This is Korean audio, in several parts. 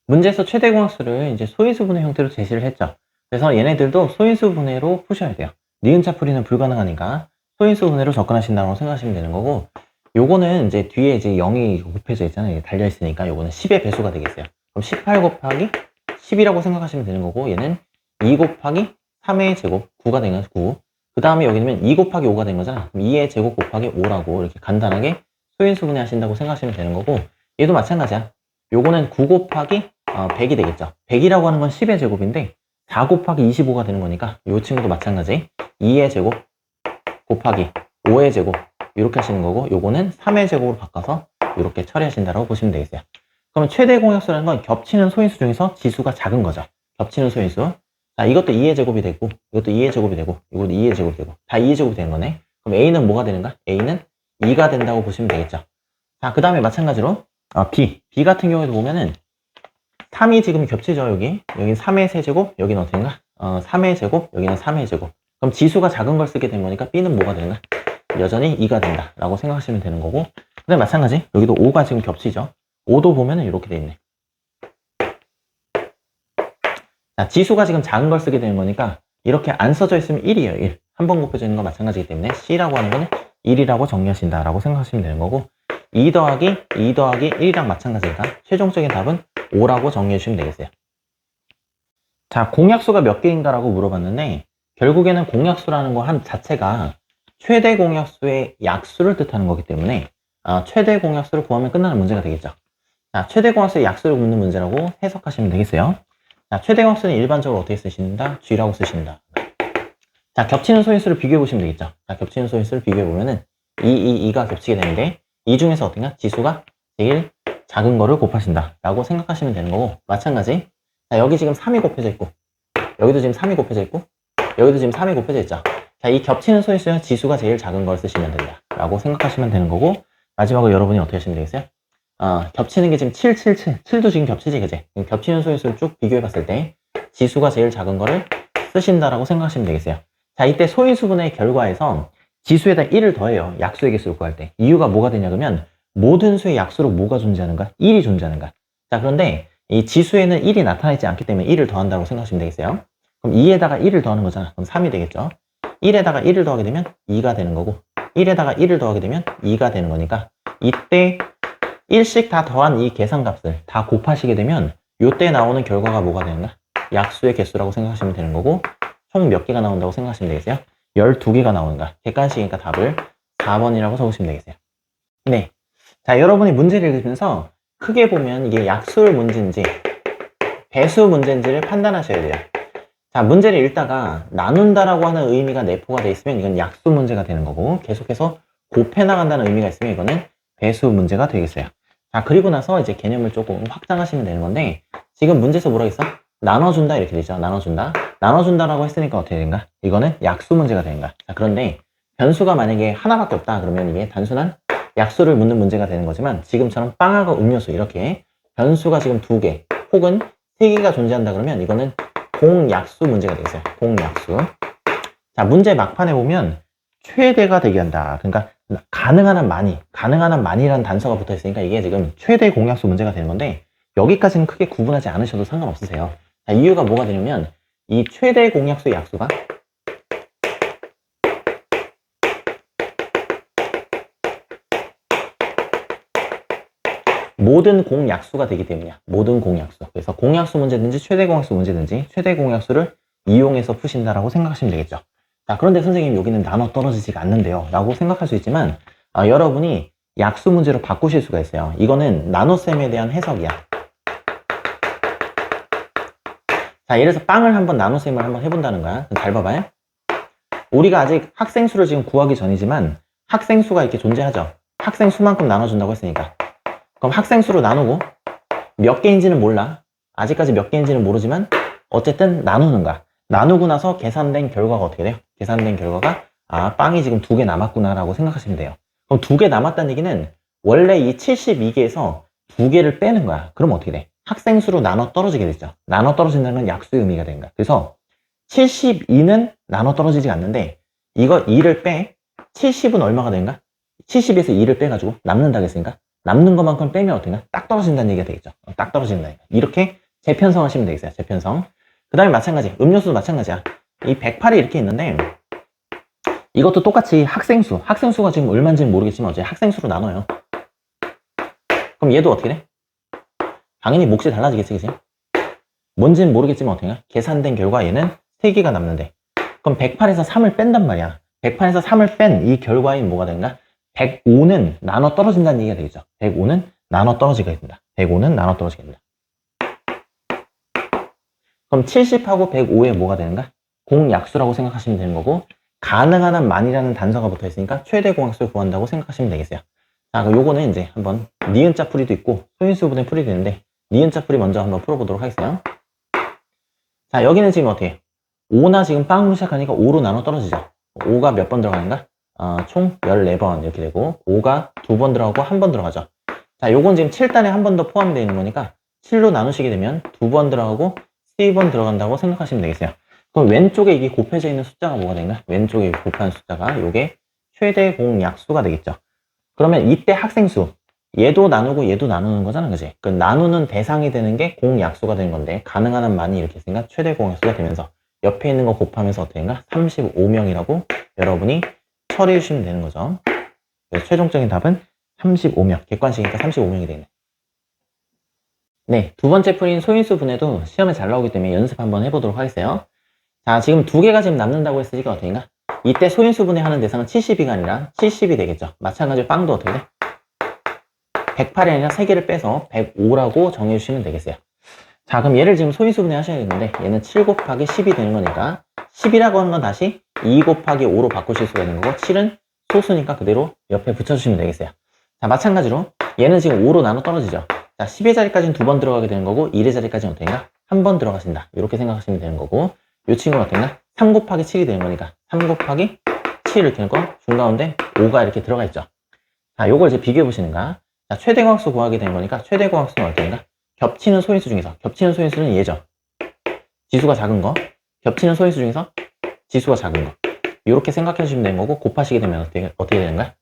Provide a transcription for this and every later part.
문제에서 최대 공약수를 이제 소인수분해 형태로 제시를 했죠. 그래서 얘네들도 소인수분해로 푸셔야 돼요. 니은자 풀이는 불가능하니까 소인수분해로 접근하신다고 생각하시면 되는 거고, 요거는 이제 뒤에 이제 0이 곱해져 있잖아요. 이게 달려있으니까 요거는 10의 배수가 되겠어요. 그럼 18 곱하기 10이라고 생각하시면 되는 거고, 얘는 2 곱하기 3의 제곱 9가 되는 거죠. 9. 그 다음에 여기 되면 2 곱하기 5가 된 거잖아. 그럼 2의 제곱 곱하기 5라고 이렇게 간단하게 소인수분해 하신다고 생각하시면 되는 거고, 얘도 마찬가지야. 요거는 9 곱하기 100이 되겠죠. 100이라고 하는 건 10의 제곱인데 4 곱하기 25가 되는 거니까 요 친구도 마찬가지 2의 제곱 곱하기 5의 제곱 이렇게 하시는 거고, 요거는 3의 제곱으로 바꿔서 이렇게 처리하신다고 보시면 되겠어요. 그러면 최대 공약수라는 건 겹치는 소인수 중에서 지수가 작은 거죠. 겹치는 소인수. 자, 이것도 2의 제곱이 되고, 이것도 2의 제곱이 되고, 이것도 2의 제곱이 되고, 다 2의 제곱이 되는 거네. 그럼 A는 뭐가 되는가? A는 2가 된다고 보시면 되겠죠. 자, 그 다음에 마찬가지로 B 같은 경우에도 보면은 3이 지금 겹치죠. 여기 3의 세제곱, 여기는 어떻게인가? 3의 제곱, 여기는 3의 제곱. 그럼 지수가 작은 걸 쓰게 된 거니까 B는 뭐가 되는가? 여전히 2가 된다 라고 생각하시면 되는 거고, 그 다음에 마찬가지 여기도 5가 지금 겹치죠. 5도 보면은 이렇게 돼 있네. 자, 지수가 지금 작은 걸 쓰게 되는 거니까 이렇게 안 써져 있으면 1이에요. 1. 한 번 곱해져 있는 거 마찬가지이기 때문에 C라고 하는 거는 1이라고 정리하신다 라고 생각하시면 되는 거고, 2 더하기 1이랑 마찬가지니까 최종적인 답은 5라고 정리해 주시면 되겠어요. 자, 공약수가 몇 개인가 라고 물어봤는데, 결국에는 공약수라는 거 한 자체가 최대 공약수의 약수를 뜻하는 거기 때문에 최대 공약수를 구하면 끝나는 문제가 되겠죠. 자, 최대 공약수의 약수를 묻는 문제라고 해석하시면 되겠어요. 자, 최대 공약수는 일반적으로 어떻게 쓰신다? G라고 쓰신다. 자, 겹치는 소인수를 비교해 보시면 되겠죠. 자, 겹치는 소인수를 비교해 보면은 2가 겹치게 되는데, 이 중에서 어떤가? 지수가 제일 작은 거를 곱하신다 라고 생각하시면 되는 거고, 마찬가지. 자, 여기 지금 3이 곱해져 있고, 여기도 지금 3이 곱해져 있고, 여기도 지금 3이 곱해져 있죠. 자, 이 겹치는 소인수는 지수가 제일 작은 걸 쓰시면 된다 라고 생각하시면 되는 거고, 마지막으로 여러분이 어떻게 하시면 되겠어요? 겹치는 게 지금 7도 지금 겹치지, 그제? 겹치는 소인수를 쭉 비교해 봤을 때 지수가 제일 작은 거를 쓰신다라고 생각하시면 되겠어요. 자, 이때 소인수분의 결과에서 지수에다 1을 더해요. 약수의 개수를 구할 때. 이유가 뭐가 되냐 그러면 모든 수의 약수로 뭐가 존재하는가? 1이 존재하는가? 자, 그런데 이 지수에는 1이 나타나지 않기 때문에 1을 더한다고 생각하시면 되겠어요. 그럼 2에다가 1을 더하는 거잖아. 그럼 3이 되겠죠. 1에다가 1을 더하게 되면 2가 되는 거고, 1에다가 1을 더하게 되면 2가 되는 거니까, 이때 1씩 다 더한 이 계산값을 다 곱하시게 되면 요때 나오는 결과가 뭐가 되는가? 약수의 개수라고 생각하시면 되는 거고, 총 몇 개가 나온다고 생각하시면 되겠어요? 12개가 나오는가? 객관식이니까 답을 4번이라고 적으시면 되겠어요. 네. 자, 여러분이 문제를 읽으면서 크게 보면 이게 약수 문제인지 배수 문제인지를 판단하셔야 돼요. 자, 문제를 읽다가 나눈다라고 하는 의미가 내포가 되어 있으면 이건 약수 문제가 되는 거고, 계속해서 곱해 나간다는 의미가 있으면 이거는 배수 문제가 되겠어요. 자, 그리고 나서 이제 개념을 조금 확장하시면 되는 건데, 지금 문제에서 뭐라고 했어? 나눠준다 이렇게 되죠. 나눠준다. 나눠준다라고 했으니까 어떻게 된가? 이거는 약수 문제가 되는가? 자, 그런데 변수가 만약에 하나밖에 없다 그러면 이게 단순한 약수를 묻는 문제가 되는 거지만, 지금처럼 빵하고 음료수 이렇게 변수가 지금 2개 혹은 3개가 존재한다 그러면 이거는 공약수 문제가 되겠어요. 공약수. 자, 문제 막판에 보면 최대가 대기한다. 그러니까 가능한 한 많이라는 단서가 붙어 있으니까 이게 지금 최대 공약수 문제가 되는 건데, 여기까지는 크게 구분하지 않으셔도 상관없으세요. 자, 이유가 뭐가 되냐면 이 최대 공약수의 약수가 모든 공약수가 되기 때문이야. 모든 공약수. 그래서 공약수 문제든지 최대 공약수 문제든지 최대 공약수를 이용해서 푸신다라고 생각하시면 되겠죠. 자, 그런데 선생님 여기는 나눠 떨어지지가 않는데요 라고 생각할 수 있지만, 여러분이 약수 문제로 바꾸실 수가 있어요. 이거는 나눗셈에 대한 해석이야. 자, 예를 들어서 빵을 한번 나눗셈을 한번 해본다는 거야. 잘 봐봐요. 우리가 아직 학생 수를 지금 구하기 전이지만 학생 수가 이렇게 존재하죠. 학생 수만큼 나눠준다고 했으니까. 그럼 학생 수로 나누고 몇 개인지는 몰라. 아직까지 몇 개인지는 모르지만 어쨌든 나누는 거야. 나누고 나서 계산된 결과가 어떻게 돼요? 계산된 결과가 빵이 지금 2개 남았구나 라고 생각하시면 돼요. 그럼 2개 남았다는 얘기는 원래 이 72개에서 2개를 빼는 거야. 그럼 어떻게 돼? 학생 수로 나눠 떨어지게 되죠. 나눠 떨어진다는 건 약수의 의미가 되는 거야. 그래서 72는 나눠 떨어지지 않는데 이거 2를 빼. 70은 얼마가 되는가? 70에서 2를 빼가지고 남는다고 했으니까 남는 것만큼 빼면 어떻게 딱 떨어진다는 얘기가 되겠죠. 딱 떨어진다는 얘기. 이렇게 재편성 하시면 되겠어요. 재편성. 그 다음에 마찬가지. 음료수도 마찬가지야. 이 108이 이렇게 있는데 이것도 똑같이 학생수가 지금 얼마인지는 모르겠지만 어제 학생수로 나눠요. 그럼 얘도 어떻게 돼? 당연히 몫이 달라지겠지, 그치? 뭔지는 모르겠지만 어떻게 돼? 계산된 결과 얘는 3개가 남는데 그럼 108에서 3을 뺀단 말이야. 108에서 3을 뺀 이 결과인 뭐가 되는가? 105는 나눠 떨어진다는 얘기가 되겠죠. 105는 나눠 떨어지게 된다. 105는 나눠 떨어지게 된다. 그럼 70하고 105에 뭐가 되는가? 공약수라고 생각하시면 되는 거고 가능한 한 만이라는 단서가 붙어 있으니까 최대 공약수를 구한다고 생각하시면 되겠어요. 자, 그럼 요거는 이제 한번 니은자 풀이도 있고 소인수분의 풀이도 있는데 니은자 풀이 먼저 한번 풀어보도록 하겠어요. 자, 여기는 지금 어떻게 해요? 5나 지금 빵으로 시작하니까 5로 나눠 떨어지죠. 5가 몇 번 들어가는가? 총 14번 이렇게 되고 5가 2번 들어가고 1번 들어가죠. 자, 요건 지금 7단에 한 번 더 포함되어 있는 거니까 7로 나누시게 되면 2번 들어가고 3번 들어간다고 생각하시면 되겠어요. 그럼 왼쪽에 이게 곱해져 있는 숫자가 뭐가 되는가? 왼쪽에 곱한 숫자가 요게 최대 공약수가 되겠죠. 그러면 이때 학생수 얘도 나누고 얘도 나누는 거잖아, 그지? 그 나누는 대상이 되는 게 공약수가 되는 건데 가능한 한 많이 이렇게 있으니까 최대 공약수가 되면서 옆에 있는 거 곱하면서 어떻게 되는가? 35명이라고 여러분이 처리해 주시면 되는 거죠. 그래서 최종적인 답은 35명. 객관식이니까 35명이 되네. 네, 두 번째 풀인 소인수 분해도 시험에 잘 나오기 때문에 연습 한번 해보도록 하겠어요. 자, 지금 2개가 지금 남는다고 했으니까 어떻게인가? 이때 소인수 분해 하는 대상은 70이가 아니라 70이 되겠죠. 마찬가지로 빵도 어떻게 돼? 108이 아니라 3개를 빼서 105라고 정해주시면 되겠어요. 자, 그럼 얘를 지금 소인수 분해 하셔야겠는데 얘는 7 곱하기 10이 되는 거니까 10이라고 하는 건 다시 2 곱하기 5로 바꾸실 수가 있는 거고 7은 소수니까 그대로 옆에 붙여주시면 되겠어요. 자, 마찬가지로 얘는 지금 5로 나눠 떨어지죠. 자, 10의 자리까지는 2번 들어가게 되는 거고 1의 자리까지는 어떻게인가? 1번 들어가신다. 이렇게 생각하시면 되는 거고 이 친구는 어떻게인가? 3 곱하기 7이 되는 거니까 3 곱하기 7 이렇게 넣고 중가운데 5가 이렇게 들어가 있죠. 자, 요걸 이제 비교해 보시는가? 자, 최대 공약수 구하게 되는 거니까 최대 공약수는 어떤가? 겹치는 소인수 중에서 겹치는 소인수는 얘죠. 지수가 작은 거. 겹치는 소인수 중에서 지수가 작은 거. 이렇게 생각해 주시면 되는 거고 곱하시게 되면 어떻게 되는가?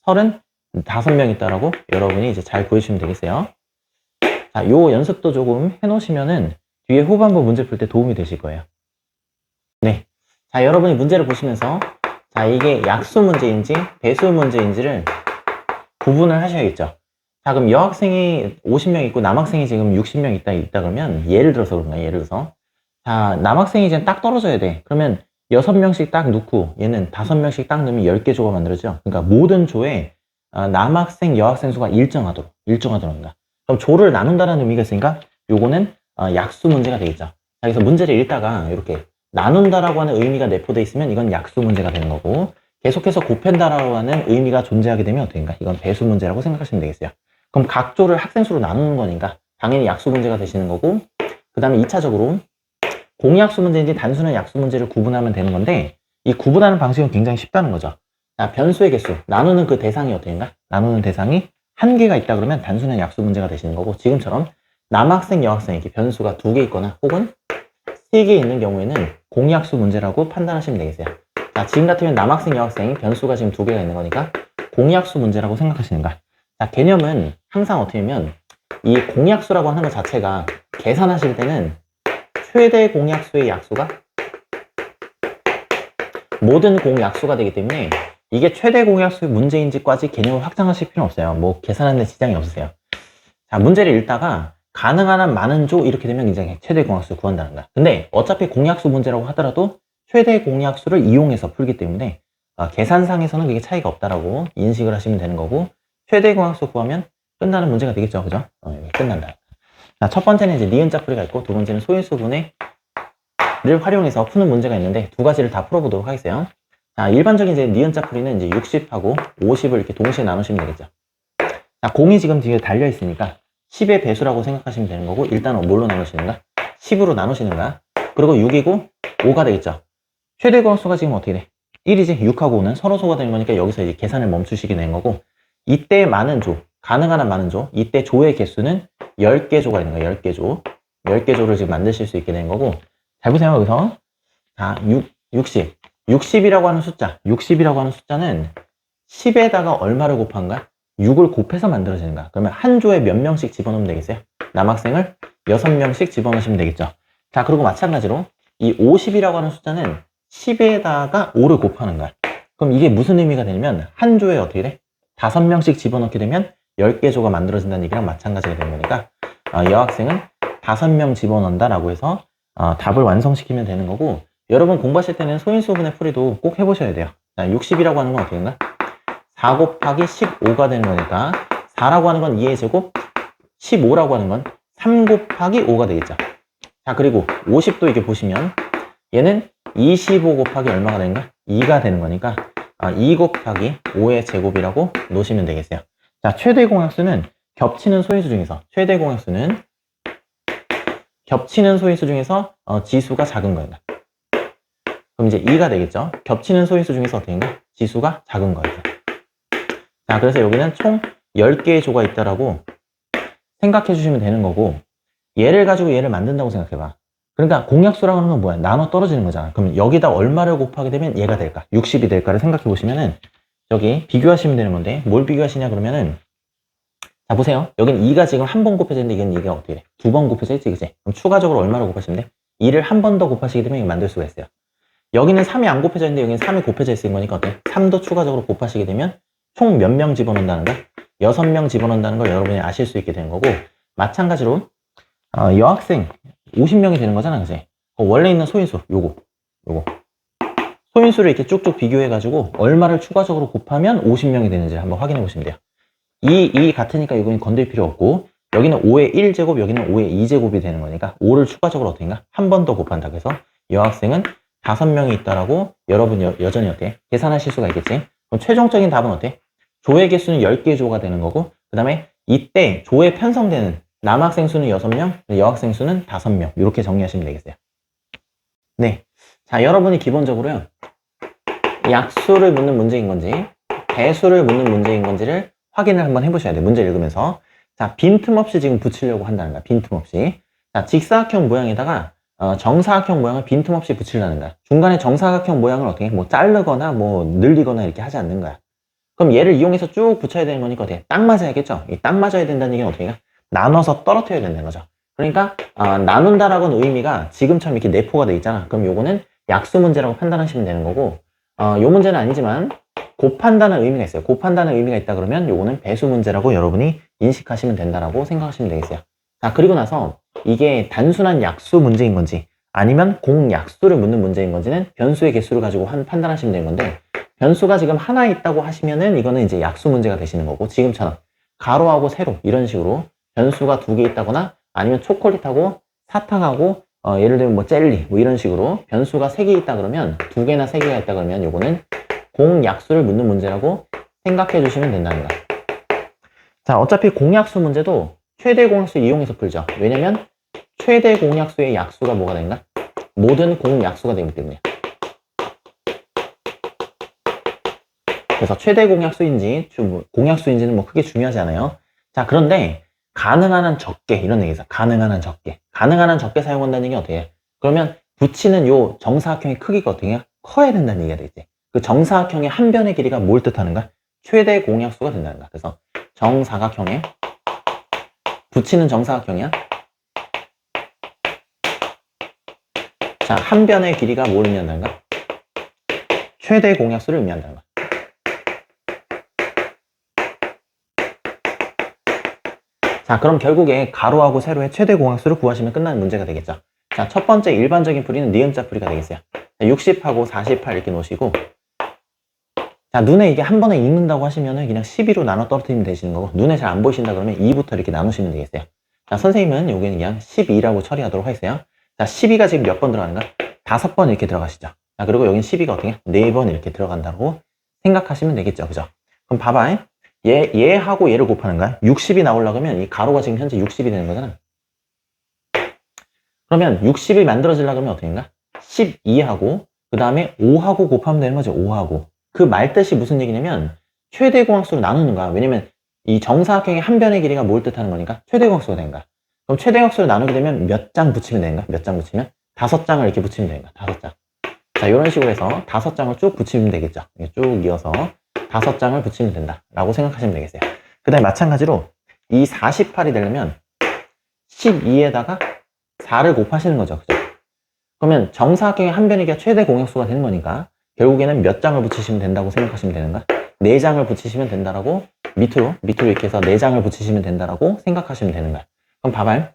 35명 있다라고 여러분이 이제 잘 보여주시면 되겠어요. 자, 요 연습도 조금 해놓으시면은 뒤에 후반부 문제 풀 때 도움이 되실 거예요. 네. 자, 여러분이 문제를 보시면서 자, 이게 약수 문제인지 배수 문제인지를 구분을 하셔야겠죠. 자, 그럼 여학생이 50명 있고 남학생이 지금 60명 있다 그러면 예를 들어서 그런가? 예를 들어서 자, 남학생이 이제 딱 떨어져야 돼. 그러면 6명씩 딱 넣고 얘는 5명씩 딱 넣으면 10개 조가 만들어지죠. 그러니까 모든 조에 남학생, 여학생 수가 일정하도록 합니다. 그럼 조를 나눈다는 의미가 있으니까 요거는 약수 문제가 되겠죠. 자, 그래서 문제를 읽다가 이렇게 나눈다라고 하는 의미가 내포되어 있으면 이건 약수 문제가 되는 거고 계속해서 곱한다라고 하는 의미가 존재하게 되면 어떻게인가? 이건 배수 문제라고 생각하시면 되겠어요. 그럼 각 조를 학생수로 나누는 거니까 당연히 약수 문제가 되시는 거고 그 다음에 2차적으로 공약수 문제인지 단순한 약수 문제를 구분하면 되는 건데 이 구분하는 방식은 굉장히 쉽다는 거죠. 자, 변수의 개수, 나누는 그 대상이 어떻게인가? 나누는 대상이 한 개가 있다 그러면 단순한 약수 문제가 되시는 거고 지금처럼 남학생, 여학생 이렇게 변수가 2개 있거나 혹은 3개 있는 경우에는 공약수 문제라고 판단하시면 되겠어요. 자, 지금 같으면 남학생, 여학생 변수가 지금 2개가 있는 거니까 공약수 문제라고 생각하시는가? 자, 개념은 항상 어떻게 하면 이 공약수라고 하는 것 자체가 계산하실 때는 최대 공약수의 약수가 모든 공약수가 되기 때문에 이게 최대 공약수의 문제인지까지 개념을 확장하실 필요는 없어요. 뭐 계산하는 데 지장이 없으세요. 자, 문제를 읽다가 가능한 한 많은 조 이렇게 되면 이제 최대 공약수 구한다는 거야. 근데 어차피 공약수 문제라고 하더라도 최대 공약수를 이용해서 풀기 때문에 계산상에서는 그게 차이가 없다라고 인식을 하시면 되는 거고 최대 공약수 구하면 끝나는 문제가 되겠죠. 그죠? 끝난다. 자, 첫 번째는 이제 니은자 풀이가 있고 두 번째는 소인수 분해를 활용해서 푸는 문제가 있는데 두 가지를 다 풀어보도록 하겠어요. 자, 일반적인 이제 니은자 풀이는 이제 60하고 50을 이렇게 동시에 나누시면 되겠죠. 자, 공이 지금 뒤에 달려 있으니까 10의 배수라고 생각하시면 되는 거고 일단은 뭘로 나누시는가? 10으로 나누시는가? 그리고 6이고 5가 되겠죠. 최대 공약수가 지금 어떻게 돼? 1이지. 6하고 5는 서로 소가 되는 거니까 여기서 이제 계산을 멈추시게 되는 거고 이때 많은 조, 가능한 한 많은 조, 이때 조의 개수는 10개 조가 있는 거예요. 10개 조. 10개 조를 지금 만드실 수 있게 되는 거고 잘 보세요. 여기서 자, 60. 60이라고 하는 숫자. 60이라고 하는 숫자는 10에다가 얼마를 곱한가? 6을 곱해서 만들어지는 거야. 그러면 한 조에 몇 명씩 집어넣으면 되겠어요? 남학생을 6명씩 집어넣으시면 되겠죠. 자, 그리고 마찬가지로 이 50이라고 하는 숫자는 10에다가 5를 곱하는 거야. 그럼 이게 무슨 의미가 되냐면 한 조에 어떻게 돼? 5명씩 집어넣게 되면 10개 조가 만들어진다는 얘기랑 마찬가지가 되는 거니까 여학생은 5명 집어넣는다 라고 해서 답을 완성시키면 되는 거고, 여러분 공부하실 때는 소인수분의 풀이도 꼭 해보셔야 돼요. 자, 60이라고 하는 건 어떻게 된가? 4 곱하기 15가 되는 거니까 4라고 하는 건 2의 제곱, 15라고 하는 건 3 곱하기 5가 되겠죠. 자, 그리고 50도 이렇게 보시면 얘는 25 곱하기 얼마가 되는가? 2가 되는 거니까 2 곱하기 5의 제곱이라고 놓으시면 되겠어요. 자, 최대 공약수는 겹치는 소인수 중에서 지수가 작은 거예요. 그럼 이제 2가 되겠죠. 겹치는 소인수 중에서 어떻게인가? 지수가 작은 거예요. 자, 그래서 여기는 총 10개의 조가 있다라고 생각해 주시면 되는 거고, 얘를 가지고 얘를 만든다고 생각해봐. 그러니까 공약수라고 하는 건 뭐야? 나눠 떨어지는 거잖아. 그럼 여기다 얼마를 곱하게 되면 얘가 될까? 60이 될까를 생각해 보시면은 여기 비교하시면 되는 건데, 뭘 비교하시냐 그러면은, 자, 보세요. 여긴 2가 지금 한 번 곱해졌는데 이건 2가 어떻게 돼? 2번 곱해져 있지, 그치? 그럼 추가적으로 얼마를 곱하시면 돼? 2를 한 번 더 곱하시게 되면 이거 만들 수가 있어요. 여기는 3이 안 곱해져 있는데 여기는 3이 곱해져 있는 거니까 어때? 3도 추가적으로 곱하시게 되면 총 몇 명 집어넣는다는 거? 6명 집어넣는다는 걸 여러분이 아실 수 있게 되는 거고, 마찬가지로 여학생 50명이 되는 거잖아, 그치? 원래 있는 소인수 요거 소인수를 이렇게 쭉쭉 비교해가지고 얼마를 추가적으로 곱하면 50명이 되는지를 한번 확인해 보시면 돼요. 이 같으니까 이건 건들 필요 없고, 여기는 5의 1제곱, 여기는 5의 2제곱이 되는 거니까 5를 추가적으로 어떻게인가? 한 번 더 곱한다. 그래서 여학생은 5명이 있다라고 여러분 여전히 어때? 계산하실 수가 있겠지? 그럼 최종적인 답은 어때? 조의 개수는 10개의 조가 되는 거고, 그 다음에 이때 조에 편성되는 남학생 수는 6명, 여학생 수는 5명. 이렇게 정리하시면 되겠어요. 네. 자, 여러분이 기본적으로요, 약수를 묻는 문제인 건지 배수를 묻는 문제인 건지를 확인을 한번 해보셔야 돼요. 문제 읽으면서. 자, 빈틈없이 지금 붙이려고 한다는 거야. 빈틈없이. 자, 직사각형 모양에다가 정사각형 모양을 빈틈없이 붙이려는 거야. 중간에 정사각형 모양을 어떻게 뭐 자르거나 뭐 늘리거나 이렇게 하지 않는 거야. 그럼 얘를 이용해서 쭉 붙여야 되는 거니까 어떻게 딱 맞아야겠죠? 이 딱 맞아야 된다는 얘기는 어떻게 나눠서 떨어뜨려야 된다는 거죠. 그러니까 나눈다라고는 의미가 지금처럼 이렇게 내포가 돼 있잖아. 그럼 요거는 약수 문제라고 판단하시면 되는 거고, 요 문제는 아니지만 곱한다는 의미가 있어요. 곱한다는 의미가 있다 그러면 요거는 배수 문제라고 여러분이 인식하시면 된다라고 생각하시면 되겠어요. 자, 그리고 나서 이게 단순한 약수 문제인 건지 아니면 공약수를 묻는 문제인 건지는 변수의 개수를 가지고 판단하시면 되는 건데, 변수가 지금 하나 있다고 하시면은 이거는 이제 약수 문제가 되시는 거고, 지금처럼 가로하고 세로 이런 식으로 변수가 2개 있다거나 아니면 초콜릿하고 사탕하고 예를 들면 뭐 젤리 뭐 이런 식으로 변수가 3개 있다 그러면 2개나 3개가 있다 그러면 요거는 공약수를 묻는 문제라고 생각해 주시면 된다는 거야. 자, 어차피 공약수 문제도 최대 공약수 이용해서 풀죠. 왜냐면 최대 공약수의 약수가 뭐가 되는가? 모든 공약수가 되기 때문에. 그래서 최대 공약수인지 공약수인지는 뭐 크게 중요하지 않아요. 자, 그런데 가능한 한 적게 이런 얘기죠. 가능한 한 적게 사용한다는 얘기 어떻게 해? 그러면 붙이는 요 정사각형의 크기가 어떻게 해? 커야 된다는 얘기가 되지. 그 정사각형의 한 변의 길이가 뭘 뜻하는가? 최대 공약수가 된다는 거야. 그래서 정사각형에 붙이는 정사각형이야. 자, 한 변의 길이가 뭘 의미한다는가? 최대 공약수를 의미한다는 거야. 자, 그럼 결국에 가로하고 세로의 최대 공약수를 구하시면 끝나는 문제가 되겠죠. 자, 첫 번째 일반적인 풀이는 니은자 풀이가 되겠어요. 60하고 48 이렇게 놓으시고, 자, 눈에 이게 한 번에 읽는다고 하시면은 그냥 12로 나눠 떨어뜨리면 되시는 거고, 눈에 잘 안 보이신다 그러면 2부터 이렇게 나누시면 되겠어요. 자, 선생님은 여기는 그냥 12라고 처리하도록 하겠어요. 자, 12가 지금 몇 번 들어가는가? 5번 이렇게 들어가시죠. 자, 그리고 여긴 12가 어떻게? 4번 이렇게 들어간다고 생각하시면 되겠죠. 그죠? 그럼 봐봐. 얘하고 얘를 곱하는 거야. 60이 나오려고 하면 이 가로가 지금 현재 60이 되는 거잖아. 그러면 60이 만들어지려고 하면 어떻게 된가? 12하고 그 다음에 5하고 곱하면 되는 거죠. 5하고. 그 말뜻이 무슨 얘기냐면 최대 공약수로 나누는 거야. 왜냐면 이 정사각형의 한 변의 길이가 뭘 뜻하는 거니까 최대 공약수가 되는 거야. 그럼 최대 공약수를 나누게 되면 몇 장 붙이면 되는가? 몇 장 붙이면? 5장을 이렇게 붙이면 되는 거야. 5장. 자, 이런 식으로 해서 5장을 쭉 붙이면 되겠죠. 쭉 이어서 5장을 붙이면 된다 라고 생각하시면 되겠어요. 그 다음에 마찬가지로 이 48이 되려면 12에다가 4를 곱하시는 거죠. 그죠? 그러면 정사각형의 한 변의 길이가 최대 공약수가 되는 거니까 결국에는 몇 장을 붙이시면 된다고 생각하시면 되는가? 4장을 붙이시면 된다라고 밑으로 이렇게 해서 4장을 붙이시면 된다라고 생각하시면 되는 거야. 그럼 봐봐요.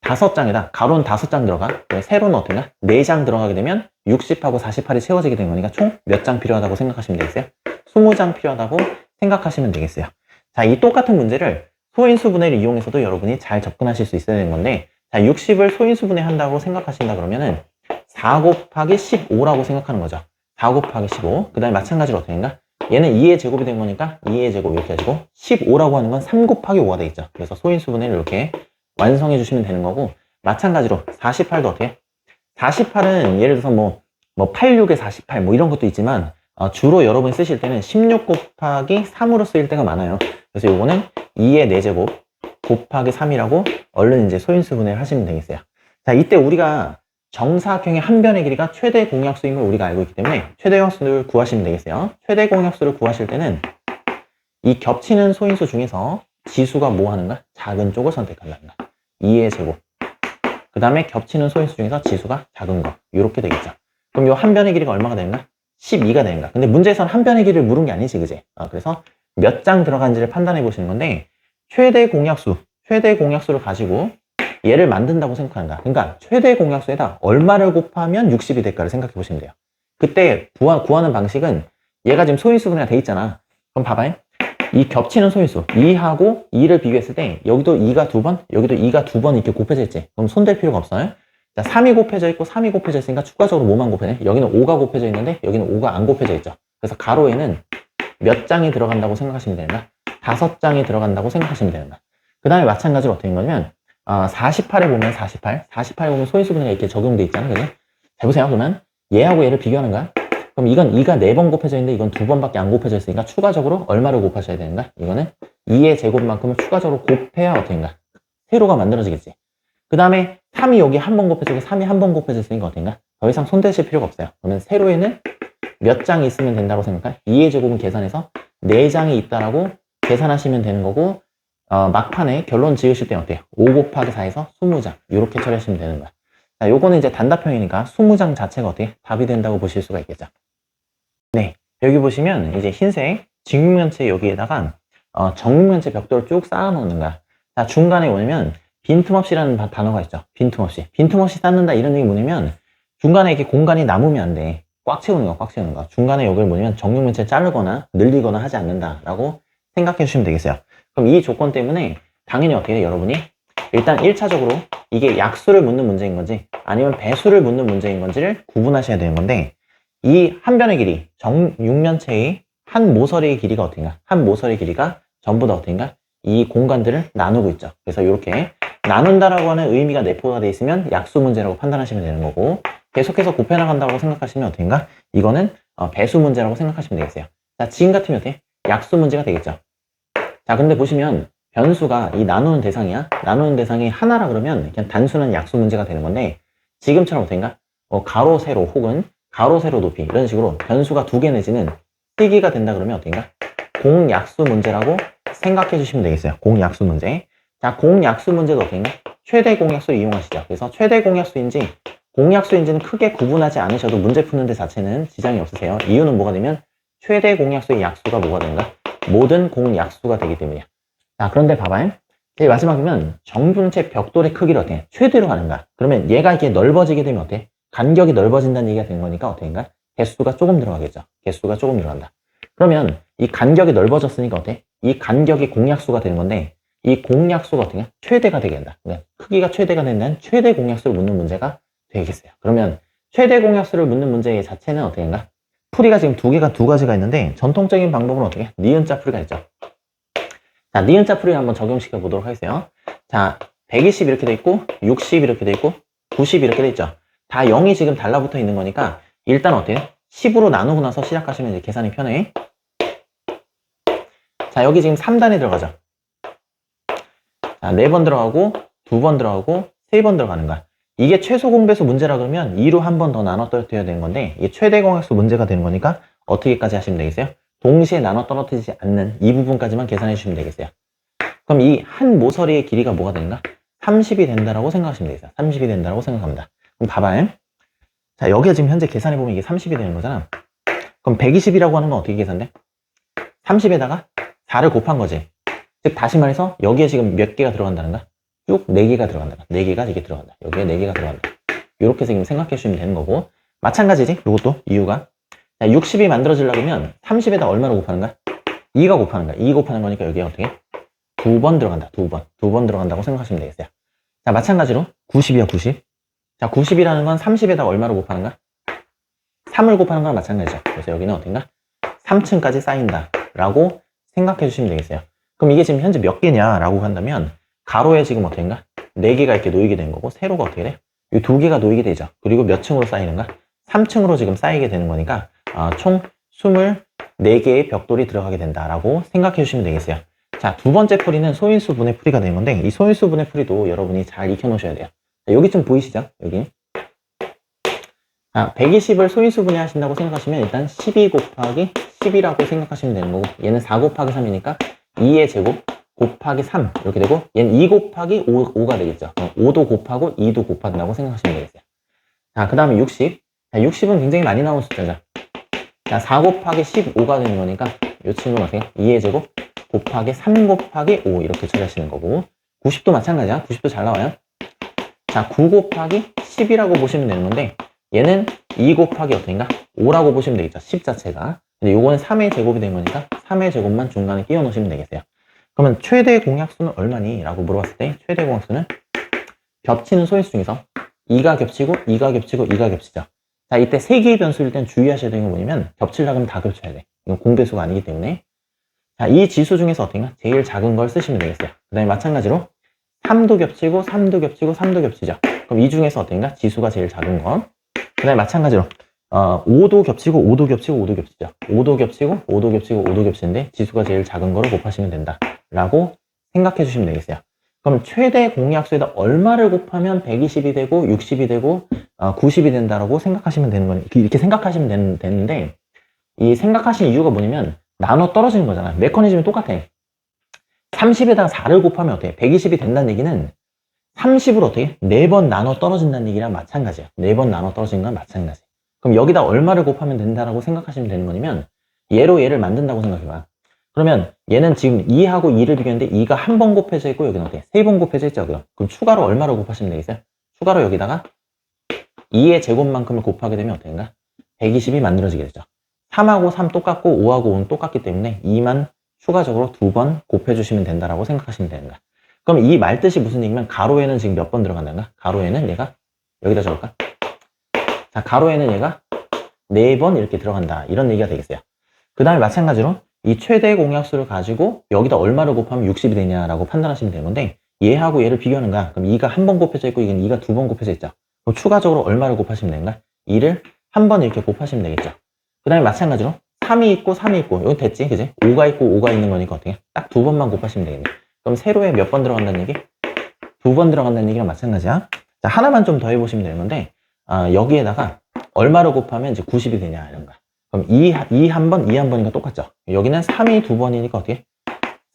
5장에다 가로는 5장 들어가. 세로는 어떤가? 4장 들어가게 되면 60하고 48이 채워지게 되는 거니까 총 몇 장 필요하다고 생각하시면 되겠어요? 20장 필요하다고 생각하시면 되겠어요. 자, 이 똑같은 문제를 소인수분해를 이용해서도 여러분이 잘 접근하실 수 있어야 되는 건데, 자, 60을 소인수분해 한다고 생각하신다 그러면은 4 곱하기 15라고 생각하는 거죠. 4 곱하기 15. 그 다음에 마찬가지로 어떻게 된가? 얘는 2의 제곱이 된 거니까 2의 제곱 이렇게 해주고 15라고 하는 건 3 곱하기 5가 되겠죠. 그래서 소인수분해를 이렇게 완성해 주시면 되는 거고, 마찬가지로 48도 어떻게? 48은 예를 들어서 뭐 86에 48 뭐 이런 것도 있지만 주로 여러분이 쓰실 때는 16 곱하기 3으로 쓰일 때가 많아요. 그래서 요거는 2의 4제곱 곱하기 3이라고 얼른 이제 소인수분해를 하시면 되겠어요. 자, 이때 우리가 정사각형의 한 변의 길이가 최대 공약수인 걸 우리가 알고 있기 때문에 최대 공약수를 구하시면 되겠어요. 최대 공약수를 구하실 때는 이 겹치는 소인수 중에서 지수가 뭐 하는가? 작은 쪽을 선택한다. 2의 제곱. 그 다음에 겹치는 소인수 중에서 지수가 작은 거. 이렇게 되겠죠. 그럼 요 한 변의 길이가 얼마가 되는가? 12가 되는가? 근데 문제에서는 한 변의 길이를 물은 게 아니지, 그지? 그래서 몇 장 들어간지를 판단해 보시는 건데, 최대 공약수를 가지고 얘를 만든다고 생각하는가? 그러니까 최대 공약수에다 얼마를 곱하면 60이 될까를 생각해 보시면 돼요. 그때 구하는 방식은 얘가 지금 소인수분해가 돼 있잖아. 그럼 봐봐요. 이 겹치는 소인수 2하고 2를 비교했을 때 여기도 2가 2번, 여기도 2가 2번 이렇게 곱해져 있지. 그럼 손댈 필요가 없어요. 자, 3이 곱해져 있고 3이 곱해져 있으니까 추가적으로 뭐만 곱해져? 여기는 5가 곱해져 있는데 여기는 5가 안 곱해져 있죠. 그래서 가로에는 몇 장이 들어간다고 생각하시면 되는가? 5장이 들어간다고 생각하시면 되는가? 그 다음에 마찬가지로 어떻게 된 거냐면 48에 보면 48에 보면 소인수분해가 이렇게 적용돼 있잖아. 그죠? 자, 보세요. 그러면 얘하고 얘를 비교하는 거야. 그럼 이건 2가 4번 곱해져 있는데 이건 2번밖에 안 곱해져 있으니까 추가적으로 얼마를 곱하셔야 되는가? 이거는 2의 제곱만큼을 추가적으로 곱해야 어떻게인가? 세로가 만들어지겠지. 그 다음에 3이 여기 한 번 곱해지고 3이 한 번 곱해져 있으니까 어떻게인가? 더 이상 손대실 필요가 없어요. 그러면 세로에는 몇 장이 있으면 된다고 생각할까요? 2의 제곱은 계산해서 4장이 있다라고 계산하시면 되는 거고, 막판에 결론 지으실 때는 어때요? 5 곱하기 4에서 20장. 이렇게 처리하시면 되는 거야. 자, 요거는 이제 단답형이니까 20장 자체가 어떻게? 답이 된다고 보실 수가 있겠죠. 네. 여기 보시면 이제 흰색 직육면체 여기에다가 정육면체 벽돌을 쭉 쌓아 놓는 거야. 자, 중간에 뭐냐면 빈틈없이라는 단어가 있죠. 빈틈없이 쌓는다 이런 얘기 뭐냐면 중간에 이렇게 공간이 남으면 안 돼. 꽉 채우는 거야, 꽉 채우는 거. 중간에 여기를 뭐냐면 정육면체를 자르거나 늘리거나 하지 않는다라고 생각해 주시면 되겠어요. 그럼 이 조건 때문에 당연히 어떻게 돼, 여러분이? 일단 1차적으로 이게 약수를 묻는 문제인 건지 아니면 배수를 묻는 문제인 건지를 구분하셔야 되는 건데, 이 한 변의 길이, 정육면체의 한 모서리의 길이가 어떤가? 한 모서리의 길이가 전부 다 어떤가? 이 공간들을 나누고 있죠. 그래서 이렇게 나눈다라고 하는 의미가 내포가 되어 있으면 약수 문제라고 판단하시면 되는 거고, 계속해서 곱해나간다고 생각하시면 어떤가? 이거는 배수 문제라고 생각하시면 되겠어요. 자, 지금 같으면 어때? 약수 문제가 되겠죠. 자, 근데 보시면 변수가 이 나누는 대상이야. 나누는 대상이 하나라 그러면 그냥 단순한 약수 문제가 되는 건데, 지금처럼 어떤가? 가로, 세로 혹은 가로, 세로, 높이 이런 식으로 변수가 2개 내지는 3개가 된다 그러면 어떤가? 공약수 문제라고 생각해 주시면 되겠어요. 공약수 문제. 자, 공약수 문제도 어떤가? 최대 공약수를 이용하시죠. 그래서 최대 공약수인지 공약수인지는 크게 구분하지 않으셔도 문제 푸는 데 자체는 지장이 없으세요. 이유는 뭐가 되면 최대 공약수의 약수가 뭐가 되는가? 모든 공약수가 되기 때문이야. 자, 그런데 봐봐요. 제일 마지막이면 정분체 벽돌의 크기를 어떻게 최대로 가는가? 그러면 얘가 이렇게 넓어지게 되면 어때? 간격이 넓어진다는 얘기가 되는 거니까 어떻게인가? 개수가 조금 들어가겠죠. 개수가 조금 들어간다. 그러면 이 간격이 넓어졌으니까 어때? 이 간격이 공약수가 되는 건데, 이 공약수가 어떻게? 최대가 되게 된다. 그러니까 크기가 최대가 된다는 최대 공약수를 묻는 문제가 되겠어요. 그러면 최대 공약수를 묻는 문제 자체는 어떻게인가? 풀이가 지금 두 가지가 있는데, 전통적인 방법은 어떻게? 니은자 풀이가 있죠. 자, 니은자 풀이 한번 적용시켜 보도록 하겠어요. 자, 120 이렇게 돼 있고, 60 이렇게 돼 있고, 90 이렇게 돼 있죠. 다 0이 지금 달라붙어 있는 거니까, 일단 어때요? 10으로 나누고 나서 시작하시면 이제 계산이 편해. 자, 여기 지금 3단에 들어가죠. 자, 4번 들어가고, 2번 들어가고, 3번 들어가는 거야. 이게 최소 공배수 문제라 그러면 2로 한 번 더 나눠 떠야 되는 건데, 이게 최대 공약수 문제가 되는 거니까 어떻게까지 하시면 되겠어요? 동시에 나눠 떨어지지 않는 이 부분까지만 계산해 주시면 되겠어요. 그럼 이 한 모서리의 길이가 뭐가 되는가? 30이 된다라고 생각하시면 되겠어요. 30이 된다라고 생각합니다. 그럼 봐봐요. 자, 여기가 지금 현재 계산해보면 이게 30이 되는 거잖아. 그럼 120이라고 하는 건 어떻게 계산돼? 30에다가 4를 곱한 거지. 즉, 다시 말해서 여기에 지금 몇 개가 들어간다는가? 쭉 4개가 들어간다. 4개가 이게 들어간다. 여기에 4개가 들어간다. 이렇게 지금 생각해 주시면 되는 거고. 마찬가지지? 이것도 이유가. 자, 60이 만들어지려면 30에다 얼마로 곱하는가? 2가 곱하는 거야. 2 곱하는 거니까 여기에 어떻게? 2번 들어간다. 2번. 2번 들어간다고 생각하시면 되겠어요. 자, 마찬가지로 90이야, 90. 자, 90이라는 건 30에다 얼마로 곱하는가? 3을 곱하는 거랑 마찬가지죠. 그래서 여기는 어딘가? 3층까지 쌓인다. 라고 생각해 주시면 되겠어요. 그럼 이게 지금 현재 몇 개냐라고 한다면, 가로에 지금 어떻게인가? 4개가 이렇게 놓이게 된 거고, 세로가 어떻게 돼? 이 2개가 놓이게 되죠. 그리고 몇 층으로 쌓이는가? 3층으로 지금 쌓이게 되는 거니까, 총 24개의 벽돌이 들어가게 된다라고 생각해 주시면 되겠어요. 자, 두 번째 풀이는 소인수 분의 풀이가 되는 건데, 이 소인수 분의 풀이도 여러분이 잘 익혀 놓으셔야 돼요. 자, 여기 좀 보이시죠? 여기. 120을 소인수 분해 하신다고 생각하시면 일단 12 곱하기 10이라고 생각하시면 되는 거고, 얘는 4 곱하기 3이니까 2의 제곱 곱하기 3 이렇게 되고, 얘는 2 곱하기 5가 되겠죠. 5도 곱하고 2도 곱한다고 생각하시면 되겠어요. 자, 그 다음에 60. 자, 60은 굉장히 많이 나오는 숫자죠. 자, 4 곱하기 15가 되는 거니까 이 친구는 어떻게? 2의 제곱 곱하기 3 곱하기 5 이렇게 처리하시는 거고, 90도 마찬가지야. 90도 잘 나와요. 자, 9 곱하기 10이라고 보시면 되는 건데, 얘는 2 곱하기 어떤가? 5라고 보시면 되겠죠. 10 자체가. 근데 요거는 3의 제곱이 된 거니까 3의 제곱만 중간에 끼워 넣으시면 되겠어요. 그러면 최대 공약수는 얼마니? 라고 물어봤을 때 최대 공약수는 겹치는 소인수 중에서 2가 겹치고 2가 겹치고 2가 겹치죠. 자, 이때 3개의 변수일 땐 주의하셔야 되는 게 뭐냐면, 겹치려고 하면 다 겹쳐야 돼. 이건 공배수가 아니기 때문에. 자, 이 지수 중에서 어떤가? 제일 작은 걸 쓰시면 되겠어요. 그 다음에 마찬가지로 3도 겹치고 3도 겹치고 3도 겹치죠. 그럼 이 중에서 어떤가? 지수가 제일 작은 건. 그 다음에 마찬가지로 5도 겹치고 5도 겹치고 5도 겹치죠. 5도 겹치고 5도 겹치고 5도 겹치는데 지수가 제일 작은 거를 곱하시면 된다 라고 생각해 주시면 되겠어요. 그럼 최대 공약수에다 얼마를 곱하면 120이 되고 60이 되고 90이 된다라고 생각하시면 되는 거예요. 이렇게 생각하시면 되는데, 이 생각하신 이유가 뭐냐면 나눠 떨어지는 거잖아. 메커니즘이 똑같아. 30에다가 4를 곱하면 어떻게? 120이 된다는 얘기는 30을 어떻게? 4번 나눠 떨어진다는 얘기랑 마찬가지야. 4번 나눠 떨어지는 건 마찬가지. 그럼 여기다 얼마를 곱하면 된다라고 생각하시면 되는 거냐면, 얘로 얘를 만든다고 생각해봐. 그러면 얘는 지금 2하고 2를 비교했는데 2가 한 번 곱해져 있고 여기는 어때? 3번 곱해져 있죠. 그럼 추가로 얼마를 곱하시면 되겠어요? 추가로 여기다가 2의 제곱만큼을 곱하게 되면 어떻게인가? 120이 만들어지게 되죠. 3하고 3 똑같고 5하고 5는 똑같기 때문에 2만 추가적으로 2번 곱해주시면 된다라고 생각하시면 되는 거야. 그럼 이 말뜻이 무슨 얘기면, 가로에는 지금 몇 번 들어간다는가? 가로에는 얘가 여기다 적을까? 자, 가로에는 얘가 4번 이렇게 들어간다, 이런 얘기가 되겠어요. 그 다음에 마찬가지로 이 최대 공약수를 가지고 여기다 얼마를 곱하면 60이 되냐라고 판단하시면 되는 건데, 얘하고 얘를 비교하는 거야. 그럼 2가 한 번 곱해져 있고 이건 2가 2번 곱해져 있죠. 그럼 추가적으로 얼마를 곱하시면 되는가? 2를 한 번 이렇게 곱하시면 되겠죠. 그 다음에 마찬가지로 3이 있고 3이 있고, 이건 됐지, 그지? 5가 있고 5가 있는 거니까 어떻게? 딱 2번만 곱하시면 되겠네. 그럼 세로에 몇 번 들어간다는 얘기? 2번 들어간다는 얘기랑 마찬가지야. 자, 하나만 좀 더 해보시면 되는 건데, 여기에다가 얼마를 곱하면 이제 90이 되냐, 이런 거. 그럼 2 한 번, 2 한 번이니까 똑같죠. 여기는 3이 2번이니까 어떻게?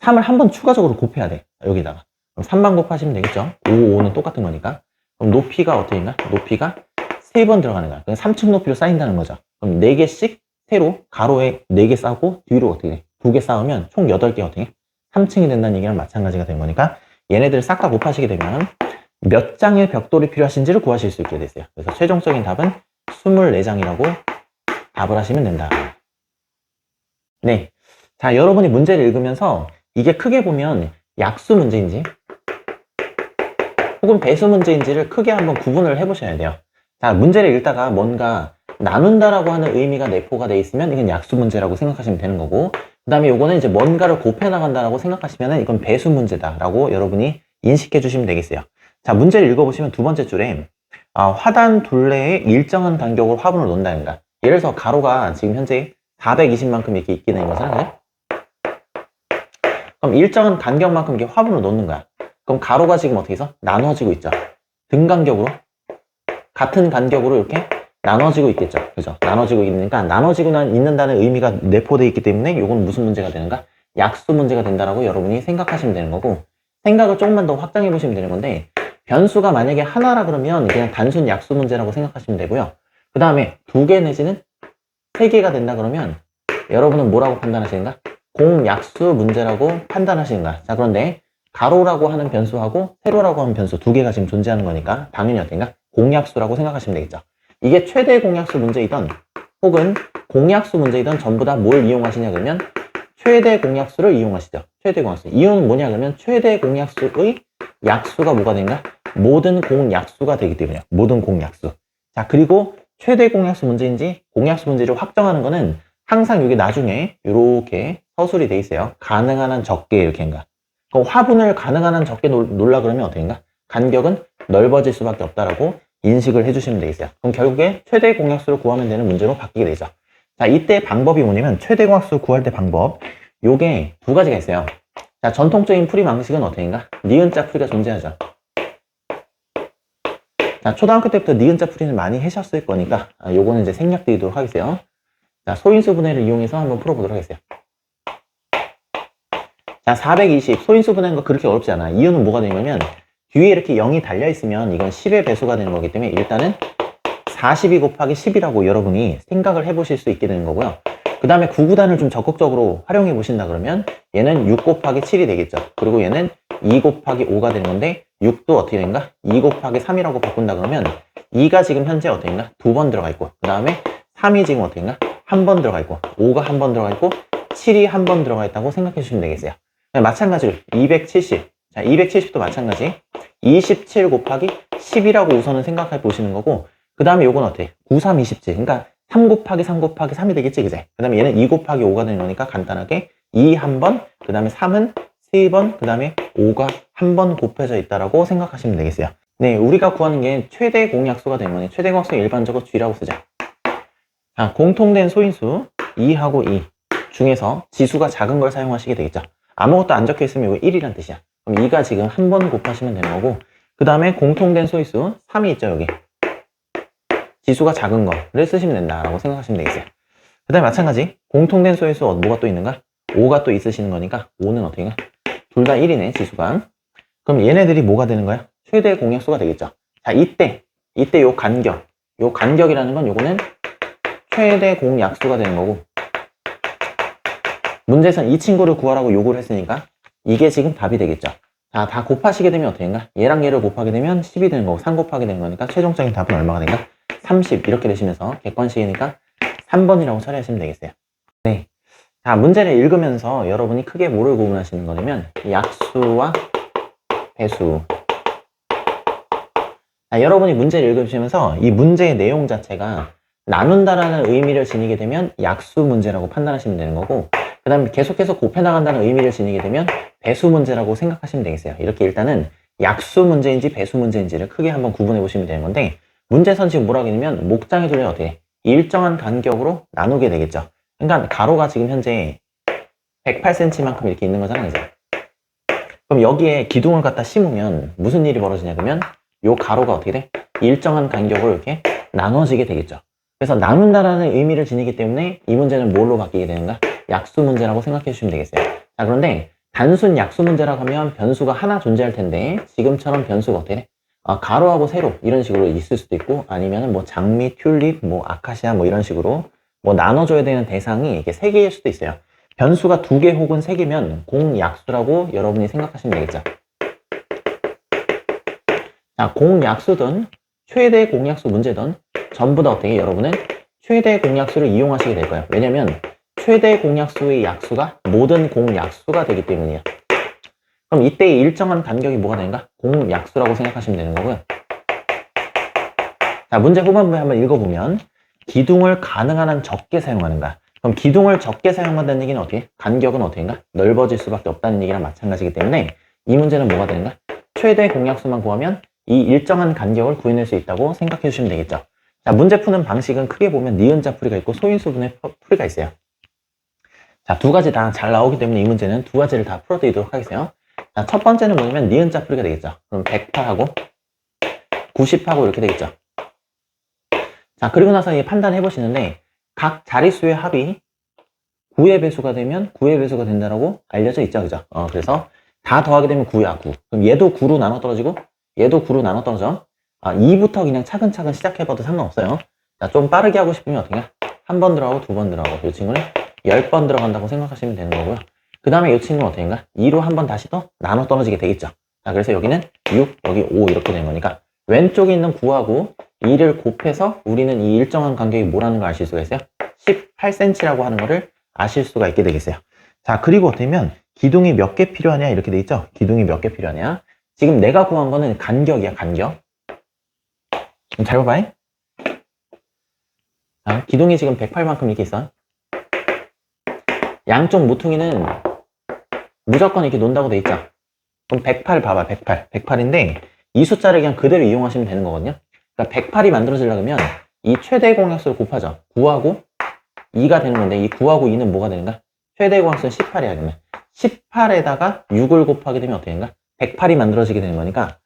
3을 한 번 추가적으로 곱해야 돼, 여기다가. 그럼 3만 곱하시면 되겠죠. 5, 5는 똑같은 거니까. 그럼 높이가 어떻게인가? 높이가 3번 들어가는 거야. 그럼 3층 높이로 쌓인다는 거죠. 그럼 4개씩 세로 가로에 4개 쌓고 뒤로 어떻게 돼? 2개 쌓으면 총 8개 어떻게? 3층이 된다는 얘기랑 마찬가지가 된 거니까, 얘네들 싹 다 곱하시게 되면 몇 장의 벽돌이 필요하신지를 구하실 수 있게 됐어요. 그래서 최종적인 답은 24장이라고 답을 하시면 된다. 네. 자, 여러분이 문제를 읽으면서 이게 크게 보면 약수 문제인지 혹은 배수 문제인지를 크게 한번 구분을 해보셔야 돼요. 자, 문제를 읽다가 뭔가 나눈다라고 하는 의미가 내포가 돼 있으면 이건 약수 문제라고 생각하시면 되는 거고, 그 다음에 요거는 이제 뭔가를 곱해 나간다라고 생각하시면 이건 배수 문제다라고 여러분이 인식해 주시면 되겠어요. 자, 문제를 읽어보시면 두 번째 줄에 화단 둘레에 일정한 간격으로 화분을 놓는다는가. 예를 들어서 가로가 지금 현재 420만큼 이렇게 있게 된 거잖아요. 그럼 일정한 간격만큼 이렇게 화분을 놓는 거야. 그럼 가로가 지금 어떻게 해서 나눠지고 있죠. 등 간격으로, 같은 간격으로 이렇게 나눠지고 있겠죠. 그죠? 나눠지고 있으니까 나눠지고 있는다는 의미가 내포되어 있기 때문에 이건 무슨 문제가 되는가? 약수 문제가 된다라고 여러분이 생각하시면 되는 거고, 생각을 조금만 더 확장해 보시면 되는 건데, 변수가 만약에 하나라 그러면 그냥 단순 약수 문제라고 생각하시면 되고요. 그 다음에 2개 내지는 3개가 된다 그러면 여러분은 뭐라고 판단하시는가? 공약수 문제라고 판단하시는가? 자, 그런데 가로라고 하는 변수하고 세로라고 하는 변수 2개가 지금 존재하는 거니까 당연히 어떤가? 공약수라고 생각하시면 되겠죠. 이게 최대 공약수 문제이던 혹은 공약수 문제이던 전부 다 뭘 이용하시냐 그러면 최대 공약수를 이용하시죠. 최대 공약수. 이유는 뭐냐 그러면 최대 공약수의 약수가 뭐가 되는가? 모든 공약수가 되기 때문이에요. 모든 공약수. 자, 그리고 최대 공약수 문제인지 공약수 문제를 확정하는 거는 항상 여기 나중에 이렇게 서술이 돼 있어요. 가능한 한 적게 이렇게인가. 그럼 화분을 가능한 한 적게 놓으려 그러면 어떻게인가? 간격은 넓어질 수밖에 없다라고 인식을 해주시면 되겠어요. 그럼 결국에 최대 공약수를 구하면 되는 문제로 바뀌게 되죠. 자, 이때 방법이 뭐냐면 최대 공약수 구할 때 방법, 요게 2가지가 있어요. 자, 전통적인 풀이 방식은 어떻게인가? 니은자 풀이가 존재하죠. 자, 초등학교 때부터 니은자 풀이는 많이 하셨을 거니까 요거는 이제 생략드리도록 하겠어요. 자, 소인수 분해를 이용해서 한번 풀어보도록 하겠어요. 자, 420 소인수 분해하는 거 그렇게 어렵지 않아. 이유는 뭐가 되냐면 뒤에 이렇게 0이 달려있으면 이건 10의 배수가 되는 거기 때문에 일단은 42 곱하기 10이라고 여러분이 생각을 해보실 수 있게 되는 거고요. 그 다음에 구구단을 좀 적극적으로 활용해 보신다 그러면 얘는 6 곱하기 7이 되겠죠. 그리고 얘는 2 곱하기 5가 되는 건데 6도 어떻게 된가? 2 곱하기 3이라고 바꾼다 그러면 2가 지금 현재 어떻게 된가? 2번 들어가 있고 그 다음에 3이 지금 어떻게 된가? 1번 들어가 있고 5가 1번 들어가 있고 7이 1번 들어가 있다고 생각해 주시면 되겠어요. 마찬가지로 270. 자, 270도 마찬가지. 27 곱하기 10이라고 우선은 생각해 보시는 거고, 그 다음에 요건 어때? 93, 27. 그러니까 3 곱하기 3 곱하기 3이 되겠지, 그제? 그 다음에 얘는 2 곱하기 5가 되는 거니까 간단하게 2 한 번, 그 다음에 3은 3번, 그 다음에 5가 한 번 곱해져 있다라고 생각하시면 되겠어요. 네, 우리가 구하는 게 최대 공약수가 되는 거니 최대 공약수 일반적으로 G라고 쓰죠. 자, 공통된 소인수 2하고 2 중에서 지수가 작은 걸 사용하시게 되겠죠. 아무것도 안 적혀 있으면 이거 1이란 뜻이야. 그럼 2가 지금 한 번 곱하시면 되는 거고, 그 다음에 공통된 소인수 3이 있죠, 여기. 지수가 작은 거를 쓰시면 된다라고 생각하시면 되겠어요. 그 다음에 마찬가지 공통된 소인수 뭐가 또 있는가? 5가 또 있으시는 거니까 5는 어떻게인가? 둘 다 1이네, 지수가. 그럼 얘네들이 뭐가 되는 거야? 최대 공약수가 되겠죠. 자, 이때 요 간격이라는 건 요거는 최대 공약수가 되는 거고, 문제에서는 이 친구를 구하라고 요구를 했으니까 이게 지금 답이 되겠죠. 자, 다 곱하시게 되면 어떻게인가? 얘랑 얘를 곱하게 되면 10이 되는 거고 3 곱하게 되는 거니까 최종적인 답은 얼마가 된가? 30 이렇게 되시면서 객관식이니까 3번이라고 처리하시면 되겠어요. 네. 자, 문제를 읽으면서 여러분이 크게 뭐를 구분하시는 거냐면 약수와 배수. 자, 여러분이 문제를 읽으시면서 이 문제의 내용 자체가 나눈다라는 의미를 지니게 되면 약수 문제라고 판단하시면 되는 거고, 그 다음에 계속해서 곱해나간다는 의미를 지니게 되면 배수 문제라고 생각하시면 되겠어요. 이렇게 일단은 약수 문제인지 배수 문제인지를 크게 한번 구분해 보시면 되는 건데, 문제선 지금 뭐라고 했냐면 목장의 둘이 어떻게 일정한 간격으로 나누게 되겠죠. 그러니까 가로가 지금 현재 108cm만큼 이렇게 있는 거잖아요, 이제. 그럼 여기에 기둥을 갖다 심으면 무슨 일이 벌어지냐 그러면 요 가로가 어떻게 돼? 일정한 간격으로 이렇게 나눠지게 되겠죠. 그래서 나눈다라는 의미를 지니기 때문에 이 문제는 뭘로 바뀌게 되는가? 약수 문제라고 생각해 주시면 되겠어요. 자, 그런데 단순 약수 문제라고 하면 변수가 하나 존재할 텐데 지금처럼 변수가 어떻게 돼? 가로하고 세로 이런 식으로 있을 수도 있고, 아니면 뭐 장미, 튤립, 뭐 아카시아 뭐 이런 식으로 뭐 나눠줘야 되는 대상이 이게 3개일 수도 있어요. 변수가 2개 혹은 3개면 공약수라고 여러분이 생각하시면 되겠죠. 자, 공약수든 최대 공약수 문제든 전부 다 어떻게 여러분은 최대 공약수를 이용하시게 될 거예요. 왜냐면 최대 공약수의 약수가 모든 공약수가 되기 때문이에요. 그럼 이때 일정한 간격이 뭐가 되는가? 공약수라고 생각하시면 되는 거고요. 자, 문제 후반부에 한번 읽어보면 기둥을 가능한 한 적게 사용하는가? 그럼 기둥을 적게 사용한다는 얘기는 어떻게? 간격은 어떻게인가? 넓어질 수밖에 없다는 얘기랑 마찬가지이기 때문에 이 문제는 뭐가 되는가? 최대 공약수만 구하면 이 일정한 간격을 구해낼 수 있다고 생각해 주시면 되겠죠. 자, 문제 푸는 방식은 크게 보면 니은자 풀이가 있고 소인수분의 풀이가 있어요. 자, 2가지 다 잘 나오기 때문에 이 문제는 2가지를 다 풀어드리도록 하겠어요. 자, 첫 번째는 뭐냐면 니은자 풀이가 되겠죠. 그럼 108하고 90하고 이렇게 되겠죠. 자, 그리고 나서 이제 판단해 보시는데 각 자릿수의 합이 9의 배수가 되면 9의 배수가 된다라고 알려져 있죠, 그죠? 그래서 다 더하게 되면 9야, 9. 그럼 얘도 9로 나눠 떨어지고 얘도 9로 나눠 떨어져. 2부터 그냥 차근차근 시작해봐도 상관없어요. 자, 좀 빠르게 하고 싶으면 어떻게 해? 한 번 들어가고 두 번 들어가고 이 친구는 10번 들어간다고 생각하시면 되는 거고요. 그 다음에 이 친구는 어떻게 인가? 2로 한 번 다시 더 나눠 떨어지게 되겠죠. 자, 그래서 여기는 6, 여기 5 이렇게 된 거니까 왼쪽에 있는 9하고 2를 곱해서 우리는 이 일정한 간격이 뭐라는 걸 아실 수가 있어요? 18cm라고 하는 거를 아실 수가 있게 되겠어요. 자, 그리고 어떻게면 기둥이 몇 개 필요하냐 이렇게 돼 있죠? 기둥이 몇 개 필요하냐? 지금 내가 구한 거는 간격이야, 간격. 잘 봐봐. 자, 기둥이 지금 108만큼 이렇게 있어. 양쪽 모퉁이는 무조건 이렇게 논다고 돼 있죠? 그럼 108 봐봐, 108. 108인데 이 숫자를 그냥 그대로 이용하시면 되는 거거든요. 그러니까 108이 만들어지려면 이 최대 공약수를 곱하죠. 9하고 2가 되는 건데 이 9하고 2는 뭐가 되는가? 최대 공약수는 18이야, 그러면. 18에다가 6을 곱하게 되면 어떻게 되는가? 108이 만들어지게 되는 거니까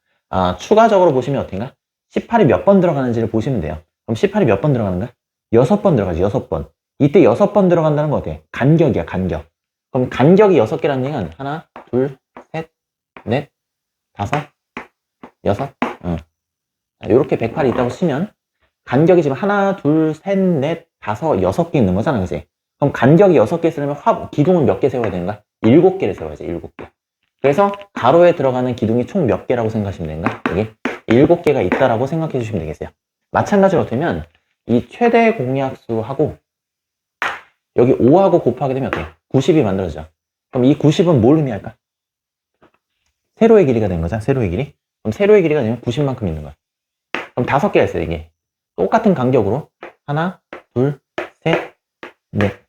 추가적으로 보시면 어떻게 되는가? 18이 몇 번 들어가는지를 보시면 돼요. 그럼 18이 몇 번 들어가는가? 6번 들어가지, 6번. 이때 6번 들어간다는 거 어때? 간격이야, 간격. 그럼 간격이 6개라는 얘기는 하나, 둘, 셋, 넷, 다섯, 여섯, 이렇게 108이 있다고 치면 간격이 지금 하나, 둘, 셋, 넷, 다섯, 6개 있는 거잖아, 그치? 그럼 간격이 6개 있으려면 기둥은 몇 개 세워야 되는가? 7개를 세워야지, 7개. 그래서 가로에 들어가는 기둥이 총 몇 개라고 생각하시면 되는가? 여기 7개가 있다라고 생각해 주시면 되겠어요. 마찬가지로 어떻게면 이 최대 공약수하고 여기 5하고 곱하게 되면 어때요? 90이 만들어지죠. 그럼 이 90은 뭘 의미할까? 세로의 길이가 되는 거죠, 세로의 길이. 그럼 세로의 길이가 되면 90만큼 있는 거야. 그럼 5개가 있어요, 이게. 똑같은 간격으로 하나, 둘, 셋, 넷.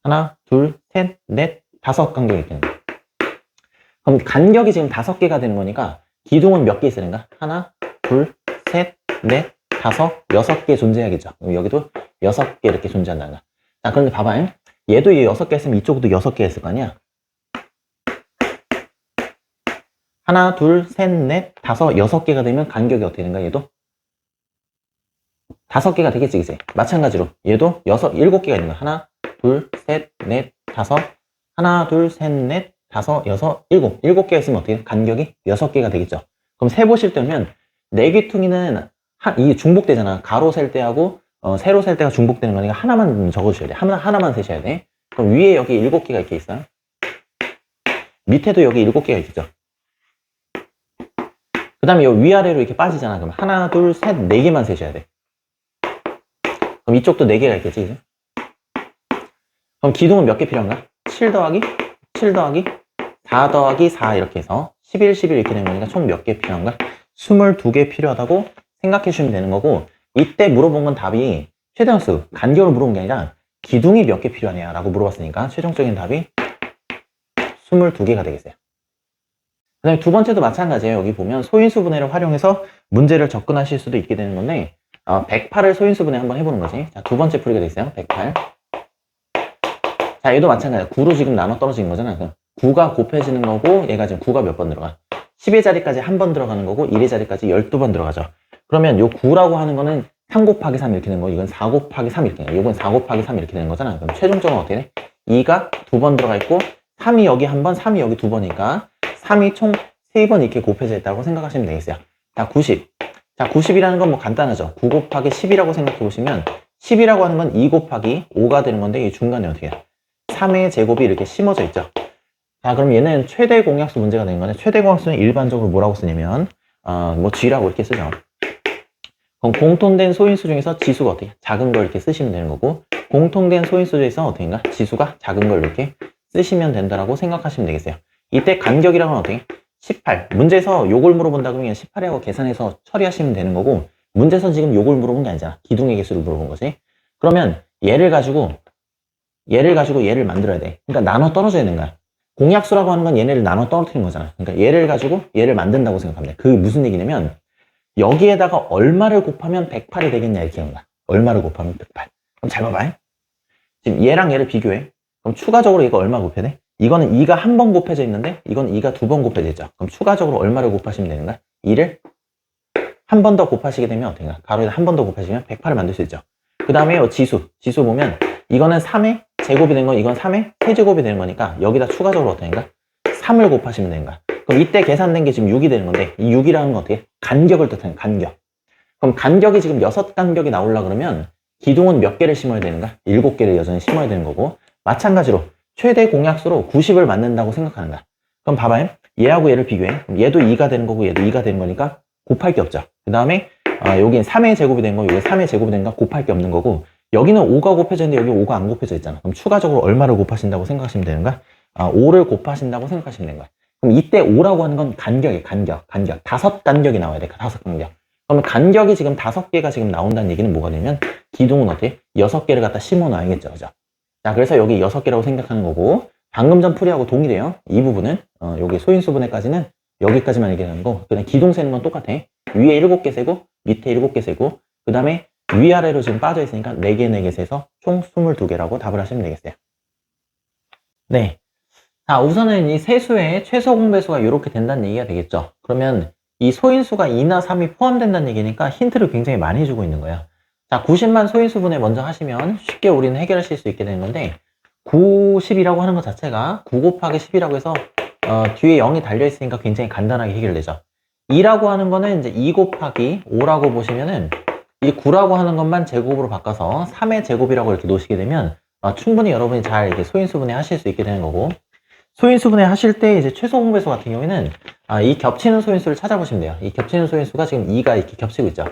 하나, 둘, 셋, 넷, 5 간격이 있겠는 거야. 그럼 간격이 지금 5개가 되는 거니까 기둥은 몇 개 있어야 되는가? 하나, 둘, 셋, 넷, 5, 6개 존재해야겠죠. 여기도 6개 이렇게 존재한다는 거야. 자, 그런데 봐봐요. 얘도 6개 했으면 이쪽도 6개 했을 거 아니야? 하나, 둘, 셋, 넷, 5, 6개가 되면 간격이 어떻게 되는가, 얘도? 5개가 되겠지, 그치? 마찬가지로 얘도 7개가 있는 거야. 하나, 둘, 셋, 넷, 5. 하나, 둘, 셋, 넷, 5, 6, 7. 7개가 있으면 어떻게 돼? 간격이 6개가 되겠죠. 그럼 세보실 때면 내귀퉁이는 이게 중복되잖아. 가로 셀 때하고 세로 셀 때가 중복되는 거니까 하나만 적어주셔야 돼. 하나만 세셔야 돼. 그럼 위에 여기 7개가 이렇게 있어요. 밑에도 여기 7개가 있죠. 그 다음에 여기 위아래로 이렇게 빠지잖아. 그럼 하나, 둘, 셋, 4개만 세셔야 돼. 그럼 이쪽도 4개가 있겠지, 이제? 그럼 기둥은 몇 개 필요한가? 7 더하기 7 더하기 4 더하기 4 이렇게 해서 11, 11 이렇게 되는 거니까 총 몇 개 필요한가? 22개 필요하다고 생각해 주시면 되는 거고, 이때 물어본 건 답이 최대한수, 간격을 물어본 게 아니라 기둥이 몇 개 필요하냐 라고 물어봤으니까 최종적인 답이 22개가 되겠어요. 그 다음에 두 번째도 마찬가지예요. 여기 보면 소인수 분해를 활용해서 문제를 접근하실 수도 있게 되는 건데 108을 소인수 분해 한번 해보는 거지. 자, 두 번째 풀이가 돼 있어요. 108. 자, 얘도 마찬가지야. 9로 지금 나눠 떨어진 거잖아. 그럼 9가 곱해지는 거고 얘가 지금 9가 몇 번 들어가? 10의 자리까지 한 번 들어가는 거고 1의 자리까지 12번 들어가죠. 그러면 요 9라고 하는 거는 3 곱하기 3 이렇게 되는 거고 이건 4 곱하기 3 이렇게 되는 거야. 이건 4 곱하기 3 이렇게 되는 거잖아. 그럼 최종적으로 어떻게 돼? 2가 2번 들어가 있고 3이 여기 한 번, 3이 여기 2번이니까 3이 총 3번 이렇게 곱해져 있다고 생각하시면 되겠어요. 자, 90. 자, 90이라는 건 뭐 간단하죠. 9 곱하기 10이라고 생각해 보시면 10이라고 하는 건 2 곱하기 5가 되는 건데 이 중간에 어떻게 해요? 3의 제곱이 이렇게 심어져 있죠. 자, 그럼 얘는 최대 공약수 문제가 되는 거네. 최대 공약수는 일반적으로 뭐라고 쓰냐면 뭐 G라고 이렇게 쓰죠. 그럼 공통된 소인수 중에서 지수가 어떻게? 작은 걸 이렇게 쓰시면 되는 거고, 공통된 소인수 중에서 어떻게인가? 지수가 작은 걸 이렇게 쓰시면 된다라고 생각하시면 되겠어요. 이때 간격이라고 하면 어떻게? 18. 문제에서 요걸 물어본다 그러면 18이라고 계산해서 처리하시면 되는 거고, 문제에서 지금 요걸 물어본 게 아니잖아. 기둥의 개수를 물어본 거지. 그러면 얘를 가지고 얘를 만들어야 돼. 그러니까 나눠 떨어져야 되는 거야. 공약수라고 하는 건 얘네를 나눠 떨어뜨리는 거잖아. 그러니까 얘를 가지고 얘를 만든다고 생각하면 돼. 그게 무슨 얘기냐면 여기에다가 얼마를 곱하면 108이 되겠냐 이렇게 하는 거야. 얼마를 곱하면 108. 그럼 잘 봐봐. 지금 얘랑 얘를 비교해. 그럼 추가적으로 이거 얼마 곱해야 돼? 이거는 2가 한 번 곱해져 있는데 이건 2가 2번 곱해져 있죠. 그럼 추가적으로 얼마를 곱하시면 되는 거야? 2를 한 번 더 곱하시게 되면 어떻게인가? 가로에다 한 번 더 곱하시면 108을 만들 수 있죠. 그 다음에 지수 보면 이거는 3의 제곱이 되는 건 이건 3의 세제곱이 되는 거니까 여기다 추가적으로 어떻게인가? 3을 곱하시면 되는 거야. 그럼 이때 계산된 게 지금 6이 되는 건데 이 6이라는 건 어떻게? 간격을 뜻하는 간격. 그럼 간격이 지금 6간격이 나오려 그러면 기둥은 몇 개를 심어야 되는가? 7개를 여전히 심어야 되는 거고 마찬가지로 최대 공약수로 90을 맞는다고 생각하는 거야. 그럼 봐봐요. 얘하고 얘를 비교해. 그럼 얘도 2가 되는 거고 얘도 2가 되는 거니까 곱할 게 없죠. 그 다음에 여긴 3의 제곱이 된 거, 여기 3의 제곱이 된 거 곱할 게 없는 거고 여기는 5가 곱해져 있는데 여기 5가 안 곱해져 있잖아. 그럼 추가적으로 얼마를 곱하신다고 생각하시면 되는가? 5를 곱하신다고 생각하시면 되는 거야. 그럼 이때 5라고 하는 건 간격이에요. 간격. 5간격이 나와야 돼. 5간격. 그러면 간격이 지금 5개가 지금 나온다는 얘기는 뭐가 되냐면 기둥은 어떻게? 6개를 갖다 심어 놔야겠죠. 그죠? 자, 그래서 여기 6개라고 생각하는 거고 방금 전 풀이하고 동일해요. 이 부분은 여기 소인수분해까지는 여기까지만 얘기하는 거. 그냥 기둥 세는 건 똑같아. 위에 7개 세고 밑에 7개 세고 그 다음에 위아래로 지금 빠져 있으니까 4개, 4개 세서 총 22개라고 답을 하시면 되겠어요. 네. 자, 우선은 이 세수의 최소 공배수가 이렇게 된다는 얘기가 되겠죠. 그러면 이 소인수가 2나 3이 포함된다는 얘기니까 힌트를 굉장히 많이 주고 있는 거예요. 자, 90만 소인수분해 먼저 하시면 쉽게 우리는 해결하실 수 있게 되는 건데 90이라고 하는 것 자체가 9 곱하기 10이라고 해서 뒤에 0이 달려있으니까 굉장히 간단하게 해결되죠. 2라고 하는 거는 이제 2 곱하기 5라고 보시면은 이 9라고 하는 것만 제곱으로 바꿔서 3의 제곱이라고 이렇게 놓으시게 되면 충분히 여러분이 잘 이제 소인수분해 하실 수 있게 되는 거고 소인수분해 하실 때 이제 최소 공배수 같은 경우에는 이 겹치는 소인수를 찾아보시면 돼요. 이 겹치는 소인수가 지금 2가 이렇게 겹치고 있죠.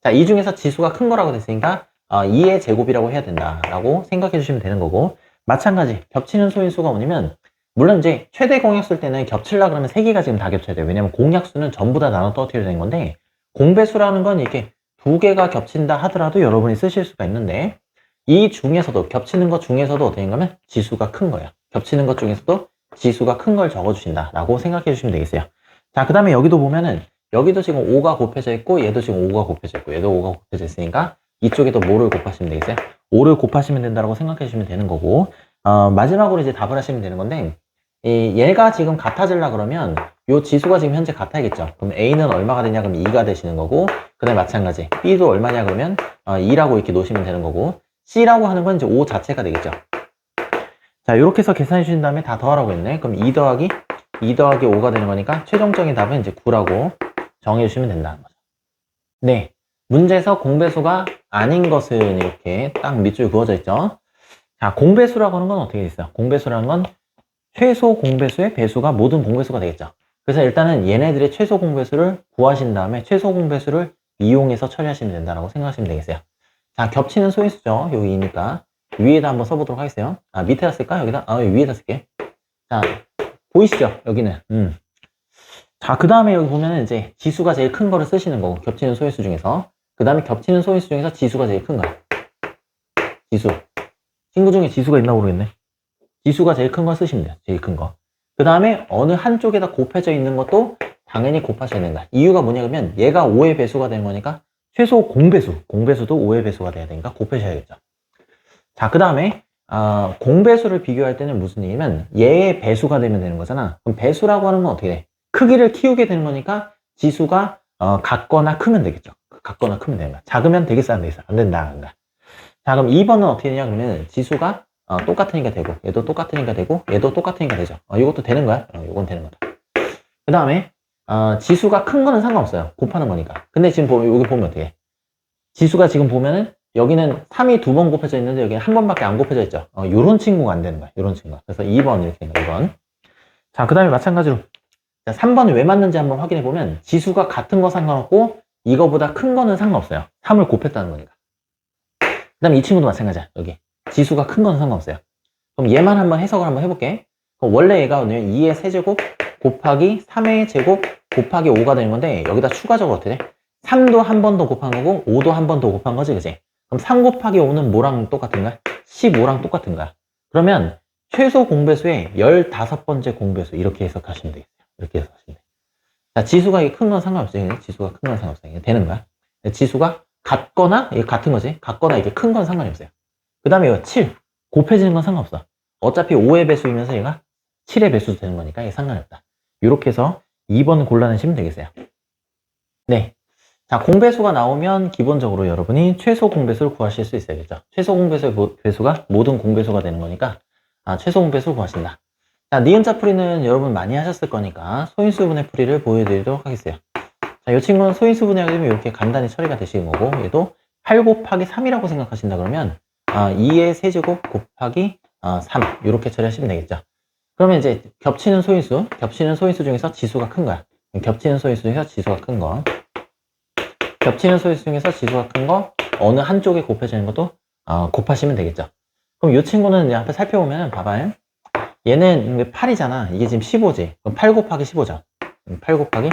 자, 이 중에서 지수가 큰 거라고 됐으니까 2의 제곱이라고 해야 된다라고 생각해 주시면 되는 거고 마찬가지 겹치는 소인수가 뭐냐면 물론 이제 최대 공약수일 때는 겹치려고 그러면 3개가 지금 다 겹쳐야 돼요. 왜냐면 공약수는 전부 다 나눠 떨어뜨려야 되는 건데 공배수라는 건 이렇게 2개가 겹친다 하더라도 여러분이 쓰실 수가 있는데 이 중에서도 겹치는 것 중에서도 어떻게 하면 지수가 큰 거예요. 겹치는 것 중에서도 지수가 큰 걸 적어주신다 라고 생각해 주시면 되겠어요. 자, 그 다음에 여기도 보면은 여기도 지금 5가 곱해져 있고 얘도 지금 5가 곱해져 있고 얘도 5가 곱해져 있으니까 이쪽에도 뭐를 곱하시면 되겠어요? 5를 곱하시면 된다고 생각해 주시면 되는 거고 마지막으로 이제 답을 하시면 되는 건데 얘가 지금 같아지려 그러면 요 지수가 지금 현재 같아야겠죠. 그럼 A는 얼마가 되냐 그러면 2가 되시는 거고 그 다음에 마찬가지 B도 얼마냐 그러면 2라고 이렇게 놓으시면 되는 거고 C라고 하는 건 이제 5 자체가 되겠죠. 자, 이렇게 해서 계산해 주신 다음에 다 더하라고 했네. 그럼 2 더하기 5가 되는 거니까 최종적인 답은 이제 9라고 정해 주시면 된다는 거죠. 네. 문제에서 공배수가 아닌 것은 이렇게 딱 밑줄 그어져 있죠. 자, 공배수라고 하는 건 어떻게 있어요? 공배수라는 건 최소 공배수의 배수가 모든 공배수가 되겠죠. 그래서 일단은 얘네들의 최소 공배수를 구하신 다음에 최소 공배수를 이용해서 처리하시면 된다고 생각하시면 되겠어요. 자, 겹치는 소인수죠. 여기 이니까 위에다 한번 써보도록 하겠어요. 밑에다 쓸까? 여기다? 위에다 쓸게. 자, 보이시죠? 여기는. 자, 그 다음에 여기 보면은 이제 지수가 제일 큰 거를 쓰시는 거고, 겹치는 소인수 중에서. 그 다음에 겹치는 소인수 중에서 지수가 제일 큰 거야. 지수. 친구 중에 지수가 있나 모르겠네. 지수가 제일 큰 걸 쓰시면 돼요. 제일 큰 거. 그 다음에 어느 한쪽에다 곱해져 있는 것도 당연히 곱하셔야 된다. 이유가 뭐냐 그러면 얘가 5의 배수가 되는 거니까 최소 공배수도 5의 배수가 돼야 되니까 곱하셔야겠죠. 자, 그 다음에 공배수를 비교할 때는 무슨 얘기냐면 얘의 배수가 되면 되는 거잖아. 그럼 배수라고 하는 건 어떻게 돼? 크기를 키우게 되는 거니까 지수가 같거나 크면 되겠죠. 같거나 크면 되는 거야. 작으면 되겠어, 안 되겠어? 안 된다. 자, 그럼 2번은 어떻게 되냐 그러면 지수가 똑같으니까 되고 얘도 똑같으니까 되고 얘도 똑같으니까 되죠. 이것도 되는 거야. 이건 되는 거다. 그 다음에 지수가 큰 거는 상관없어요. 곱하는 거니까. 근데 지금 여기 보면 어떻게 해? 지수가 지금 보면은 여기는 3이 2번 곱해져 있는데 여기는 한 번밖에 안 곱해져 있죠. 요런 친구가 안 되는 거야. 요런 친구가. 그래서 2번 이렇게 되는 거야. 2번. 자, 그 다음에 마찬가지로 자, 3번은 왜 맞는지 한번 확인해 보면 지수가 같은 거 상관없고 이거보다 큰 거는 상관없어요. 3을 곱했다는 거니까. 그 다음에 이 친구도 마찬가지야. 여기 지수가 큰 거는 상관없어요. 그럼 얘만 한번 해석을 한번 해볼게. 그럼 원래 얘가 2의 세제곱 곱하기 3의 제곱 곱하기 5가 되는 건데 여기다 추가적으로 어떻게 돼? 3도 한 번 더 곱한 거고 5도 한 번 더 곱한 거지, 그치? 그럼 3 곱하기 5는 뭐랑 똑같은 거야? 15랑 똑같은 거야. 그러면 최소 공배수의 15번째 공배수 이렇게 해석하시면 되겠어요. 이렇게 해석하시면 돼. 자, 지수가 큰 건 상관없어요. 지수가 큰 건 상관없어요. 되는 거야. 지수가 같거나 이게 같은 거지. 같거나 이게 큰 건 상관이 없어요. 그 다음에 이거 7 곱해지는 건 상관없어. 어차피 5의 배수이면서 얘가 7의 배수도 되는 거니까 이게 상관이 없다. 이렇게 해서 2번 골라내시면 되겠어요. 네. 자, 공배수가 나오면 기본적으로 여러분이 최소 공배수를 구하실 수 있어야겠죠. 최소 공배수의 배수가 모든 공배수가 되는 거니까 최소 공배수를 구하신다. 자, 니은자 풀이는 여러분 많이 하셨을 거니까 소인수분의 풀이를 보여드리도록 하겠어요. 자, 이 친구는 소인수분해하게 되면 이렇게 간단히 처리가 되시는 거고, 얘도 8 곱하기 3이라고 생각하신다 그러면 2의 세제곱 곱하기 3 이렇게 처리하시면 되겠죠. 그러면 이제 겹치는 소인수 중에서 지수가 큰 거야. 겹치는 소인수 중에서 지수가 큰 거. 겹치는 소인수 중에서 지수가 큰 거 어느 한쪽에 곱해지는 것도 곱하시면 되겠죠. 그럼 이 친구는 이제 앞에 살펴보면 봐봐요. 얘는 8이잖아. 이게 지금 15지. 그럼 8 곱하기 15죠. 8 곱하기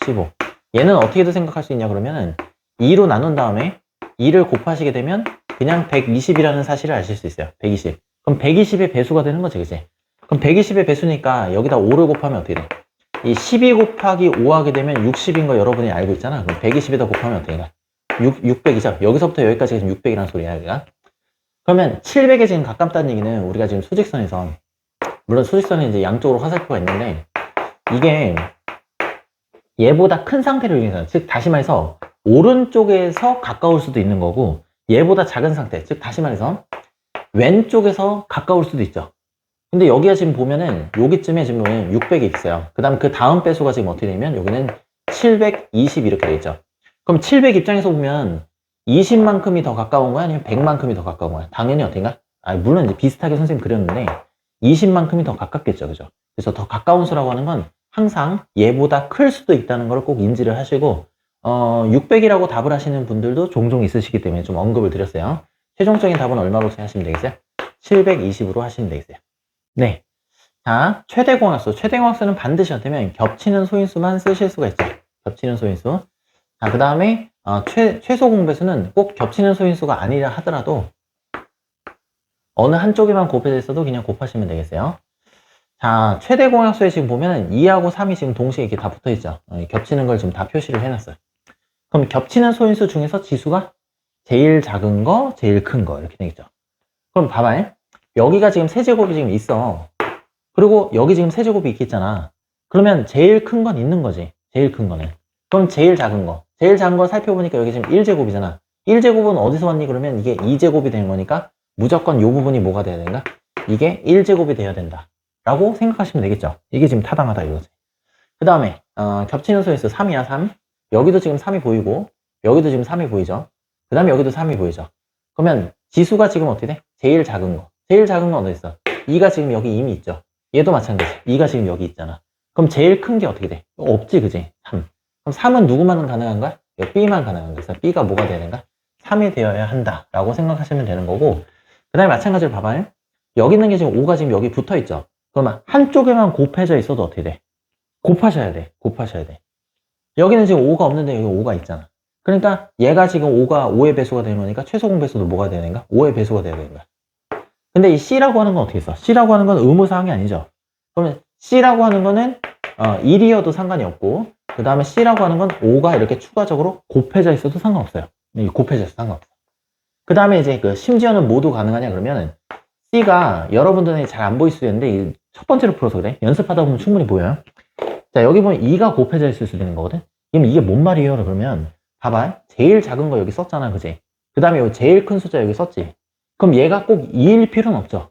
15. 얘는 어떻게도 생각할 수 있냐 그러면은 2로 나눈 다음에 2를 곱하시게 되면 그냥 120이라는 사실을 아실 수 있어요. 120. 그럼 120의 배수가 되는 거지, 그치? 그럼 120의 배수니까 여기다 5를 곱하면 어떻게 돼? 이 12 곱하기 5 하게 되면 60인 거 여러분이 알고 있잖아. 그럼 120에다 곱하면 어떻게 돼? 600이죠. 여기서부터 여기까지가 지금 600이라는 소리야, 여기가. 그러면 700에 지금 가깝다는 얘기는 우리가 지금 수직선에서, 물론 수직선에 이제 양쪽으로 화살표가 있는데, 이게 얘보다 큰 상태를 이용해서, 즉, 다시 말해서, 오른쪽에서 가까울 수도 있는 거고, 얘보다 작은 상태, 즉, 다시 말해서, 왼쪽에서 가까울 수도 있죠. 근데 여기가 지금 보면은, 여기쯤에 지금 600이 있어요. 그 다음 그 다음 배수가 지금 어떻게 되면, 여기는 720 이렇게 돼 있죠. 그럼 700 입장에서 보면, 20만큼이 더 가까운 거야? 아니면 100만큼이 더 가까운 거야? 당연히 어떤가? 물론 이제 비슷하게 선생님 그렸는데, 20만큼이 더 가깝겠죠. 그죠? 그래서 더 가까운 수라고 하는 건 항상 얘보다 클 수도 있다는 걸 꼭 인지를 하시고 600이라고 답을 하시는 분들도 종종 있으시기 때문에 좀 언급을 드렸어요. 최종적인 답은 얼마로 하시면 되겠어요? 720으로 하시면 되겠어요. 네. 자, 최대공약수. 최대공약수는 반드시 어쩌면 겹치는 소인수만 쓰실 수가 있죠. 겹치는 소인수. 자, 그 다음에 최소 공배수는 꼭 겹치는 소인수가 아니라 하더라도 어느 한쪽에만 곱해져 있어도 그냥 곱하시면 되겠어요. 자, 최대 공약수에 지금 보면 2하고 3이 지금 동시에 이렇게 다 붙어 있죠. 겹치는 걸 지금 다 표시를 해놨어요. 그럼 겹치는 소인수 중에서 지수가 제일 작은 거, 제일 큰 거 이렇게 되겠죠. 그럼 봐봐요. 여기가 지금 세제곱이 지금 있어. 그리고 여기 지금 세제곱이 있겠잖아. 그러면 제일 큰 건 있는 거지. 제일 큰 거는. 그럼 제일 작은 거. 제일 작은 거 살펴보니까 여기 지금 1제곱이잖아. 1제곱은 어디서 왔니? 그러면 이게 2제곱이 되는 거니까 무조건 이 부분이 뭐가 돼야 되는가? 이게 1제곱이 돼야 된다. 라고 생각하시면 되겠죠. 이게 지금 타당하다 이거지. 그 다음에 겹치는 소인수 3이야 3. 여기도 지금 3이 보이고 여기도 지금 3이 보이죠. 그 다음에 여기도 3이 보이죠. 그러면 지수가 지금 어떻게 돼? 제일 작은 거. 제일 작은 건 어디 있어? 2가 지금 여기 이미 있죠. 얘도 마찬가지. 2가 지금 여기 있잖아. 그럼 제일 큰 게 어떻게 돼? 없지 그지? 3. 그럼 3은 누구만은 가능한가? B만 가능한 거야. 그래서 B가 뭐가 되야 되는가? 3이 되어야 한다 라고 생각하시면 되는 거고, 그 다음에 마찬가지로 봐봐요. 여기 있는 게 지금 5가 지금 여기 붙어 있죠. 그러면 한쪽에만 곱해져 있어도 어떻게 돼? 곱하셔야 돼. 곱하셔야 돼. 여기는 지금 5가 없는데 여기 5가 있잖아. 그러니까 얘가 지금 5가 5의 배수가 되는 거니까 최소 공배수도 뭐가 돼야 되는가? 5의 배수가 돼야 되는 거야. 근데 이 C라고 하는 건 어떻게 써? C라고 하는 건 의무사항이 아니죠. 그러면 C라고 하는 거는 1이어도 상관이 없고, 그 다음에 C라고 하는 건 5가 이렇게 추가적으로 곱해져 있어도 상관없어요. 곱해져 있어도 상관없어. 그 다음에 이제 심지어는 모두 가능하냐 그러면은 C가 여러분들이 잘 안 보일 수도 있는데 첫 번째로 풀어서 그래. 연습하다 보면 충분히 보여요. 자, 여기 보면 2가 곱해져 있을 수도 있는 거거든. 그럼 이게 뭔 말이에요? 그러면 봐봐. 제일 작은 거 여기 썼잖아. 그지? 그 다음에 여기 제일 큰 숫자 여기 썼지. 그럼 얘가 꼭 2일 필요는 없죠.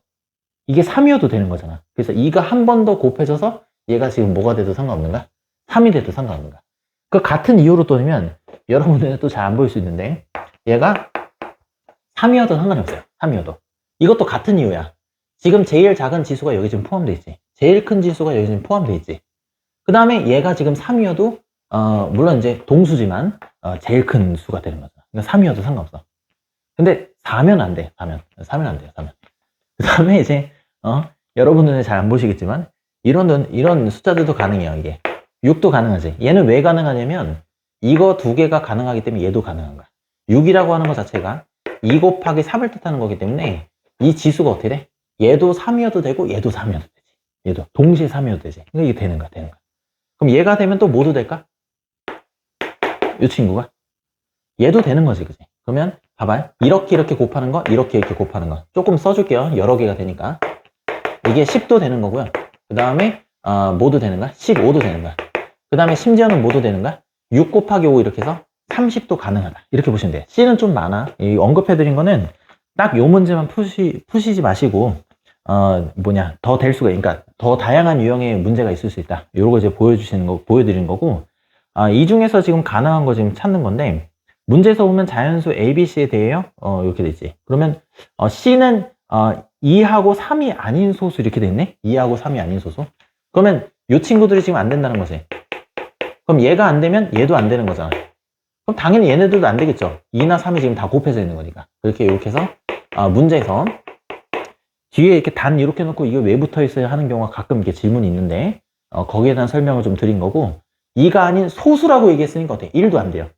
이게 3이어도 되는 거잖아. 그래서 2가 한 번 더 곱해져서 얘가 지금 뭐가 돼도 상관없는가? 3이 돼도 상관없는가? 그 같은 이유로 또면 여러분들은 또 잘 안 보일 수 있는데 얘가 3이어도 상관이 없어요. 3이어도. 이것도 같은 이유야. 지금 제일 작은 지수가 여기 지금 포함되어 있지. 제일 큰 지수가 여기 지금 포함되어 있지. 그 다음에 얘가 지금 3이어도 물론 이제 동수지만 제일 큰 수가 되는 거죠. 그러니까 3이어도 상관없어. 근데 4면 안 돼. 4면 안 돼요. 4면. 그 다음에 이제 여러분들은 잘 안 보시겠지만 이런 숫자들도 가능해요. 이게 6도 가능하지. 얘는 왜 가능하냐면 이거 두 개가 가능하기 때문에 얘도 가능한 거야. 6이라고 하는 것 자체가 2 곱하기 3을 뜻하는 거기 때문에 이 지수가 어떻게 돼? 얘도 3이어도 되고 얘도 3이어도 되지. 얘도 동시에 3이어도 되지. 이게 되는 거야. 그럼 얘가 되면 또 뭐도 될까? 이 친구가 얘도 되는 거지. 그지? 그러면 봐봐요. 이렇게 곱하는 거, 이렇게 곱하는 거 조금 써줄게요. 여러 개가 되니까. 이게 10도 되는 거고요. 그 다음에 뭐도 되는 거야? 15도 되는 거야. 그 다음에 심지어는 뭐도 되는 거야? 6 곱하기 5 이렇게 해서 30도 가능하다. 이렇게 보시면 돼요. C는 좀 많아. 이 언급해드린 거는 딱 요 문제만 푸시지 마시고, 더 될 수가, 그러니까 더 다양한 유형의 문제가 있을 수 있다. 요거 이제 보여드리는 거고, 이 중에서 지금 가능한 거 지금 찾는 건데, 문제에서 보면 자연수 A, B, C에 대해요. 이렇게 되지. 그러면, C는, 2하고 3이 아닌 소수 이렇게 돼 있네? 2하고 3이 아닌 소수. 그러면 이 친구들이 지금 안 된다는 거지. 그럼 얘가 안 되면 얘도 안 되는 거잖아. 그럼 당연히 얘네들도 안 되겠죠. 2나 3이 지금 다 곱해져 있는 거니까. 이렇게 해서 문제에서 뒤에 이렇게 단 이렇게 놓고 이게 왜 붙어 있어야 하는 경우가 가끔 이렇게 질문이 있는데 거기에 대한 설명을 좀 드린 거고 2가 아닌 소수라고 얘기했으니까 어때? 1도 안 돼요.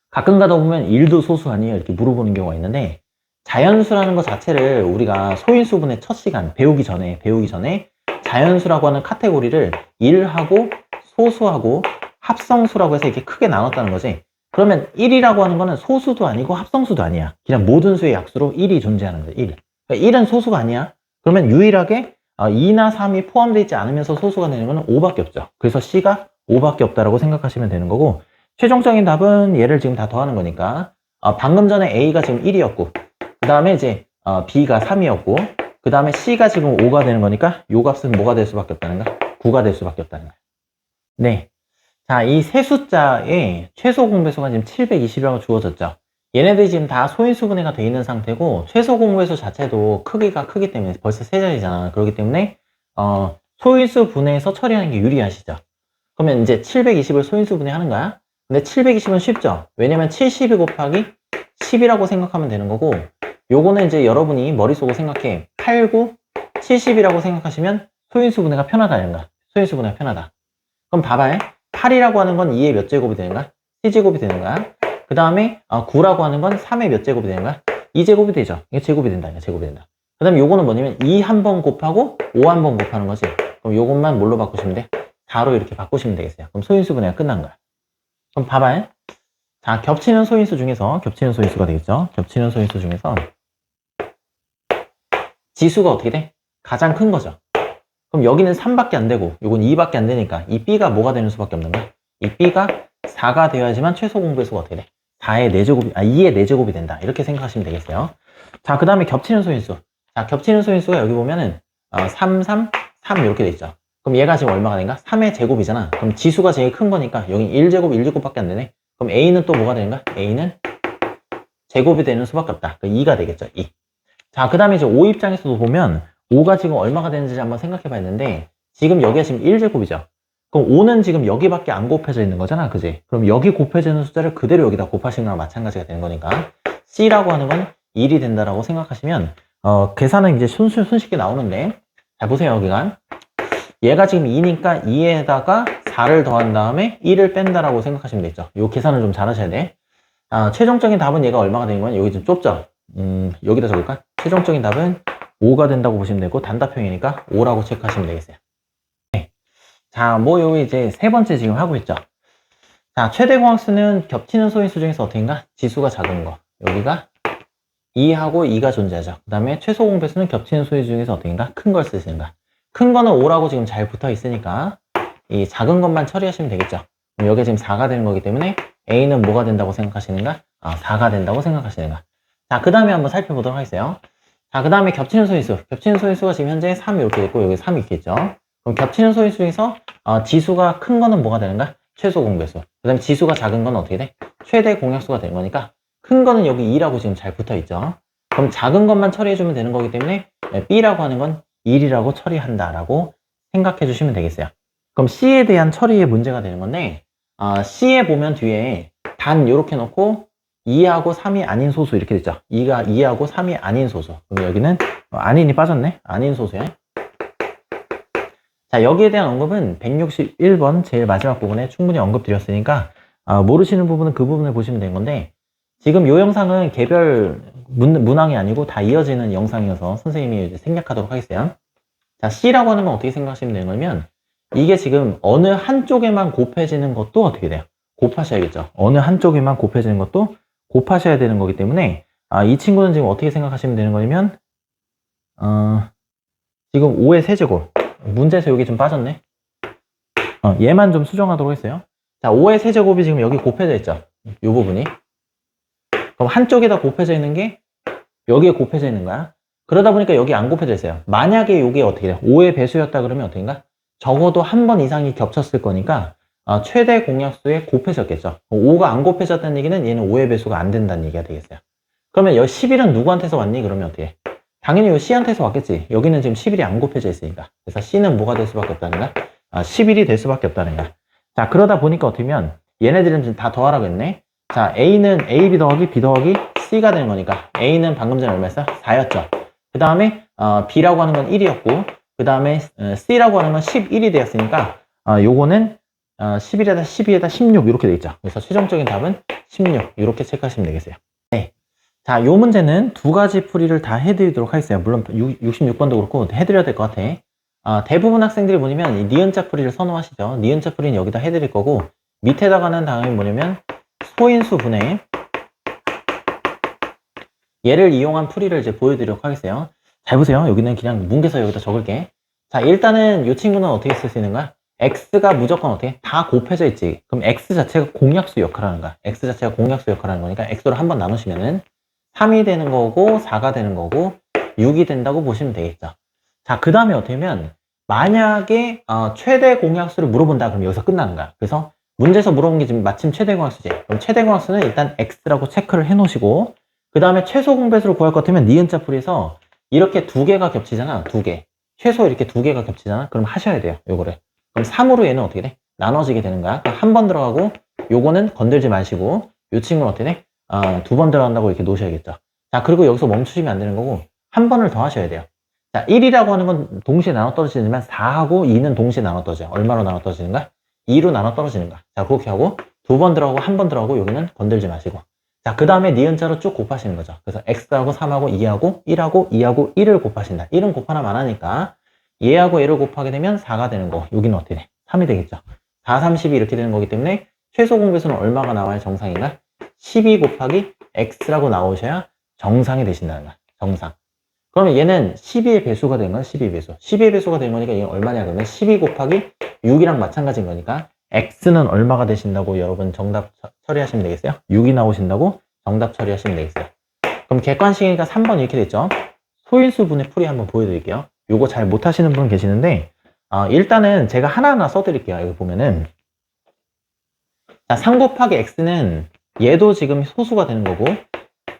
가끔 가다 보면 1도 소수 아니에요? 이렇게 물어보는 경우가 있는데 자연수라는 것 자체를 우리가 소인수분의 첫 시간 배우기 전에 자연수라고 하는 카테고리를 1하고 소수하고 합성수라고 해서 이렇게 크게 나눴다는 거지. 그러면 1이라고 하는 거는 소수도 아니고 합성수도 아니야. 그냥 모든 수의 약수로 1이 존재하는 거야. 1. 그러니까 1은 소수가 아니야. 그러면 유일하게 2나 3이 포함되어 있지 않으면서 소수가 되는 거는 5밖에 없죠. 그래서 C가 5밖에 없다라고 생각하시면 되는 거고 최종적인 답은 얘를 지금 다 더하는 거니까 방금 전에 A가 지금 1이었고 그 다음에 이제 B가 3이었고 그 다음에 C가 지금 5가 되는 거니까 요 값은 뭐가 될 수밖에 없다는가? 9가 될 수밖에 없다는 거야. 네. 자, 이 세 숫자의 최소 공배수가 지금 720이라고 주어졌죠. 얘네들이 지금 다 소인수분해가 되어 있는 상태고 최소 공배수 자체도 크기가 크기 때문에 벌써 세 자리잖아. 그렇기 때문에 소인수 분해해서 처리하는 게 유리하시죠. 그러면 이제 720을 소인수 분해하는 거야. 근데 720은 쉽죠. 왜냐면 72 곱하기 10이라고 생각하면 되는 거고 요거는 이제 여러분이 머릿속으로 생각해 8, 9, 70이라고 생각하시면 소인수 분해가 편하다 이런가. 소인수 분해가 편하다. 그럼 봐봐요. 8이라고 하는 건 2의 몇 제곱이 되는가? 7제곱이 되는 거야. 그 다음에 9라고 하는 건 3의 몇 제곱이 되는 거야? 2제곱이 되죠. 이게 제곱이 된다. 제곱이 된다. 그 다음에 요거는 뭐냐면 2 한 번 곱하고 5 한 번 곱하는 거지. 그럼 요것만 뭘로 바꾸시면 돼? 4로 이렇게 바꾸시면 되겠어요. 그럼 소인수 분해가 끝난 거야. 그럼 봐봐요. 자, 겹치는 소인수 중에서 겹치는 소인수가 되겠죠. 겹치는 소인수 중에서 지수가 어떻게 돼? 가장 큰 거죠. 그럼 여기는 3밖에 안 되고 요건 2밖에 안 되니까 이 B가 뭐가 되는 수밖에 없는 거야? 이 B가 4가 되어야지만 최소 공배수가 어떻게 돼? 2의 4제곱이 된다. 이렇게 생각하시면 되겠어요. 자, 그 다음에 겹치는 소인수. 자, 겹치는 소인수가 여기 보면은 3, 3, 3 이렇게 돼 있죠. 그럼 얘가 지금 얼마가 되는가? 3의 제곱이잖아. 그럼 지수가 제일 큰 거니까 여기 1제곱, 1제곱밖에 안 되네. 그럼 A는 또 뭐가 되는가? A는 제곱이 되는 수밖에 없다. 2가 되겠죠. 2. 자, 그 다음에 이제 5 입장에서도 보면 5가 지금 얼마가 되는지 한번 생각해 봐야되는데 지금 여기가 지금 1제곱이죠. 그럼 5는 지금 여기밖에 안 곱해져 있는 거잖아. 그지? 그럼 여기 곱해지는 숫자를 그대로 여기다 곱하시는 거랑 마찬가지가 되는 거니까 C라고 하는 건 1이 된다라고 생각하시면 계산은 이제 손쉽게 나오는데 잘 보세요. 여기가 얘가 지금 2니까 2에다가 4를 더한 다음에 1을 뺀다라고 생각하시면 되죠. 이 계산을 좀 잘 하셔야 돼. 최종적인 답은 얘가 얼마가 되는 거냐? 여기 좀 좁죠? 여기다 적을까? 최종적인 답은 5가 된다고 보시면 되고 단답형이니까 5라고 체크하시면 되겠어요. 네. 자, 여기 이제 세 번째 지금 하고 있죠. 자, 최대 공학수는 겹치는 소인수 중에서 어떻게인가? 지수가 작은 거. 여기가 2하고 2가 존재하죠. 그 다음에 최소 공배수는 겹치는 소인수 중에서 어떻게인가? 큰 걸 쓰시는가? 큰 거는 5라고 지금 잘 붙어 있으니까 이 작은 것만 처리하시면 되겠죠. 그럼 여기 지금 4가 되는 거기 때문에 A는 뭐가 된다고 생각하시는가? 4가 된다고 생각하시는가? 자, 그 다음에 한번 살펴보도록 하겠어요. 자, 그 다음에 겹치는 소인수. 겹치는 소인수가 지금 현재 3이 이렇게 있고, 여기 3이 있겠죠. 그럼 겹치는 소인수 중에서, 지수가 큰 거는 뭐가 되는가? 최소 공배수. 그 다음에 지수가 작은 건 어떻게 돼? 최대 공약수가 되는 거니까, 큰 거는 여기 2라고 지금 잘 붙어 있죠. 그럼 작은 것만 처리해주면 되는 거기 때문에, B라고 하는 건 1이라고 처리한다라고 생각해 주시면 되겠어요. 그럼 C에 대한 처리의 문제가 되는 건데, C에 보면 뒤에 단 요렇게 놓고, 2하고 3이 아닌 소수 이렇게 됐죠. 2하고 3이 아닌 소수. 그럼 여기는 아닌이 빠졌네. 아닌 소수야. 자, 여기에 대한 언급은 161번 제일 마지막 부분에 충분히 언급드렸으니까 모르시는 부분은 그 부분을 보시면 되는 건데 지금 이 영상은 개별 문항이 아니고 다 이어지는 영상이어서 선생님이 이제 생략하도록 하겠어요. 자, C라고 하는 건 어떻게 생각하시면 되는 거냐면 이게 지금 어느 한쪽에만 곱해지는 것도 어떻게 돼요? 곱하셔야겠죠. 어느 한쪽에만 곱해지는 것도 곱하셔야 되는 거기 때문에 이 친구는 지금 어떻게 생각하시면 되는 거냐면 지금 5의 세제곱 문제에서 여기 좀 빠졌네. 얘만 좀 수정하도록 했어요. 자, 5의 세제곱이 지금 여기 곱해져 있죠. 이 부분이. 그럼 한쪽에다 곱해져 있는 게 여기에 곱해져 있는 거야. 그러다 보니까 여기 안 곱해져 있어요. 만약에 이게 어떻게 돼? 5의 배수였다 그러면 어떻게인가? 적어도 한 번 이상이 겹쳤을 거니까 최대 공약수에 곱해졌겠죠. 5가 안 곱해졌다는 얘기는 얘는 5의 배수가 안 된다는 얘기가 되겠어요. 그러면 여기 11은 누구한테서 왔니? 그러면 어떻게 해? 당연히 이 C한테서 왔겠지. 여기는 지금 11이 안 곱해져 있으니까. 그래서 C는 뭐가 될 수밖에 없다는 거야? 11이 될 수밖에 없다는 거야. 자, 그러다 보니까 어떻게 하면 얘네들은 지금 다 더하라고 했네. 자, A는 AB 더하기 B 더하기 C가 되는 거니까 A는 방금 전에 얼마였어? 4였죠. 그 다음에 B라고 하는 건 1이었고 그 다음에 C라고 하는 건 11이 되었으니까 요거는 11에다 12에다 16 이렇게 돼 있죠. 그래서 최종적인 답은 16 이렇게 체크하시면 되겠어요. 네. 자, 요 문제는 두 가지 풀이를 다 해드리도록 하겠어요. 물론 66번도 그렇고 해드려야 될 것 같아. 대부분 학생들이 뭐냐면 이 니은자 풀이를 선호하시죠. 니은자 풀이는 여기다 해드릴 거고 밑에다가는 당연히 뭐냐면 소인수 분해 얘를 이용한 풀이를 이제 보여드리도록 하겠어요. 잘 보세요. 여기는 그냥 뭉개서 여기다 적을게. 자, 일단은 이 친구는 어떻게 쓸 수 있는 거야? x가 무조건 어떻게? 다 곱해져 있지. 그럼 x 자체가 공약수 역할을 하는 거야. x 자체가 공약수 역할을 하는 거니까 x를 한번 나누시면은 3이 되는 거고 4가 되는 거고 6이 된다고 보시면 되겠죠. 자, 그 다음에 어떻게 하면 만약에 최대 공약수를 물어본다 그럼 여기서 끝나는 거야. 그래서 문제에서 물어본 게 지금 마침 최대 공약수지. 그럼 최대 공약수는 일단 x라고 체크를 해 놓으시고 그 다음에 최소 공배수를 구할 것 같으면 니은자 풀이에서 이렇게 두 개가 겹치잖아. 두 개. 최소 이렇게 두 개가 겹치잖아. 그럼 하셔야 돼요. 요거를. 그럼 3으로 얘는 어떻게 돼? 나눠지게 되는 거야. 한 번 들어가고 요거는 건들지 마시고 요 친구는 어떻게 돼? 두 번 들어간다고 이렇게 놓으셔야겠죠. 자, 그리고 여기서 멈추시면 안 되는 거고 한 번을 더 하셔야 돼요. 자, 1이라고 하는 건 동시에 나눠 떨어지지만 4하고 2는 동시에 나눠 떨어져요. 얼마로 나눠 떨어지는가? 2로 나눠 떨어지는 거야. 자, 그렇게 하고 두 번 들어가고 한 번 들어가고 여기는 건들지 마시고 자, 그 다음에 니은자로 쭉 곱하시는 거죠. 그래서 x하고 3하고 2하고 1하고 2하고 1을 곱하신다. 1은 곱하나만 하니까 얘하고 얘를 곱하게 되면 4가 되는 거. 여기는 어떻게 돼? 3이 되겠죠. 4, 30이 이렇게 되는 거기 때문에 최소 공배수는 얼마가 나와야 정상인가? 12 곱하기 x라고 나오셔야 정상이 되신다는 거야. 정상. 그러면 얘는 12의 배수가 된 거야. 12의 배수. 12의 배수가 된 거니까 얘는 얼마냐 그러면 12 곱하기 6이랑 마찬가지인 거니까 x는 얼마가 되신다고 여러분 정답 처리하시면 되겠어요? 6이 나오신다고 정답 처리하시면 되겠어요. 그럼 객관식이니까 3번 이렇게 됐죠? 소인수분의 풀이 한번 보여드릴게요. 요거 잘 못하시는 분 계시는데 일단은 제가 하나하나 써드릴게요. 여기 보면은 자, 3 곱하기 x는 얘도 지금 소수가 되는 거고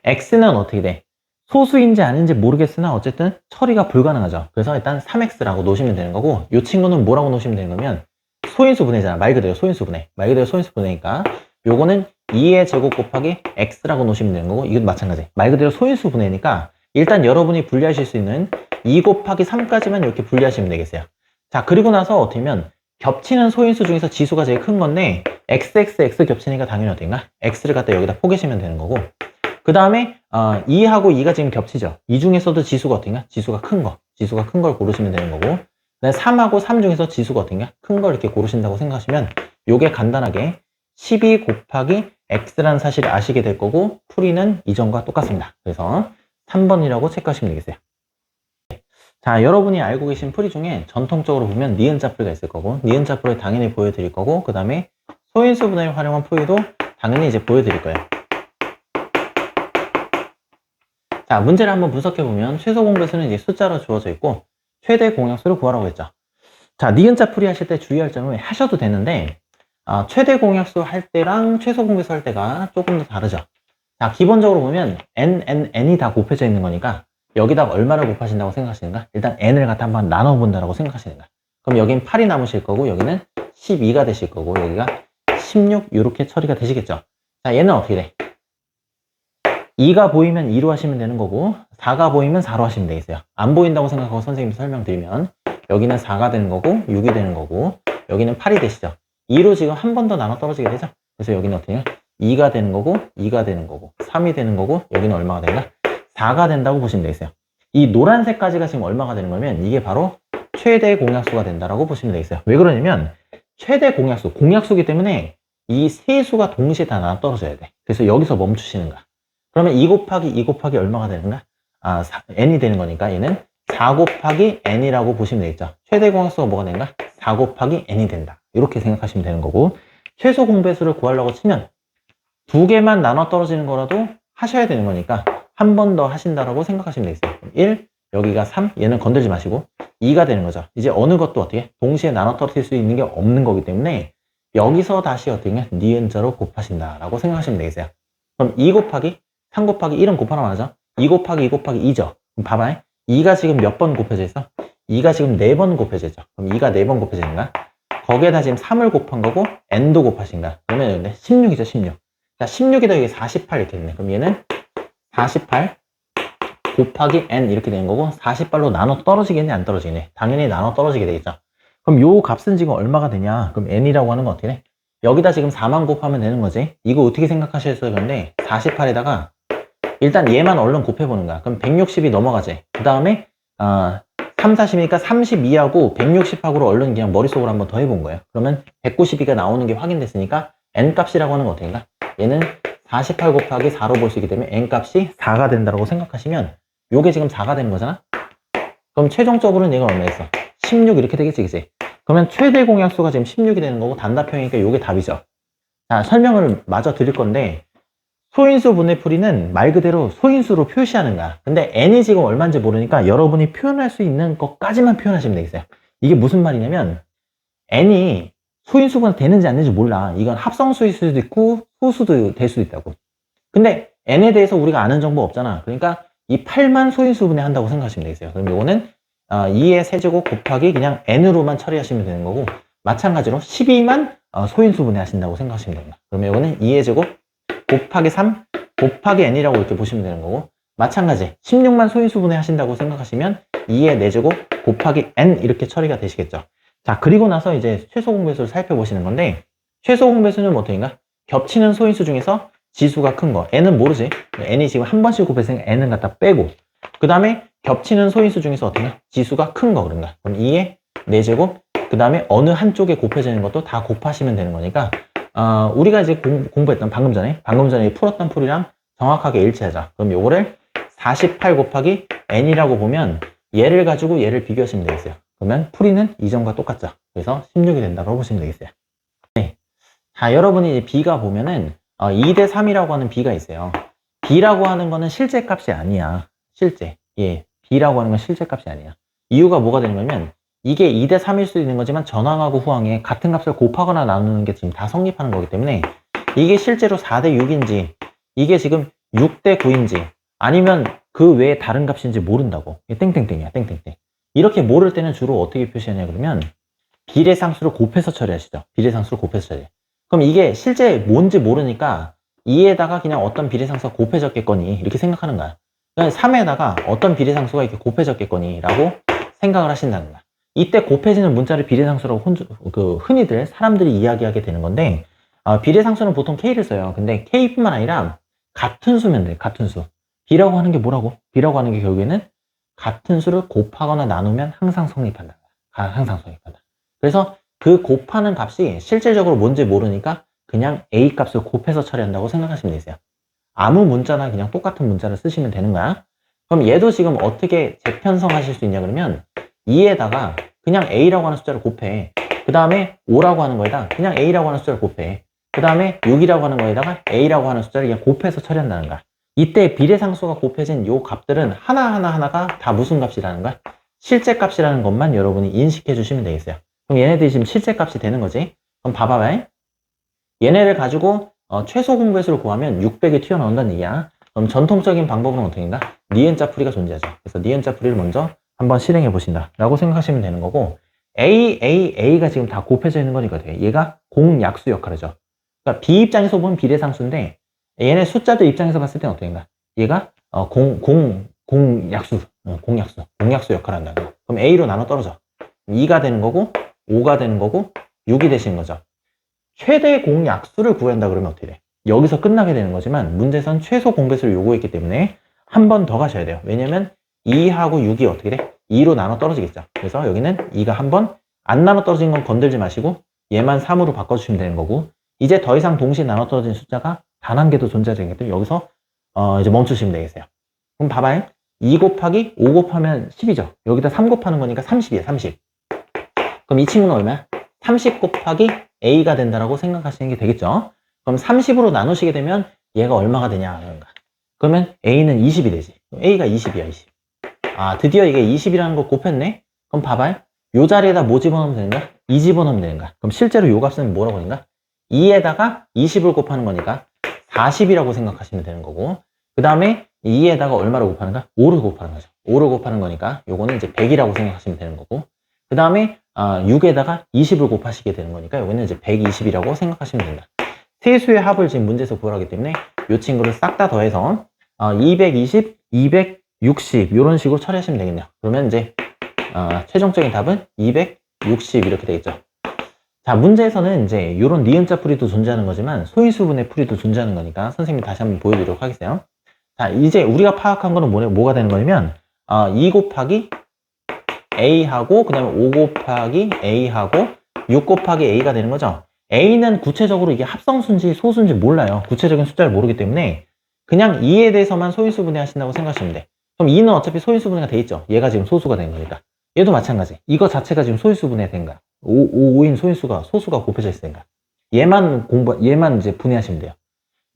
x는 어떻게 돼? 소수인지 아닌지 모르겠으나 어쨌든 처리가 불가능하죠. 그래서 일단 3x라고 놓으시면 되는 거고 이 친구는 뭐라고 놓으시면 되는 거면 소인수분해잖아. 말 그대로 소인수분해. 말 그대로 소인수분해니까 요거는 2의 제곱 곱하기 x라고 놓으시면 되는 거고 이것도 마찬가지. 말 그대로 소인수분해니까 일단 여러분이 분리하실 수 있는 2 곱하기 3까지만 이렇게 분리하시면 되겠어요. 자, 그리고 나서 어떻게 하면 겹치는 소인수 중에서 지수가 제일 큰 건데 x 겹치니까 당연히 어딘가 x를 갖다 여기다 포개시면 되는 거고 그 다음에 2하고 2가 지금 겹치죠. 이 중에서도 지수가 어딘가 지수가 큰 거. 지수가 큰 걸 고르시면 되는 거고 3하고 3 중에서 지수가 어딘가 큰 걸 이렇게 고르신다고 생각하시면 요게 간단하게 12 곱하기 x라는 사실을 아시게 될 거고 풀이는 이전과 똑같습니다. 그래서 3번이라고 체크하시면 되겠어요. 자, 여러분이 알고 계신 풀이 중에 전통적으로 보면 니은자 풀이가 있을 거고 니은자 풀이 당연히 보여드릴 거고 그 다음에 소인수 분해를 활용한 풀이도 당연히 이제 보여드릴 거예요. 자, 문제를 한번 분석해보면 최소 공배수는 이제 숫자로 주어져 있고 최대 공약수를 구하라고 했죠. 자, 니은자 풀이 하실 때 주의할 점은 하셔도 되는데 최대 공약수 할 때랑 최소 공배수 할 때가 조금 더 다르죠. 자, 기본적으로 보면 n이 다 곱해져 있는 거니까 여기다가 얼마를 곱하신다고 생각하시는가? 일단 n을 갖다 한번 나눠본다라고 생각하시는가? 그럼 여긴 8이 남으실 거고 여기는 12가 되실 거고 여기가 16 이렇게 처리가 되시겠죠. 자, 얘는 어떻게 돼? 2가 보이면 2로 하시면 되는 거고 4가 보이면 4로 하시면 되겠어요. 안 보인다고 생각하고 선생님이 설명드리면 여기는 4가 되는 거고 6이 되는 거고 여기는 8이 되시죠. 2로 지금 한 번 더 나눠 떨어지게 되죠. 그래서 여기는 어떻게 해요? 2가 되는 거고 2가 되는 거고 3이 되는 거고 여기는 얼마가 되는가? 4가 된다고 보시면 되겠어요. 이 노란색까지가 지금 얼마가 되는 거면 이게 바로 최대 공약수가 된다라고 보시면 되겠어요. 왜 그러냐면 최대 공약수, 공약수기 때문에 이 세 수가 동시에 다 나눠 떨어져야 돼. 그래서 여기서 멈추시는 거야. 그러면 2 곱하기 2 곱하기 얼마가 되는가? n이 되는 거니까 얘는 4 곱하기 n이라고 보시면 되겠죠. 최대 공약수가 뭐가 되는가? 4 곱하기 n이 된다. 이렇게 생각하시면 되는 거고 최소 공배수를 구하려고 치면 두 개만 나눠 떨어지는 거라도 하셔야 되는 거니까 한 번 더 하신다라고 생각하시면 되겠어요. 1, 여기가 3, 얘는 건들지 마시고 2가 되는 거죠. 이제 어느 것도 어떻게 동시에 나눠 떨어질 수 있는 게 없는 거기 때문에 여기서 다시 어떻게 니은자로 곱하신다라고 생각하시면 되겠어요. 그럼 2 곱하기 3 곱하기 1은 곱하라고 하죠. 2 곱하기 2 곱하기 2죠. 그럼 봐봐요. 2가 지금 몇 번 곱해져 있어? 2가 지금 4번 곱해져 있죠. 그럼 2가 4번 곱해져 있는가? 거기에다 지금 3을 곱한 거고 n도 곱하신가? 그러면 16이죠, 16. 자, 16에다 여기 48 이렇게 됐네. 그럼 얘는 48 곱하기 n 이렇게 되는 거고 48로 나눠 떨어지겠네, 안 떨어지겠네? 당연히 나눠 떨어지게 되겠죠. 그럼 요 값은 지금 얼마가 되냐? 그럼 n이라고 하는 건 어떻게 돼? 여기다 지금 4만 곱하면 되는 거지. 이거 어떻게 생각하셨어요? 그런데 48에다가 일단 얘만 얼른 곱해보는 거야. 그럼 160이 넘어가지. 그 다음에 3, 40이니까 32하고 160하고로 얼른 그냥 머릿속으로 한번 더 해본 거예요. 그러면 192가 나오는 게 확인됐으니까 n 값이라고 하는 거 어떻게인가? 얘는 48 곱하기 4로 볼 수 있기 때문에 n 값이 4가 된다고 생각하시면 요게 지금 4가 되는 거잖아? 그럼 최종적으로는 얘가 얼마였어? 16 이렇게 되겠지, 그치? 그러면 최대 공약수가 지금 16이 되는 거고 단답형이니까 요게 답이죠. 자, 설명을 마저 드릴 건데 소인수 분해풀이는 말 그대로 소인수로 표시하는 거야. 근데 n이 지금 얼마인지 모르니까 여러분이 표현할 수 있는 것까지만 표현하시면 되겠어요. 이게 무슨 말이냐면 n이 소인수가 되는지 안 되는지 몰라. 이건 합성수일 수도 있고 소수도 될 수도 있다고. 근데 n에 대해서 우리가 아는 정보 없잖아. 그러니까 이 8만 소인수 분해한다고 생각하시면 되겠어요. 그럼 이거는 2의 세제곱 곱하기 그냥 n으로만 처리하시면 되는 거고 마찬가지로 12만 소인수 분해하신다고 생각하시면 됩니다. 그러면 이거는 2의 제곱 곱하기 3 곱하기 n이라고 이렇게 보시면 되는 거고 마찬가지 16만 소인수 분해하신다고 생각하시면 2의 4제곱 곱하기 n 이렇게 처리가 되시겠죠. 자, 그리고 나서 이제 최소 공배수를 살펴보시는 건데 최소 공배수는 뭐 어떻게인가? 겹치는 소인수 중에서 지수가 큰 거. n은 모르지. n이 지금 한 번씩 곱했으니까 n은 갖다 빼고 그 다음에 겹치는 소인수 중에서 어떻게인가? 지수가 큰 거 그런가? 그럼 2의 4제곱 그 다음에 어느 한쪽에 곱해지는 것도 다 곱하시면 되는 거니까 우리가 이제 공부했던 방금 전에 풀었던 풀이랑 정확하게 일치하자. 그럼 요거를 48 곱하기 n이라고 보면 얘를 가지고 얘를 비교하시면 되겠어요. 그러면 풀이는 이전과 똑같죠. 그래서 16이 된다고 보시면 되겠어요. 네. 자, 여러분이 이제 b가 보면은 2대 3이라고 하는 b가 있어요. b라고 하는 거는 실제 값이 아니야. 실제. 예. b라고 하는 건 실제 값이 아니야. 이유가 뭐가 되는 거냐면 이게 2대 3일 수도 있는 거지만 전항하고 후항에 같은 값을 곱하거나 나누는 게 지금 다 성립하는 거기 때문에 이게 실제로 4대 6인지 이게 지금 6대 9인지 아니면 그 외에 다른 값인지 모른다고. 이게 땡땡땡이야. 땡땡땡. 이렇게 모를 때는 주로 어떻게 표시하냐 그러면 비례상수를 곱해서 처리하시죠. 비례상수를 곱해서 처리해. 그럼 이게 실제 뭔지 모르니까 2에다가 그냥 어떤 비례상수가 곱해졌겠거니 이렇게 생각하는 거야. 그러니까 3에다가 어떤 비례상수가 이렇게 곱해졌겠거니 라고 생각을 하신다는 거야. 이때 곱해지는 문자를 비례상수라고 흔히들 사람들이 이야기하게 되는 건데 비례상수는 보통 K를 써요. 근데 K뿐만 아니라 같은 수면 돼. 같은 수. B라고 하는 게 뭐라고? B라고 하는 게 결국에는 같은 수를 곱하거나 나누면 항상 성립한다. 항상 성립한다. 그래서 그 곱하는 값이 실질적으로 뭔지 모르니까 그냥 A 값을 곱해서 처리한다고 생각하시면 되세요. 아무 문자나 그냥 똑같은 문자를 쓰시면 되는 거야. 그럼 얘도 지금 어떻게 재편성하실 수 있냐 그러면 2에다가 그냥 A라고 하는 숫자를 곱해. 그 다음에 5라고 하는 거에다 그냥 A라고 하는 숫자를 곱해. 그 다음에 6이라고 하는 거에다가 A라고 하는 숫자를 그냥 곱해서 처리한다는 거야. 이때 비례상수가 곱해진 요 값들은 하나가 다 무슨 값이라는 거야? 실제 값이라는 것만 여러분이 인식해 주시면 되겠어요. 그럼 얘네들이 지금 실제 값이 되는 거지. 그럼 봐봐요. 얘네를 가지고 최소 공배수를 구하면 600이 튀어나온다는 얘기야. 그럼 전통적인 방법은 어떻게인가? 니은자 풀이가 존재하죠. 그래서 니은자 풀이를 먼저 한번 실행해 보신다 라고 생각하시면 되는 거고 A가 지금 다 곱해져 있는 거니까 돼. 얘가 공약수 역할을 하죠. 그러니까 B 입장에서 보면 비례상수인데 얘네 숫자들 입장에서 봤을 때는 어떻게인가? 얘가 공약수 역할을 한다. 그럼 A로 나눠 떨어져. 2가 되는 거고 5가 되는 거고 6이 되시는 거죠. 최대 공약수를 구한다 그러면 어떻게 돼? 여기서 끝나게 되는 거지만 문제에서는 최소 공배수를 요구했기 때문에 한 번 더 가셔야 돼요. 왜냐면 2하고 6이 어떻게 돼? 2로 나눠 떨어지겠죠. 그래서 여기는 2가 한 번 안 나눠 떨어진 건 건들지 마시고 얘만 3으로 바꿔주시면 되는 거고 이제 더 이상 동시에 나눠 떨어진 숫자가 단 한 개도 존재하지 않기 때문에 여기서 이제 멈추시면 되겠어요. 그럼 봐봐요. 2 곱하기 5 곱하면 10이죠. 여기다 3 곱하는 거니까 30이에요. 30. 그럼 이 친구는 얼마야? 30 곱하기 a가 된다라고 생각하시는 게 되겠죠. 그럼 30으로 나누시게 되면 얘가 얼마가 되냐 그런가. 그러면 a는 20이 되지. a가 20이야 20. 아 드디어 이게 20이라는 걸 곱했네. 그럼 봐봐요. 요 자리에다 뭐 집어넣으면 되는가? 2 집어넣으면 되는가? 그럼 실제로 요 값은 뭐라고 하는가? 2에다가 20을 곱하는 거니까 40이라고 생각하시면 되는 거고, 그 다음에 2에다가 얼마를 곱하는가? 5를 곱하는 거죠. 5를 곱하는 거니까 요거는 이제 100이라고 생각하시면 되는 거고, 그 다음에 6에다가 20을 곱하시게 되는 거니까 요거는 이제 120이라고 생각하시면 된다. 세 수의 합을 지금 문제에서 구하기 때문에 이 친구를 싹 다 더해서 220, 260 이런 식으로 처리하시면 되겠네요. 그러면 이제 최종적인 답은 260 이렇게 되겠죠. 자, 문제에서는 이제 이런 니은자 풀이도 존재하는 거지만 소인수분의 풀이도 존재하는 거니까 선생님이 다시 한번 보여드리도록 하겠어요. 자, 이제 우리가 파악한 거는 뭐가 되는 거냐면 2 곱하기 a하고 그 다음에 5 곱하기 a하고 6 곱하기 a가 되는 거죠. a는 구체적으로 이게 합성수인지 소수인지 몰라요. 구체적인 숫자를 모르기 때문에 그냥 2에 대해서만 소인수분해 하신다고 생각하시면 돼. 그럼 2는 어차피 소인수분해가 돼 있죠. 얘가 지금 소수가 된 거니까. 얘도 마찬가지. 이거 자체가 지금 소인수분해 된 거야. 5인 소인수가 소수가 곱해져 있으니까 얘만 이제 분해하시면 돼요.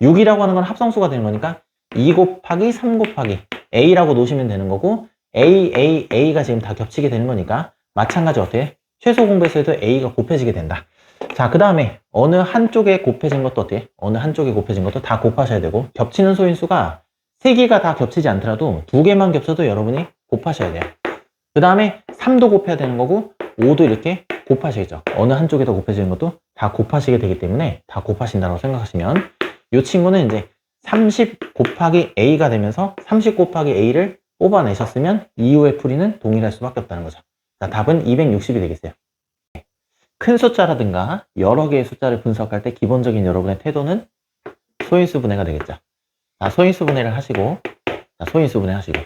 6이라고 하는 건 합성수가 되는 거니까 2 곱하기 3 곱하기 a라고 놓으시면 되는 거고, a가 지금 다 겹치게 되는 거니까 마찬가지 어때요? 최소 공배수에도 a가 곱해지게 된다. 자, 그 다음에 어느 한쪽에 곱해진 것도 어때요? 어느 한쪽에 곱해진 것도 다 곱하셔야 되고, 겹치는 소인수가 3개가 다 겹치지 않더라도 2개만 겹쳐도 여러분이 곱하셔야 돼요. 그 다음에 3도 곱해야 되는 거고 5도 이렇게 곱하시겠죠. 어느 한쪽에 더 곱해지는 것도 다 곱하시게 되기 때문에 다 곱하신다고 생각하시면 이 친구는 이제 30 곱하기 a가 되면서 30 곱하기 a를 뽑아내셨으면 이후의 풀이는 동일할 수밖에 없다는 거죠. 자, 답은 260이 되겠어요. 큰 숫자라든가 여러 개의 숫자를 분석할 때 기본적인 여러분의 태도는 소인수 분해가 되겠죠. 자, 소인수 분해를 하시고, 소인수 분해 하시고,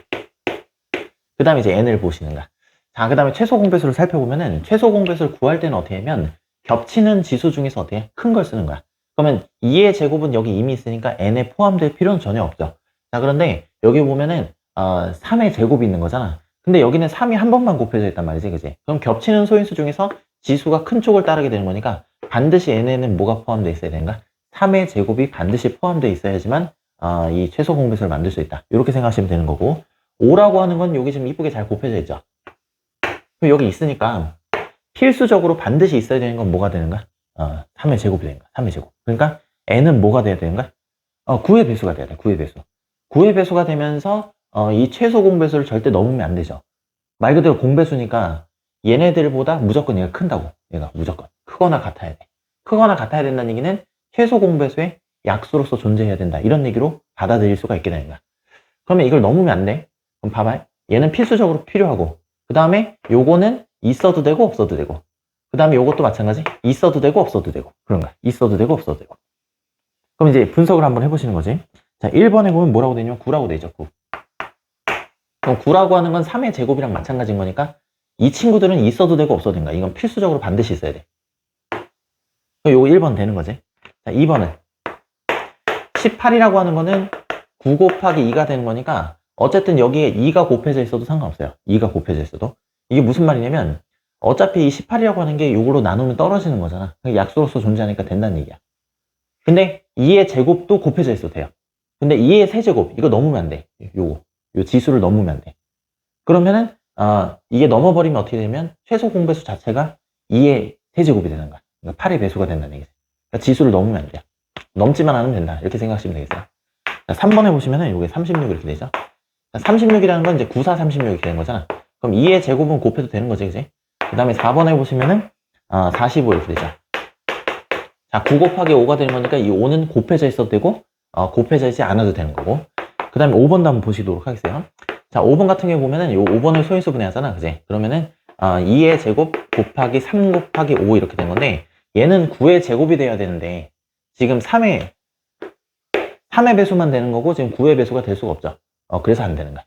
그 다음에 이제 n을 보시는가. 자, 그 다음에 최소 공배수를 살펴보면은 최소 공배수를 구할 때는 어떻게 하면 겹치는 지수 중에서 어떻게 큰 걸 쓰는 거야. 그러면 2의 제곱은 여기 이미 있으니까 n에 포함될 필요는 전혀 없죠. 자, 그런데 여기 보면은 3의 제곱이 있는 거잖아. 근데 여기는 3이 한 번만 곱해져 있단 말이지, 그지? 그럼 겹치는 소인수 중에서 지수가 큰 쪽을 따르게 되는 거니까 반드시 n에는 뭐가 포함되어 있어야 되는가? 3의 제곱이 반드시 포함되어 있어야지만 이 최소 공배수를 만들 수 있다. 이렇게 생각하시면 되는 거고, 5라고 하는 건 여기 지금 이쁘게 잘 곱해져 있죠. 그럼 여기 있으니까 필수적으로 반드시 있어야 되는 건 뭐가 되는가? 3의 제곱이 되는 거야. 3의 제곱. 그러니까 n은 뭐가 돼야 되는가? 9의 배수가 돼야 돼. 9의 배수. 9의 배수가 되면서 이 최소 공배수를 절대 넘으면 안 되죠. 말 그대로 공배수니까 얘네들보다 무조건 얘가 큰다고. 얘가 무조건 크거나 같아야 돼. 크거나 같아야 된다는 얘기는 최소 공배수의 약수로서 존재해야 된다. 이런 얘기로 받아들일 수가 있게 되는 거야. 그러면 이걸 넘으면 안 돼. 그럼 봐봐요. 얘는 필수적으로 필요하고, 그 다음에 요거는 있어도 되고 없어도 되고, 그 다음에 요것도 마찬가지. 있어도 되고 없어도 되고. 그런 거야. 있어도 되고 없어도 되고. 그럼 이제 분석을 한번 해보시는 거지. 자, 1번에 보면 뭐라고 되냐면 9라고 되죠. 9. 그럼 9라고 하는 건 3의 제곱이랑 마찬가지인 거니까 이 친구들은 있어도 되고 없어도 된다. 이건 필수적으로 반드시 있어야 돼. 그럼 요거 1번 되는 거지. 자, 2번은 18이라고 하는 거는 9 곱하기 2가 되는 거니까 어쨌든 여기에 2가 곱해져 있어도 상관없어요. 2가 곱해져 있어도. 이게 무슨 말이냐면 어차피 이 18이라고 하는 게 요걸로 나누면 떨어지는 거잖아. 약수로서 존재하니까 된다는 얘기야. 근데 2의 제곱도 곱해져 있어도 돼요. 근데 2의 세제곱 이거 넘으면 안 돼. 요 지수를 넘으면 안 돼. 그러면은 이게 넘어버리면 어떻게 되면 최소 공배수 자체가 2의 세제곱이 되는 거야. 그러니까 8의 배수가 된다는 얘기죠. 그러니까 지수를 넘으면 안 돼요. 넘지만 않으면 된다. 이렇게 생각하시면 되겠어요. 자, 3번에 보시면은 이게 36 이렇게 되죠. 36이라는 건 이제 9, 4, 36 이렇게 되는 거잖아. 그럼 2의 제곱은 곱해도 되는 거지, 그지? 그 다음에 4번에 보시면은 45 이렇게 되죠. 자, 9 곱하기 5가 되는 거니까 이 5는 곱해져 있어도 되고 곱해져 있지 않아도 되는 거고, 그 다음에 5번도 한번 보시도록 하겠어요. 자, 5번 같은 경우 보면은 이 5번을 소인수 분해하잖아, 그지? 그러면은 2의 제곱 곱하기 3 곱하기 5 이렇게 된 건데, 얘는 9의 제곱이 돼야 되는데 지금 3의 배수만 되는 거고 지금 9의 배수가 될 수가 없죠. 그래서 안 되는 거야.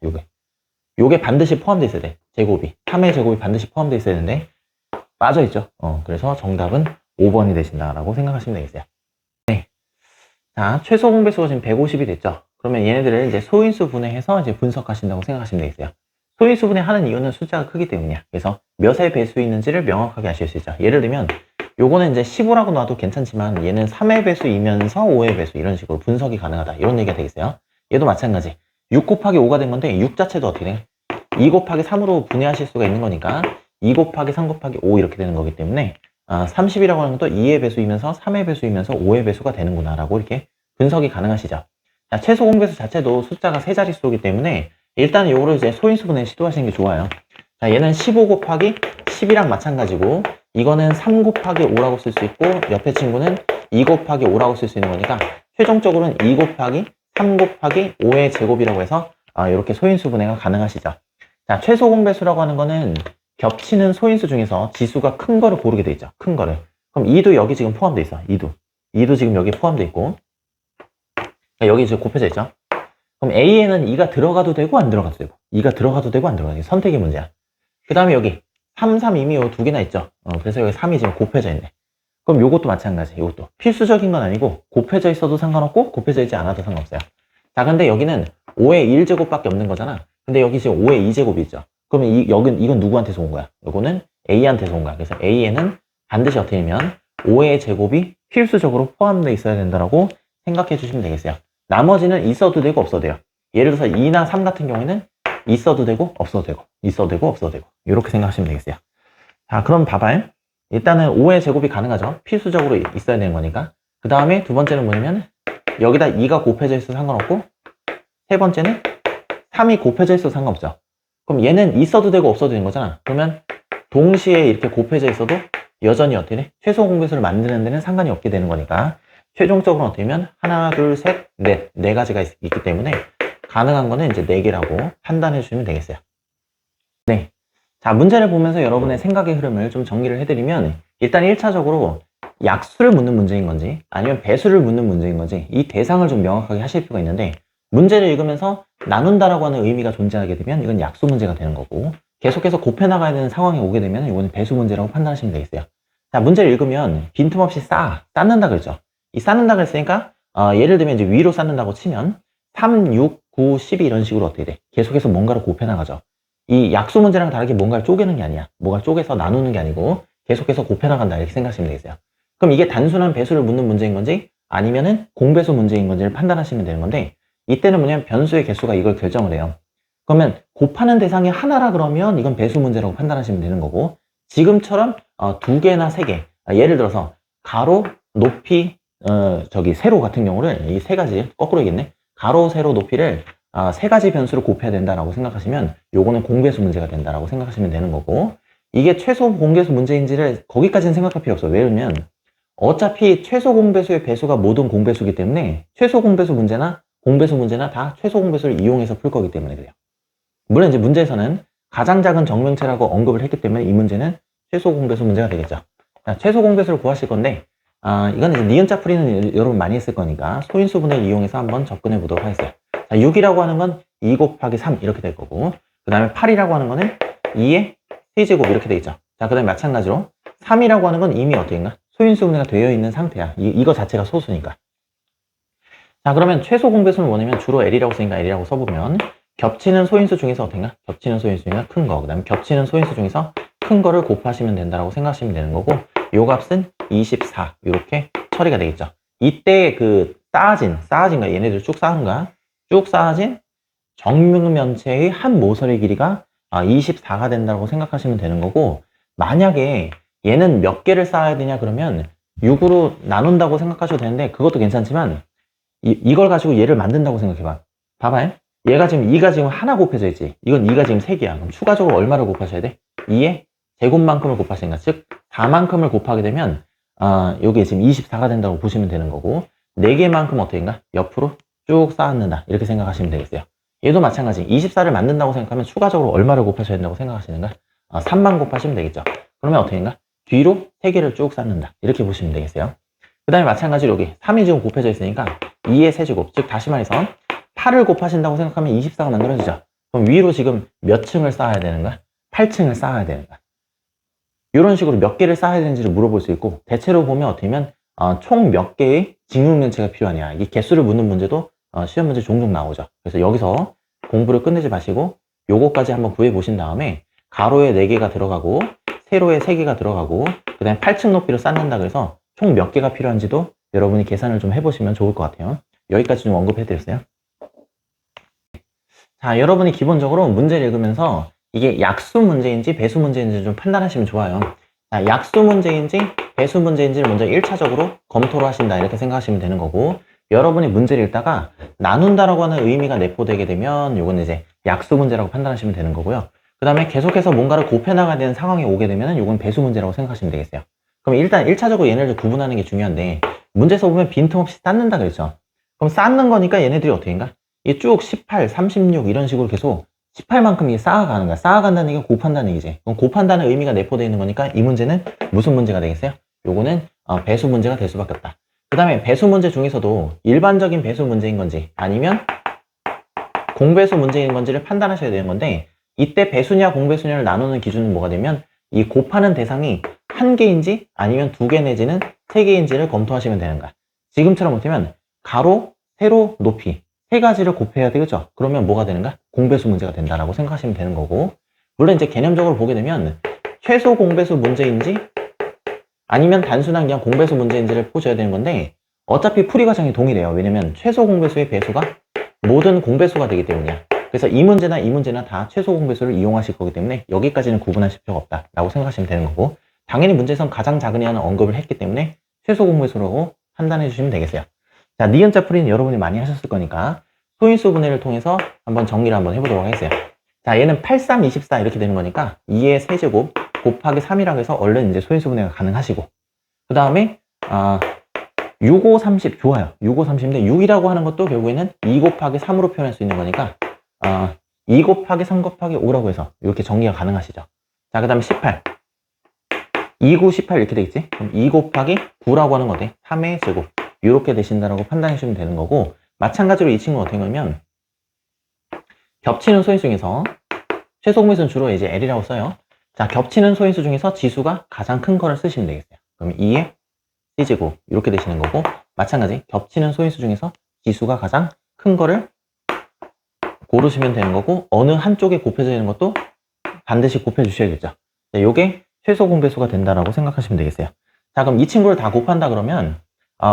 요게 반드시 포함되어 있어야 돼. 제곱이 3의 제곱이 반드시 포함되어 있어야 되는데 빠져 있죠. 그래서 정답은 5번이 되신다라고 생각하시면 되겠어요. 네. 자, 최소 공배수가 지금 150이 됐죠. 그러면 얘네들을 이제 소인수 분해해서 이제 분석하신다고 생각하시면 되겠어요. 소인수 분해하는 이유는 숫자가 크기 때문이야. 그래서 몇의 배수 있는지를 명확하게 아실 수 있죠. 예를 들면 요거는 이제 15라고 놔도 괜찮지만 얘는 3의 배수이면서 5의 배수 이런 식으로 분석이 가능하다. 이런 얘기가 되겠어요. 얘도 마찬가지. 6 곱하기 5가 된 건데 6 자체도 어떻게 돼? 2 곱하기 3으로 분해하실 수가 있는 거니까 2 곱하기 3 곱하기 5 이렇게 되는 거기 때문에 30이라고 하는 것도 2의 배수이면서 3의 배수이면서 5의 배수가 되는구나 라고 이렇게 분석이 가능하시죠. 자, 최소 공배수 자체도 숫자가 세 자릿수이기 때문에 일단 요거를 이제 소인수분해 시도하시는 게 좋아요. 자, 얘는 15 곱하기 10이랑 마찬가지고 이거는 3 곱하기 5라고 쓸 수 있고 옆에 친구는 2 곱하기 5라고 쓸 수 있는 거니까 최종적으로는 2 곱하기 3 곱하기 5의 제곱이라고 해서 이렇게 소인수 분해가 가능하시죠. 자, 최소 공배수라고 하는 거는 겹치는 소인수 중에서 지수가 큰 거를 고르게 돼 있죠. 큰 거를. 그럼 2도 여기 지금 포함되어 있어. 2도 지금 여기 포함되어 있고 여기 지금 곱해져 있죠. 그럼 A에는 2가 들어가도 되고 안 들어가도 되고 2가 들어가도 되고 안 들어가도 되고 선택의 문제야. 그 다음에 여기 3, 3, 2미 요 두 개나 있죠. 그래서 여기 3이 지금 곱해져 있네. 그럼 요것도 마찬가지. 요것도 필수적인 건 아니고 곱해져 있어도 상관없고 곱해져 있지 않아도 상관없어요. 자, 근데 여기는 5의 1제곱밖에 없는 거잖아. 근데 여기 지금 5의 2제곱이 있죠. 그러면 이건 누구한테서 온 거야? 요거는 A한테서 온 거야. 그래서 A에는 반드시 어떻게 되면 5의 제곱이 필수적으로 포함되어 있어야 된다라고 생각해 주시면 되겠어요. 나머지는 있어도 되고 없어도 돼요. 예를 들어서 2나 3 같은 경우에는 있어도 되고 없어도 되고 있어도 되고 없어도 되고 이렇게 생각하시면 되겠어요. 자, 그럼 봐봐요. 일단은 5의 제곱이 가능하죠. 필수적으로 있어야 되는 거니까. 그 다음에 두 번째는 뭐냐면 여기다 2가 곱해져 있어도 상관없고 세 번째는 3이 곱해져 있어도 상관없죠. 그럼 얘는 있어도 되고 없어도 되는 거잖아. 그러면 동시에 이렇게 곱해져 있어도 여전히 어떻게 돼? 최소 공배수를 만드는 데는 상관이 없게 되는 거니까 최종적으로 어떻게 되면 하나, 둘, 셋, 넷, 네 가지가 있기 때문에 가능한 거는 이제 4개라고 판단해 주시면 되겠어요. 네. 자, 문제를 보면서 여러분의 생각의 흐름을 좀 정리를 해드리면 일단 1차적으로 약수를 묻는 문제인 건지 아니면 배수를 묻는 문제인 건지 이 대상을 좀 명확하게 하실 필요가 있는데 문제를 읽으면서 나눈다라고 하는 의미가 존재하게 되면 이건 약수 문제가 되는 거고 계속해서 곱해 나가야 되는 상황이 오게 되면 이거는 배수 문제라고 판단하시면 되겠어요. 자, 문제를 읽으면 빈틈없이 쌓는다 그랬죠. 이 쌓는다 그랬으니까 예를 들면 이제 위로 쌓는다고 치면 3, 6, 9, 12 이런 식으로 어떻게 돼? 계속해서 뭔가를 곱해 나가죠. 이 약수 문제랑 다르게 뭔가를 쪼개는 게 아니야. 뭐가 쪼개서 나누는 게 아니고 계속해서 곱해 나간다 이렇게 생각하시면 되겠어요. 그럼 이게 단순한 배수를 묻는 문제인 건지 아니면은 공배수 문제인 건지를 판단하시면 되는 건데 이때는 뭐냐면 변수의 개수가 이걸 결정을 해요. 그러면 곱하는 대상이 하나라 그러면 이건 배수 문제라고 판단하시면 되는 거고 지금처럼 2개나 3개 예를 들어서 가로, 높이, 세로 같은 경우를 이 세 가지 거꾸로 얘기했네. 가로, 세로, 높이를 세 가지 변수를 곱해야 된다라고 생각하시면 요거는 공배수 문제가 된다라고 생각하시면 되는 거고 이게 최소 공배수 문제인지를 거기까지는 생각할 필요 없어요. 왜냐면 어차피 최소 공배수의 배수가 모든 공배수이기 때문에 최소 공배수 문제나 공배수 문제나 다 최소 공배수를 이용해서 풀 거기 때문에 그래요. 물론 이제 문제에서는 가장 작은 정명체라고 언급을 했기 때문에 이 문제는 최소 공배수 문제가 되겠죠. 자, 최소 공배수를 구하실 건데 이건 이제 니은자 풀이는 여러분 많이 했을 거니까 소인수분해를 이용해서 한번 접근해 보도록 하겠어요. 자, 6이라고 하는 건 2 곱하기 3 이렇게 될 거고 그 다음에 8이라고 하는 거는 2의 세제곱 이렇게 돼 있죠. 자, 그 다음에 마찬가지로 3이라고 하는 건 이미 어떻게인가 소인수분해가 되어 있는 상태야. 이거 자체가 소수니까. 자, 그러면 최소 공배수는 뭐냐면 주로 L이라고 쓰니까 L이라고 써보면 겹치는 소인수 중에서 어떤가? 겹치는 소인수 중에서 큰 거. 그 다음에 겹치는 소인수 중에서 큰 거를 곱하시면 된다라고 생각하시면 되는 거고 요 값은 24 이렇게 처리가 되겠죠. 이때 그 쌓아진 거야. 얘네들 쭉 쌓은 거야. 쭉 쌓아진 정육면체의 한 모서리 길이가 24가 된다고 생각하시면 되는 거고 만약에 얘는 몇 개를 쌓아야 되냐 그러면 6으로 나눈다고 생각하셔도 되는데 그것도 괜찮지만 이걸 가지고 얘를 만든다고 생각해봐. 봐봐요. 얘가 지금 2가 지금 하나 곱해져 있지. 이건 2가 지금 3개야. 그럼 추가적으로 얼마를 곱하셔야 돼? 2의 제곱만큼을 곱하시는 거야. 즉 4만큼을 곱하게 되면 여기 지금 24가 된다고 보시면 되는 거고 4개만큼 어떻게인가? 옆으로 쭉 쌓았는다. 이렇게 생각하시면 되겠어요. 얘도 마찬가지. 24를 만든다고 생각하면 추가적으로 얼마를 곱하셔야 된다고 생각하시는가? 3만 곱하시면 되겠죠. 그러면 어떻게인가? 뒤로 3개를 쭉 쌓는다. 이렇게 보시면 되겠어요. 그 다음에 마찬가지로 여기 3이 지금 곱해져 있으니까 2의 세제곱. 즉 다시 말해서 8을 곱하신다고 생각하면 24가 만들어지죠. 그럼 위로 지금 몇 층을 쌓아야 되는가? 8층을 쌓아야 되는가? 이런 식으로 몇 개를 쌓아야 되는지를 물어볼 수 있고 대체로 보면 어떻게 보면 총 몇 개의 직육면체가 필요하냐 이 개수를 묻는 문제도 시험 문제 종종 나오죠. 그래서 여기서 공부를 끝내지 마시고 요거까지 한번 구해 보신 다음에 가로에 4개가 들어가고 세로에 3개가 들어가고 그 다음에 8층 높이로 쌓는다 그래서 총 몇 개가 필요한지도 여러분이 계산을 좀 해보시면 좋을 것 같아요. 여기까지 좀 언급해드렸어요. 자, 여러분이 기본적으로 문제를 읽으면서 이게 약수 문제인지 배수 문제인지 좀 판단하시면 좋아요. 자, 약수 문제인지 배수 문제인지를 먼저 1차적으로 검토를 하신다 이렇게 생각하시면 되는 거고, 여러분이 문제를 읽다가 나눈다라고 하는 의미가 내포되게 되면 이건 이제 약수 문제라고 판단하시면 되는 거고요. 그 다음에 계속해서 뭔가를 곱해나가야 되는 상황이 오게 되면 이건 배수 문제라고 생각하시면 되겠어요. 그럼 일단 1차적으로 얘네를 구분하는 게 중요한데, 문제에서 보면 빈틈없이 쌓는다 그랬죠. 그럼 쌓는 거니까 얘네들이 어떻게인가? 이게 쭉 18, 36 이런 식으로 계속 18만큼 이게 쌓아가는 거야. 쌓아간다는 얘기가 곱한다는 얘기지. 그럼 곱한다는 의미가 내포되어 있는 거니까 이 문제는 무슨 문제가 되겠어요? 요거는 배수 문제가 될 수밖에 없다. 그 다음에 배수 문제 중에서도 일반적인 배수 문제인 건지 아니면 공배수 문제인 건지를 판단하셔야 되는 건데, 이때 배수냐 공배수냐를 나누는 기준은 뭐가 되면 이 곱하는 대상이 한 개인지 아니면 두 개 내지는 세 개인지를 검토하시면 되는 거야. 지금처럼 못하면 가로, 세로, 높이 세 가지를 곱해야 되겠죠. 그러면 뭐가 되는가? 공배수 문제가 된다라고 생각하시면 되는 거고, 물론 이제 개념적으로 보게 되면 최소 공배수 문제인지 아니면 단순한 그냥 공배수 문제인지를 보셔야 되는 건데, 어차피 풀이 과정이 동일해요. 왜냐면 최소 공배수의 배수가 모든 공배수가 되기 때문이야. 그래서 이 문제나 다 최소 공배수를 이용하실 거기 때문에 여기까지는 구분하실 필요가 없다라고 생각하시면 되는 거고, 당연히 문제에선 가장 작으냐는 언급을 했기 때문에 최소 공배수라고 판단해 주시면 되겠어요. 자, 니은자 풀이는 여러분이 많이 하셨을 거니까 소인수 분해를 통해서 한번 정리를 한번 해보도록 하겠어요. 자, 얘는 8, 3, 24 이렇게 되는 거니까 2의 세제곱 곱하기 3이라고 해서 얼른 이제 소인수 분해가 가능하시고, 그 다음에 6, 5, 30 좋아요. 6, 5, 30인데 6이라고 하는 것도 결국에는 2 곱하기 3으로 표현할 수 있는 거니까 2 곱하기 3 곱하기 5라고 해서 이렇게 정리가 가능하시죠. 자, 그 다음에 18 2, 9, 18 이렇게 되겠지? 그럼 2 곱하기 9라고 하는 거대 3의 제곱 이렇게 되신다라고 판단해 주시면 되는 거고, 마찬가지로 이 친구는 어떻게 보면 겹치는 소인수 중에서 최소 공배수는 주로 이제 L이라고 써요. 자, 겹치는 소인수 중에서 지수가 가장 큰 거를 쓰시면 되겠어요. 그럼 2의 C제곱 이렇게 되시는 거고, 마찬가지 겹치는 소인수 중에서 지수가 가장 큰 거를 고르시면 되는 거고, 어느 한쪽에 곱해져 있는 것도 반드시 곱해 주셔야겠죠. 자, 요게 최소 공배수가 된다라고 생각하시면 되겠어요. 자, 그럼 이 친구를 다 곱한다 그러면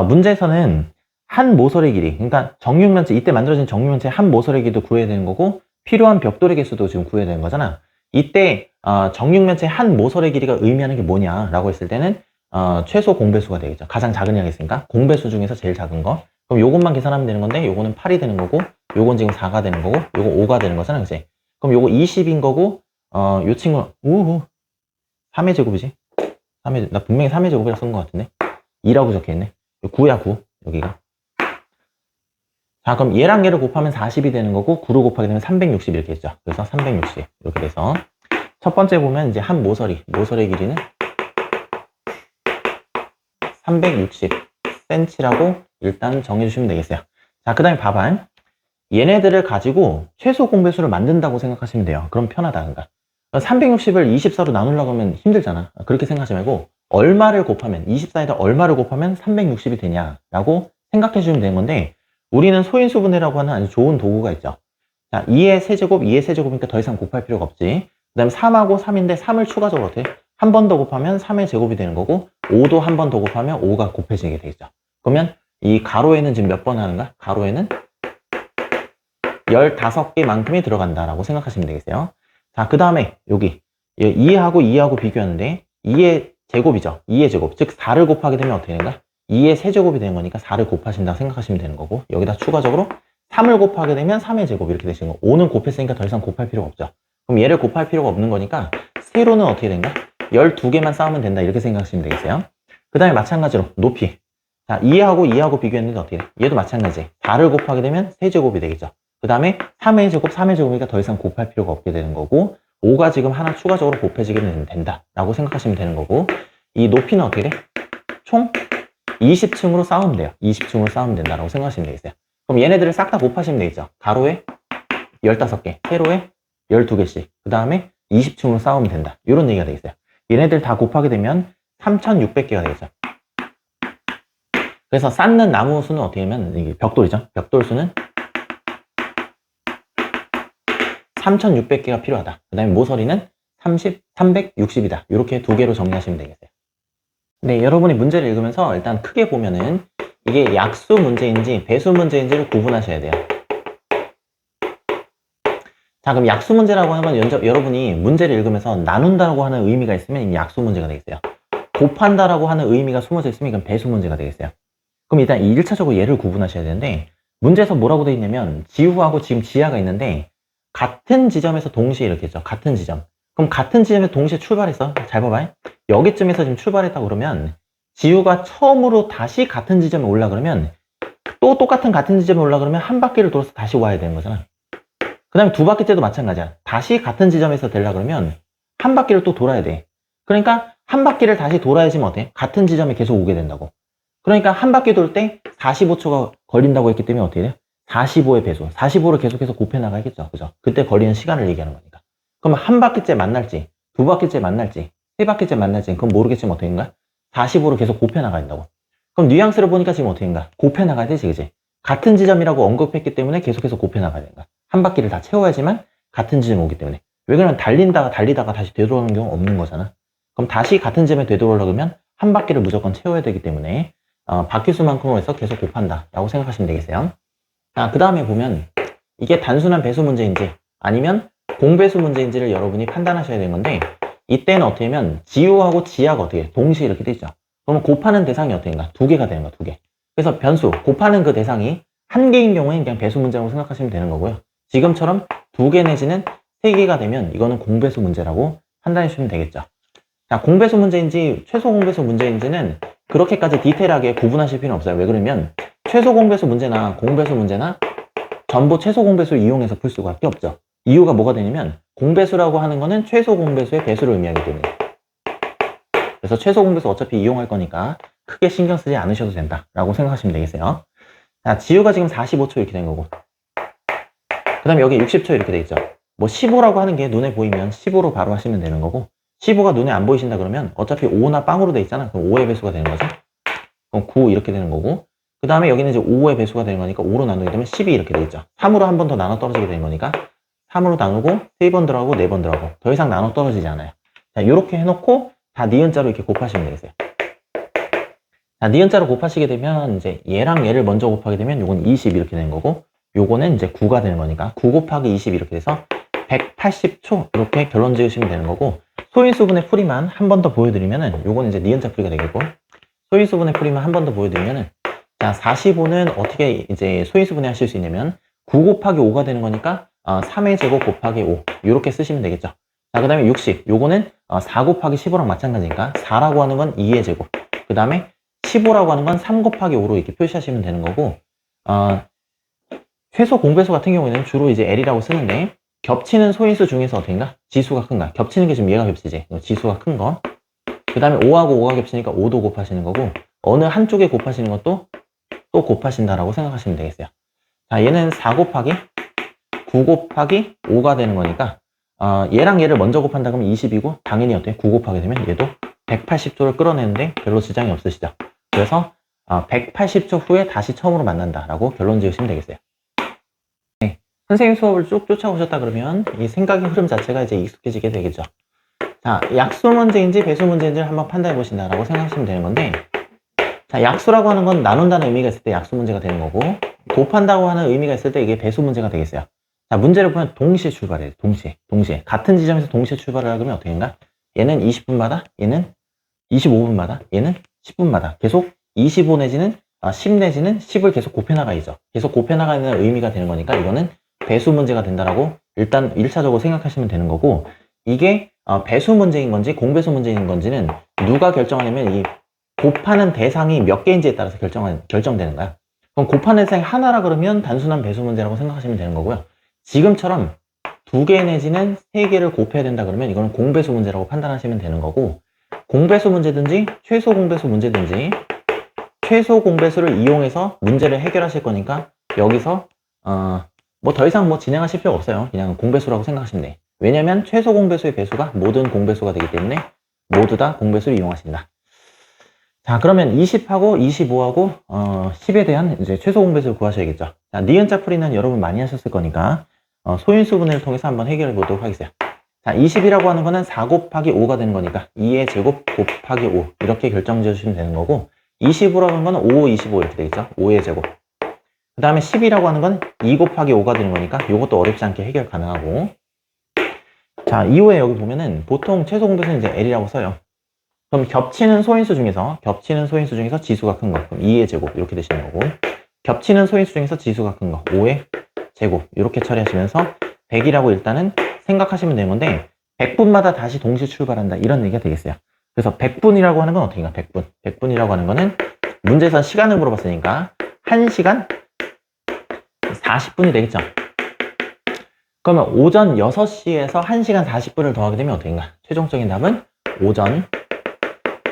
문제에서는 한 모설의 길이, 그러니까 정육면체, 이때 만들어진 정육면체 한 모설의 길이도 구해야 되는 거고 필요한 벽돌의 개수도 지금 구해야 되는 거잖아. 이때 정육면체 한 모설의 길이가 의미하는 게 뭐냐라고 했을 때는 최소 공배수가 되겠죠. 가장 작은 양이 있으니까 공배수 중에서 제일 작은 거. 그럼 요것만 계산하면 되는 건데 요거는 8이 되는 거고, 요건 지금 4가 되는 거고, 요거 5가 되는 거잖아, 그치? 그럼 요거 20인 거고, 요 친구는 3의 제곱이지? 나 분명히 3의 제곱이라 쓴 것 같은데 2라고 적혀있네. 9야 9 여기가. 자, 그럼 얘랑 얘를 곱하면 40이 되는 거고 9를 곱하게 되면 360 이렇게 했죠. 그래서 360 이렇게 돼서 첫 번째 보면 이제 한 모서리의 길이는 360cm라고 일단 정해주시면 되겠어요. 자, 그 다음에 봐봐. 얘네들을 가지고 최소 공배수를 만든다고 생각하시면 돼요. 그럼 편하다. 그러니까 360을 24로 나누려고 하면 힘들잖아. 그렇게 생각하지 말고 얼마를 곱하면, 24에다 얼마를 곱하면 360이 되냐라고 생각해 주시면 되는 건데, 우리는 소인수 분해라고 하는 아주 좋은 도구가 있죠. 자, 2의 세제곱, 2의 세제곱이니까 더 이상 곱할 필요가 없지. 그 다음에 3하고 3인데 3을 추가적으로 어떻게? 한 번 더 곱하면 3의 제곱이 되는 거고, 5도 한 번 더 곱하면 5가 곱해지게 되겠죠. 그러면 이 가로에는 지금 몇 번 하는가? 가로에는 15개만큼이 들어간다라고 생각하시면 되겠어요. 자, 그 다음에 여기 2하고 비교하는데 2의 제곱이죠. 2의 제곱, 즉 4를 곱하게 되면 어떻게 되는가? 2의 세제곱이 되는 거니까 4를 곱하신다고 생각하시면 되는 거고, 여기다 추가적으로 3을 곱하게 되면 3의 제곱 이렇게 되시는 거. 5는 곱했으니까 더 이상 곱할 필요가 없죠. 그럼 얘를 곱할 필요가 없는 거니까 세로는 어떻게 된가? 12개만 쌓으면 된다 이렇게 생각하시면 되겠어요. 그 다음에 마찬가지로 높이. 자, 2하고 비교했는데 어떻게 돼? 얘도 마찬가지. 4를 곱하게 되면 세제곱이 되겠죠. 그 다음에 3의 제곱이니까 더 이상 곱할 필요가 없게 되는 거고, 5가 지금 하나 추가적으로 곱해지게 된다라고 생각하시면 되는 거고, 이 높이는 어떻게 돼? 총 20층으로 쌓으면 돼요. 20층으로 쌓으면 된다라고 생각하시면 되겠어요. 그럼 얘네들을 싹 다 곱하시면 되겠죠. 가로에 15개, 세로에 12개씩, 그 다음에 20층으로 쌓으면 된다. 이런 얘기가 되겠어요. 얘네들 다 곱하게 되면 3,600개가 되겠죠. 그래서 쌓는 나무 수는 어떻게 하면, 이게 벽돌이죠. 벽돌 수는 3,600개가 필요하다. 그 다음에 모서리는 360이다. 이렇게 두 개로 정리하시면 되겠어요. 네, 여러분이 문제를 읽으면서 일단 크게 보면은 이게 약수 문제인지 배수 문제인지를 구분하셔야 돼요. 자, 그럼 약수 문제라고 하는 건 여러분이 문제를 읽으면서 나눈다라고 하는 의미가 있으면 이게 약수 문제가 되겠어요. 곱한다라고 하는 의미가 숨어져 있으면 이건 배수 문제가 되겠어요. 그럼 일단 1차적으로 얘를 구분하셔야 되는데 문제에서 뭐라고 되어 있냐면 지우하고 지금 지하가 있는데 같은 지점에서 동시에 이렇게 했죠. 같은 지점. 그럼 같은 지점에서 동시에 출발했어. 잘 봐봐요. 여기쯤에서 지금 출발했다고 그러면 지우가 처음으로 다시 같은 지점에 올라 그러면 또 똑같은 같은 지점에 올라 그러면 한 바퀴를 돌아서 다시 와야 되는 거잖아. 그 다음에 두 바퀴째도 마찬가지야. 다시 같은 지점에서 되려 그러면 한 바퀴를 또 돌아야 돼. 그러니까 한 바퀴를 다시 돌아야지면 어때? 같은 지점에 계속 오게 된다고. 그러니까 한 바퀴 돌 때 45초가 걸린다고 했기 때문에 어떻게 돼요? 45의 배수. 45를 계속해서 곱해 나가야겠죠. 그죠? 그때 걸리는 시간을 얘기하는 거니까. 그러면 한 바퀴째 만날지, 두 바퀴째 만날지, 세 바퀴째 만날지, 그건 모르겠지만 어떻게 된가? 45를 계속 곱해 나가야 된다고. 그럼 뉘앙스를 보니까 지금 어떻게 된가? 곱해 나가야 되지, 그지? 같은 지점이라고 언급했기 때문에 계속해서 곱해 나가야 된다. 한 바퀴를 다 채워야지만 같은 지점에 오기 때문에. 왜 그러면 달리다가 다시 되돌아오는 경우 없는 거잖아. 그럼 다시 같은 지점에 되돌아오려면 한 바퀴를 무조건 채워야 되기 때문에 바퀴수만큼으로 해서 계속 곱한다 라고 생각하시면 되겠어요. 그 다음에 보면 이게 단순한 배수 문제인지 아니면 공배수 문제인지를 여러분이 판단하셔야 되는 건데 이때는 어떻게 하면 지우하고 지하가 어떻게 동시에 이렇게 돼 있죠. 그러면 곱하는 대상이 어떻게 된가? 두 개가 되는 거야, 두 개. 그래서 변수, 곱하는 그 대상이 한 개인 경우에는 그냥 배수 문제라고 생각하시면 되는 거고요. 지금처럼 두 개 내지는 세 개가 되면 이거는 공배수 문제라고 판단해 주시면 되겠죠. 자, 공배수 문제인지 최소 공배수 문제인지는 그렇게까지 디테일하게 구분하실 필요는 없어요. 왜 그러면 최소 공배수 문제나 공배수 문제나 전부 최소 공배수를 이용해서 풀 수밖에 없죠. 이유가 뭐가 되냐면 공배수라고 하는 거는 최소 공배수의 배수를 의미하기 때문에. 그래서 최소 공배수 어차피 이용할 거니까 크게 신경 쓰지 않으셔도 된다라고 생각하시면 되겠어요. 자, 지우가 지금 45초 이렇게 된 거고 그 다음에 여기 60초 이렇게 돼 있죠. 뭐 15라고 하는 게 눈에 보이면 15로 바로 하시면 되는 거고 15가 눈에 안 보이신다 그러면 어차피 5나 빵으로 돼 있잖아. 그럼 5의 배수가 되는 거죠. 그럼 9 이렇게 되는 거고 그 다음에 여기는 이제 5의 배수가 되는 거니까 5로 나누게 되면 12 이렇게 돼 있죠. 3으로 한 번 더 나눠 떨어지게 되는 거니까 3으로 나누고 3번 들어가고 4번 들어가고 더 이상 나눠 떨어지지 않아요. 자, 이렇게 해놓고 다 니은자로 이렇게 곱하시면 되겠어요. 자, 니은자로 곱하시게 되면 이제 얘랑 얘를 먼저 곱하게 되면 요건 20 이렇게 되는 거고 요거는 이제 9가 되는 거니까 9 곱하기 20 이렇게 돼서 180초 이렇게 결론 지으시면 되는 거고 소인수분의 풀이만 한 번 더 보여드리면은 요거는 이제 니은자 풀이가 되겠고 소인수분의 풀이만 한 번 더 보여드리면은 자 45는 어떻게 이제 소인수분해 하실 수 있냐면 9 곱하기 5가 되는 거니까 3의 제곱 곱하기 5 이렇게 쓰시면 되겠죠. 자, 그 다음에 60 요거는 4 곱하기 15랑 마찬가지니까 4라고 하는 건 2의 제곱 그 다음에 15라고 하는 건 3 곱하기 5로 이렇게 표시하시면 되는 거고 최소 공배수 같은 경우에는 주로 이제 L이라고 쓰는데 겹치는 소인수 중에서 어떻게인가? 지수가 큰가? 겹치는 게 지금 얘가 겹치지. 지수가 큰 거. 그 다음에 5하고 5가 겹치니까 5도 곱하시는 거고 어느 한쪽에 곱하시는 것도 또 곱하신다라고 생각하시면 되겠어요. 자, 얘는 4 곱하기 9 곱하기 5가 되는 거니까 얘랑 얘를 먼저 곱한다 그러면 20이고 당연히 어때요? 9 곱하게 되면 얘도 180초를 끌어내는데 별로 지장이 없으시죠. 그래서 180초 후에 다시 처음으로 만난다라고 결론 지으시면 되겠어요. 네. 선생님 수업을 쭉 쫓아오셨다 그러면 이 생각의 흐름 자체가 이제 익숙해지게 되겠죠. 자, 약수 문제인지 배수 문제인지를 한번 판단해 보신다라고 생각하시면 되는 건데 자, 약수라고 하는 건 나눈다는 의미가 있을 때 약수 문제가 되는 거고 곱한다고 하는 의미가 있을 때 이게 배수 문제가 되겠어요. 자, 문제를 보면 동시에 출발해요. 동시에. 같은 지점에서 동시에 출발을 하면 어떻게 된가? 얘는 20분마다, 얘는 25분마다, 얘는 10분마다 계속 25 내지는 10 내지는 10을 계속 곱해나가야죠. 계속 곱해나가는 의미가 되는 거니까 이거는 배수 문제가 된다라고 일단 1차적으로 생각하시면 되는 거고 이게 배수 문제인 건지 공배수 문제인 건지는 누가 결정하냐면 이 곱하는 대상이 몇 개인지에 따라서 결정되는 거야. 그럼 곱하는 대상이 하나라 그러면 단순한 배수 문제라고 생각하시면 되는 거고요. 지금처럼 2개 내지는 3개를 곱해야 된다 그러면 이거는 공배수 문제라고 판단하시면 되는 거고 공배수 문제든지 최소 공배수 문제든지 최소 공배수를 이용해서 문제를 해결하실 거니까 여기서 뭐 더 이상 뭐 진행하실 필요 없어요. 그냥 공배수라고 생각하시면 돼. 왜냐면 최소 공배수의 배수가 모든 공배수가 되기 때문에 모두 다 공배수를 이용하신다. 자, 그러면 20하고 25하고 10에 대한 이제 최소 공배수를 구하셔야겠죠. 자, 니은자 풀이는 여러분 많이 하셨을 거니까 소인수 분해를 통해서 한번 해결해 보도록 하겠어요. 자, 20이라고 하는 거는 4 곱하기 5가 되는 거니까 2의 제곱 곱하기 5 이렇게 결정 지어주시면 되는 거고 25라고 하는 거는 5, 25 이렇게 되겠죠. 5의 제곱. 그 다음에 10이라고 하는 건 2 곱하기 5가 되는 거니까 이것도 어렵지 않게 해결 가능하고 자, 이후에 여기 보면은 보통 최소 공배수는 이제 L이라고 써요. 그럼 겹치는 소인수 중에서 지수가 큰 거. 그럼 2의 제곱 이렇게 되시는 거고 겹치는 소인수 중에서 지수가 큰 거. 5의 제곱 이렇게 처리하시면서 100이라고 일단은 생각하시면 되는 건데 100분마다 다시 동시 출발한다 이런 얘기가 되겠어요. 그래서 100분이라고 하는 건 어떻게 가? 100분. 100분이라고 하는 거는 문제에서 시간을 물어봤으니까 1시간 40분이 되겠죠. 그러면 오전 6시에서 1시간 40분을 더하게 되면 어떻게인가? 최종적인 답은 오전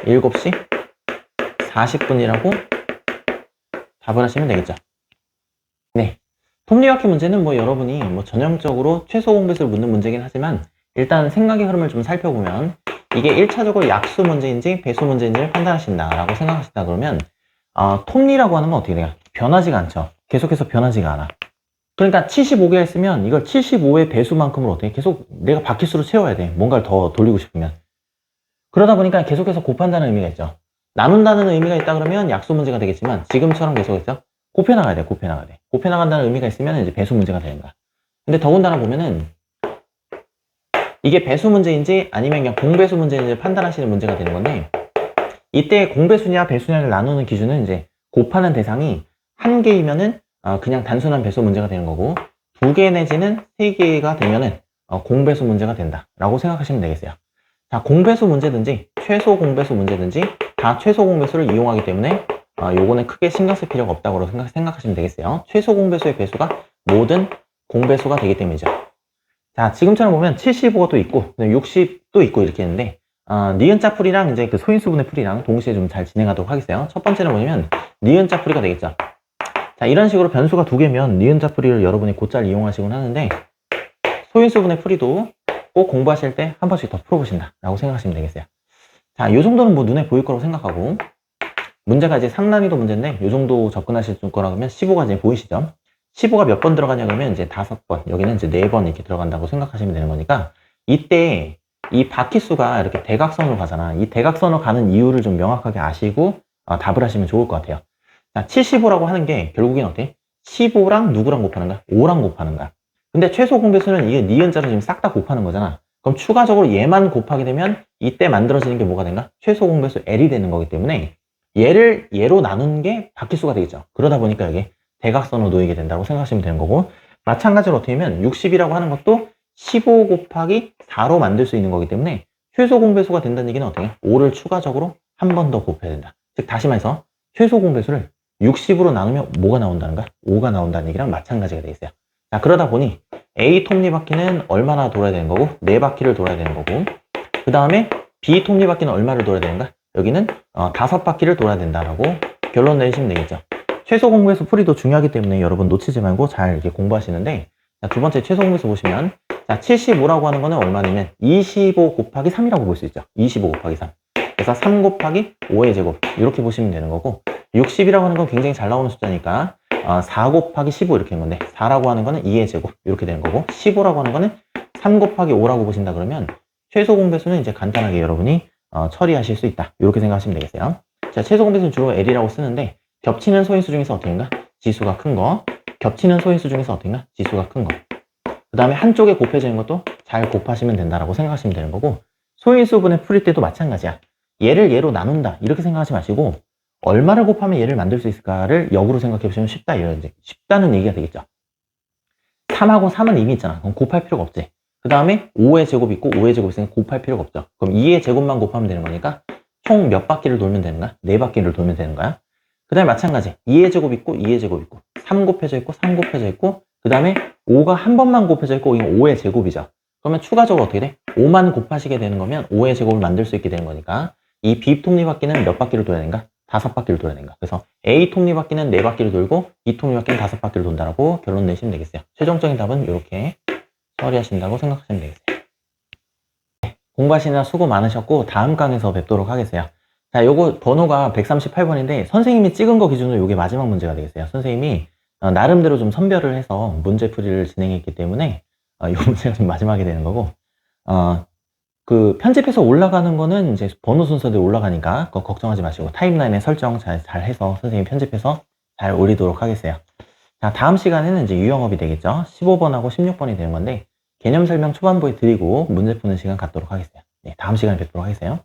7시 40분이라고 답을 하시면 되겠죠. 네. 톱니바퀴 문제는 뭐 여러분이 뭐 전형적으로 최소 공배수를 묻는 문제긴 하지만 일단 생각의 흐름을 좀 살펴보면 이게 1차적으로 약수 문제인지 배수 문제인지를 판단하신다라고 생각하신다 그러면 톱니라고 하는 건 어떻게 돼요? 변하지가 않죠. 계속해서 변하지가 않아. 그러니까 75개 했으면 이걸 75의 배수만큼으로 어떻게 계속 내가 바퀴수로 채워야 돼. 뭔가를 더 돌리고 싶으면. 그러다 보니까 계속해서 곱한다는 의미가 있죠. 나눈다는 의미가 있다 그러면 약수 문제가 되겠지만 지금처럼 계속해서 곱해나가야 돼. 곱해나가야 돼. 곱해나간다는 의미가 있으면 이제 배수 문제가 되는 거야. 근데 더군다나 보면은 이게 배수 문제인지 아니면 그냥 공배수 문제인지 판단하시는 문제가 되는 건데 이때 공배수냐 배수냐를 나누는 기준은 이제 곱하는 대상이 한 개이면은 그냥 단순한 배수 문제가 되는 거고 2개 내지는 3개가 되면은 공배수 문제가 된다라고 생각하시면 되겠어요. 자, 공배수 문제든지 최소 공배수 문제든지 다 최소 공배수를 이용하기 때문에 요거는 크게 신경 쓸 필요가 없다고 생각하시면 되겠어요. 최소 공배수의 배수가 모든 공배수가 되기 때문이죠. 자, 지금처럼 보면 75가 또 있고 60도 있고 이렇게 있는데 니은자 풀이랑 이제 그 소인수분의 풀이랑 동시에 좀 잘 진행하도록 하겠어요. 첫 번째는 뭐냐면 니은자 풀이가 되겠죠. 자, 이런 식으로 변수가 2개면 니은자 풀이를 여러분이 곧잘 이용하시곤 하는데 소인수분의 풀이도 꼭 공부하실 때 한 번씩 더 풀어보신다 라고 생각하시면 되겠어요. 자, 이 정도는 뭐 눈에 보일 거라고 생각하고 문제가 이제 상난이도 문제인데 이 정도 접근하실 거라고 하면 15가 이제 보이시죠? 15가 몇 번 들어가냐 그러면 이제 5번, 여기는 이제 4번 이렇게 들어간다고 생각하시면 되는 거니까 이때 이 바퀴수가 이렇게 대각선으로 가잖아. 이 대각선으로 가는 이유를 좀 명확하게 아시고 답을 하시면 좋을 것 같아요. 자, 75라고 하는 게 결국엔 어때? 15랑 누구랑 곱하는 거야? 5랑 곱하는 거야. 근데 최소 공배수는 이게 니은자로 지금 싹 다 곱하는 거잖아. 그럼 추가적으로 얘만 곱하게 되면 이때 만들어지는 게 뭐가 된가? 최소 공배수 L이 되는 거기 때문에 얘를 얘로 나눈 게 바퀴수가 되겠죠. 그러다 보니까 이게 대각선으로 놓이게 된다고 생각하시면 되는 거고 마찬가지로 어떻게 하면 60이라고 하는 것도 15 곱하기 4로 만들 수 있는 거기 때문에 최소 공배수가 된다는 얘기는 어떻게 해요? 5를 추가적으로 한 번 더 곱해야 된다. 즉 다시 말해서 최소 공배수를 60으로 나누면 뭐가 나온다는가? 5가 나온다는 얘기랑 마찬가지가 되겠어요. 자, 그러다 보니 A 톱니바퀴는 얼마나 돌아야 되는 거고 4바퀴를 돌아야 되는 거고 그 다음에 B 톱니바퀴는 얼마를 돌아야 되는가? 여기는 5바퀴를 돌아야 된다라고 결론 내리시면 되겠죠. 최소 공배수 풀이도 중요하기 때문에 여러분 놓치지 말고 잘 이렇게 공부하시는데 자, 두 번째 최소 공배수 보시면 자, 75라고 하는 거는 얼마냐면 25 곱하기 3이라고 볼 수 있죠. 25 곱하기 3. 그래서 3 곱하기 5의 제곱 이렇게 보시면 되는 거고 60이라고 하는 건 굉장히 잘 나오는 숫자니까 4 곱하기 15 이렇게 된 건데 4라고 하는 거는 2의 제곱 이렇게 되는 거고 15라고 하는 거는 3 곱하기 5라고 보신다 그러면 최소 공배수는 이제 간단하게 여러분이 처리하실 수 있다 이렇게 생각하시면 되겠어요. 자, 최소 공배수는 주로 L이라고 쓰는데 겹치는 소인수 중에서 어떻게인가? 지수가 큰 거. 겹치는 소인수 중에서 어떻게인가? 지수가 큰 거. 그 다음에 한쪽에 곱해지는 것도 잘 곱하시면 된다라고 생각하시면 되는 거고 소인수분의 풀이 때도 마찬가지야. 얘를 얘로 나눈다 이렇게 생각하지 마시고 얼마를 곱하면 얘를 만들 수 있을까를 역으로 생각해 보시면 쉽다 이런 이제 쉽다는 얘기가 되겠죠. 3하고 3은 이미 있잖아. 그럼 곱할 필요가 없지. 그 다음에 5의 제곱 있고 5의 제곱 있으니까 곱할 필요가 없죠. 그럼 2의 제곱만 곱하면 되는 거니까 총 몇 바퀴를 돌면 되는가? 4바퀴를 돌면 되는 거야. 그 다음에 마찬가지 2의 제곱 있고 2의 제곱 있고 3 곱해져 있고 3 곱해져 있고 그 다음에 5가 한 번만 곱해져 있고 이건 5의 제곱이죠. 그러면 추가적으로 어떻게 돼? 5만 곱하시게 되는 거면 5의 제곱을 만들 수 있게 되는 거니까 이 B 톱니바퀴는 몇 바퀴를 돌아야 되는가? 5바퀴를 돌아야 되는가? 그래서 A 톱니바퀴는 4바퀴를 돌고 B 톱니바퀴는 5바퀴를 돈다라고 결론 내시면 되겠어요. 최종적인 답은 이렇게 처리하신다고 생각하시면 되겠어요. 네, 공부하시느라 수고 많으셨고 다음 강에서 뵙도록 하겠어요. 자, 요거 번호가 138번인데 선생님이 찍은 거 기준으로 요게 마지막 문제가 되겠어요. 선생님이 나름대로 좀 선별을 해서 문제풀이를 진행했기 때문에 요 문제가 좀 마지막이 되는 거고 그 편집해서 올라가는 거는 이제 번호 순서대로 올라가니까 그거 걱정하지 마시고 타임라인에 설정 잘 해서 선생님이 편집해서 잘 올리도록 하겠어요. 자, 다음 시간에는 이제 유형업이 되겠죠. 15번하고 16번이 되는 건데 개념 설명 초반부에 드리고 문제 푸는 시간 갖도록 하겠어요. 네, 다음 시간에 뵙도록 하겠어요.